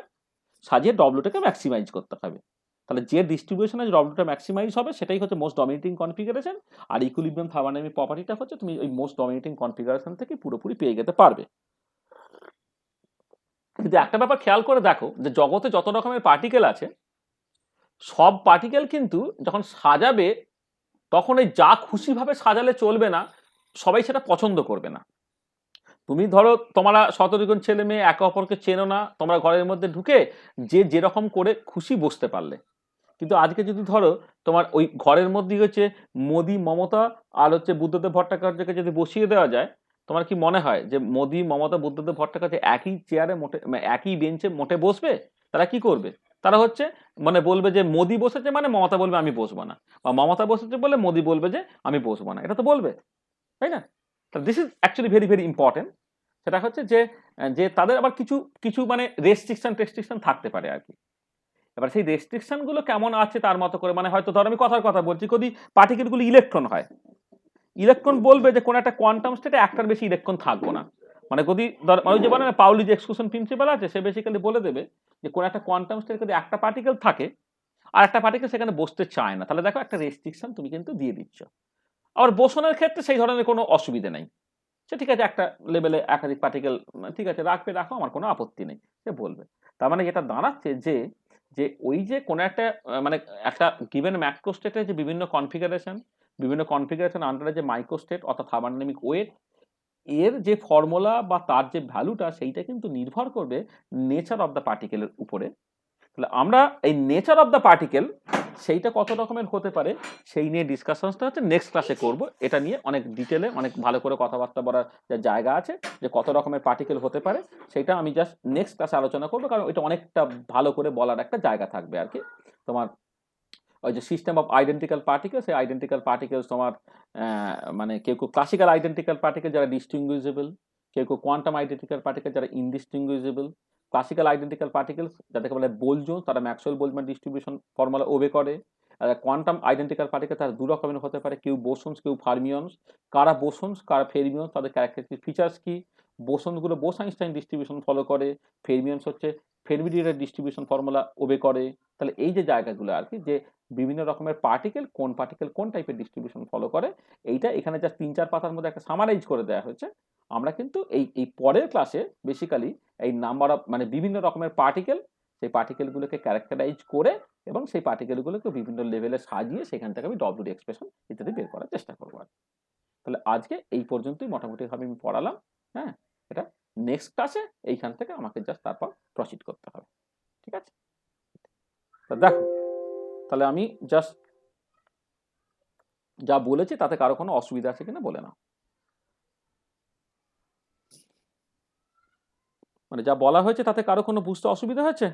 সাজিয়ে ডব্লুটাকে ম্যাক্সিমাইজ করতে হবে। তাহলে যে ডিস্ট্রিবিউশনে ডব্লুটা ম্যাক্সিমাইজ হবে সেটাই হচ্ছে মোস্ট ডমিনেটিং কনফিগারেশন, আর ইকুইলিব্রিয়াম থার্মোডাইনামিক প্রপার্টিটা হচ্ছে তুমি ওই মোস্ট ডমিনেটিং কনফিগারেশন থেকে পুরোপুরি পেয়ে যেতে পারবে। কিন্তু একটা ব্যাপার খেয়াল করে দেখো যে জগতে যত রকমের পার্টিকেল আছে সব পার্টিকেল কিন্তু যখন সাজাবে তখন এই যা খুশিভাবে সাজালে চলবে না, সবাই সেটা পছন্দ করবে না। তুমি ধরো তোমরা 17 জন ছেলে মেয়ে একে অপরকে চেনো না, তোমরা ঘরের মধ্যে ঢুকে যে যেরকম করে খুশি বসতে পারলে, কিন্তু আজকে যদি ধরো তোমার ওই ঘরের মধ্যে হচ্ছে মোদি মমতা আর হচ্ছে বুদ্ধদেব ভট্টাচার্যকে যদি বসিয়ে দেওয়া যায়, তোমার কি মনে হয় যে মোদি মমতা বুদ্ধদেব ভট্টাচার্য একই চেয়ারে মোটে একই বেঞ্চে মোটে বসবে? তারা কি করবে? তারা হচ্ছে মানে বলবে যে মোদি বসেছে মানে মমতা বলবে আমি বসবো না, বা মমতা বসেছে বলে মোদি বলবে যে আমি বসবো না, এটা তো বলবে, তাই না? This is actually very very important. সেটা হচ্ছে যে যে তাদের আবার কিছু কিছু মানে রেস্ট্রিকশন থাকতে পারে আর কি। এবার সেই রেস্ট্রিকশন গুলো কেমন আছে তার মতো করে, মানে হয়তো ধর আমি কথার কথা বলছি, যদি পার্টিকেলগুলো ইলেকট্রন হয়, ইলেকট্রন বলবে যে কোন একটা কোয়ান্টাম স্টেটে একটার বেশি ইলেকট্রন থাকবো না। মানে যদি ধর ওই যে বলে না পাউলি যে এক্সক্লুশন প্রিন্সিপাল আছে, সে বেসিক্যালি বলে দেবে যে কোন একটা কোয়ান্টাম স্টেটে যদি একটা পার্টিকেল থাকে আর একটা পার্টিকেল সেখানে বসতে চায় না, তাহলে দেখো একটা রেস্ট্রিকশন তুমি কিন্তু দিয়ে দিচ্ছ। আবার বোসনের ক্ষেত্রে সেই ধরনের কোনো অসুবিধা নেই, সে ঠিক আছে একটা লেভেলে একাধিক পার্টিকেল ঠিক আছে রাখবে, রাখো, আমার কোনো আপত্তি নেই, সে বলবে। তার মানে এটা দাঁড়াচ্ছে যে যে ওই যে কোনো একটা মানে একটা গিভেন ম্যাক্রো স্টেটে যে বিভিন্ন কনফিগারেশন আন্ডারে যে মাইক্রো স্টেট অর্থাৎ থার্মোডাইনামিক ওয়েট, এর যে ফর্মুলা বা তার যে ভ্যালুটা সেইটা কিন্তু নির্ভর করবে নেচার অফ দ্য পার্টিকেলের উপরে। তাহলে আমরা এই নেচার অফ দ্য পার্টিকেল সেইটা কত রকমের হতে পারে সেই নিয়ে ডিসকাশনসটা হচ্ছে নেক্সট ক্লাসে করব। এটা নিয়ে অনেক ডিটেলে অনেক ভালো করে কথাবার্তা বলার যে জায়গা আছে যে কত রকমের পার্টিকেল হতে পারে, সেটা আমি জাস্ট নেক্সট ক্লাসে আলোচনা করবো, কারণ এটা অনেকটা ভালো করে বলার একটা জায়গা থাকবে আর কি। তোমার ওই যে সিস্টেম অফ আইডেন্টিক্যাল পার্টিকেল, সেই আইডেন্টিক্যাল পার্টিকেলস তোমার মানে কেউ কেউ ক্লাসিক্যাল আইডেন্টিক্যাল পার্টিকেল যারা ডিস্টিংগুইজেবল, কেউ কেউ কোয়ান্টাম আইডেন্টিক্যাল পার্টিকেল যারা ইনডিস্টিংগুইজেবল। ক্লাসিক্যাল আইডেন্টিক্যাল পার্টিকেলস যাদেরকে বলে বোলজোন, তারা ম্যাক্সওয়েল বোলজম্যান ডিস্ট্রিবিউশন ফর্মুলা ওবে করে। কোয়ান্টাম আইডেন্টিক্যাল পার্টিকেল তারা দু রকমের হতে পারে, কেউ বোসন্স কেউ ফার্মিয়ন্স। কারা বোসন্স কারা ফেরমিয়ন্স, তাদের ক্যারেক্টারিস্টিক ফিচার্স কি? বোসনগুলো বোস আইনস্টাইন ডিস্ট্রিবিউশন ফলো করে, ফেরমিয়ন্স হচ্ছে ফেরমি-ডিরাক ডিস্ট্রিবিউশন ফর্মুলা ওবে করে। তাহলে এই যে জায়গাগুলো আর কি, যে বিভিন্ন রকমের পার্টিকেল কোন টাইপের ডিস্ট্রিবিউশন ফলো করে, এইটা এখানে জাস্ট 3-4 পাতার মধ্যে একটা সামারাইজ করে দেওয়া হয়েছে। আমরা কিন্তু এই পরের ক্লাসে বেসিক্যালি এই নাম্বার অফ মানে বিভিন্ন রকমের পার্টিকেল, সেই পার্টিকেলগুলোকে ক্যারেক্টারাইজ করে এবং সেই পার্টিকেলগুলোকে বিভিন্ন লেভেলে সাজিয়ে সেখান থেকে আমি ডব্লিউডি এক্সপ্রেশন ইত্যাদি বের করার চেষ্টা করবো। তাহলে আজকে এই পর্যন্তই মোটামুটিভাবে আমি পড়ালাম। হ্যাঁ, এটা নেক্সট ক্লাসে এইখান থেকে আমাকে জাস্ট তারপর প্রসিড করতে হবে। ঠিক আছে, তা দেখো তাহলে আমি জাস্ট যা বলেছি তাতে কারো কোনো অসুবিধা আছে কিনা বলে নাও। মানে যা বলা হয়েছে তাতে কারো কোনো বুঝতে অসুবিধা হয়েছে?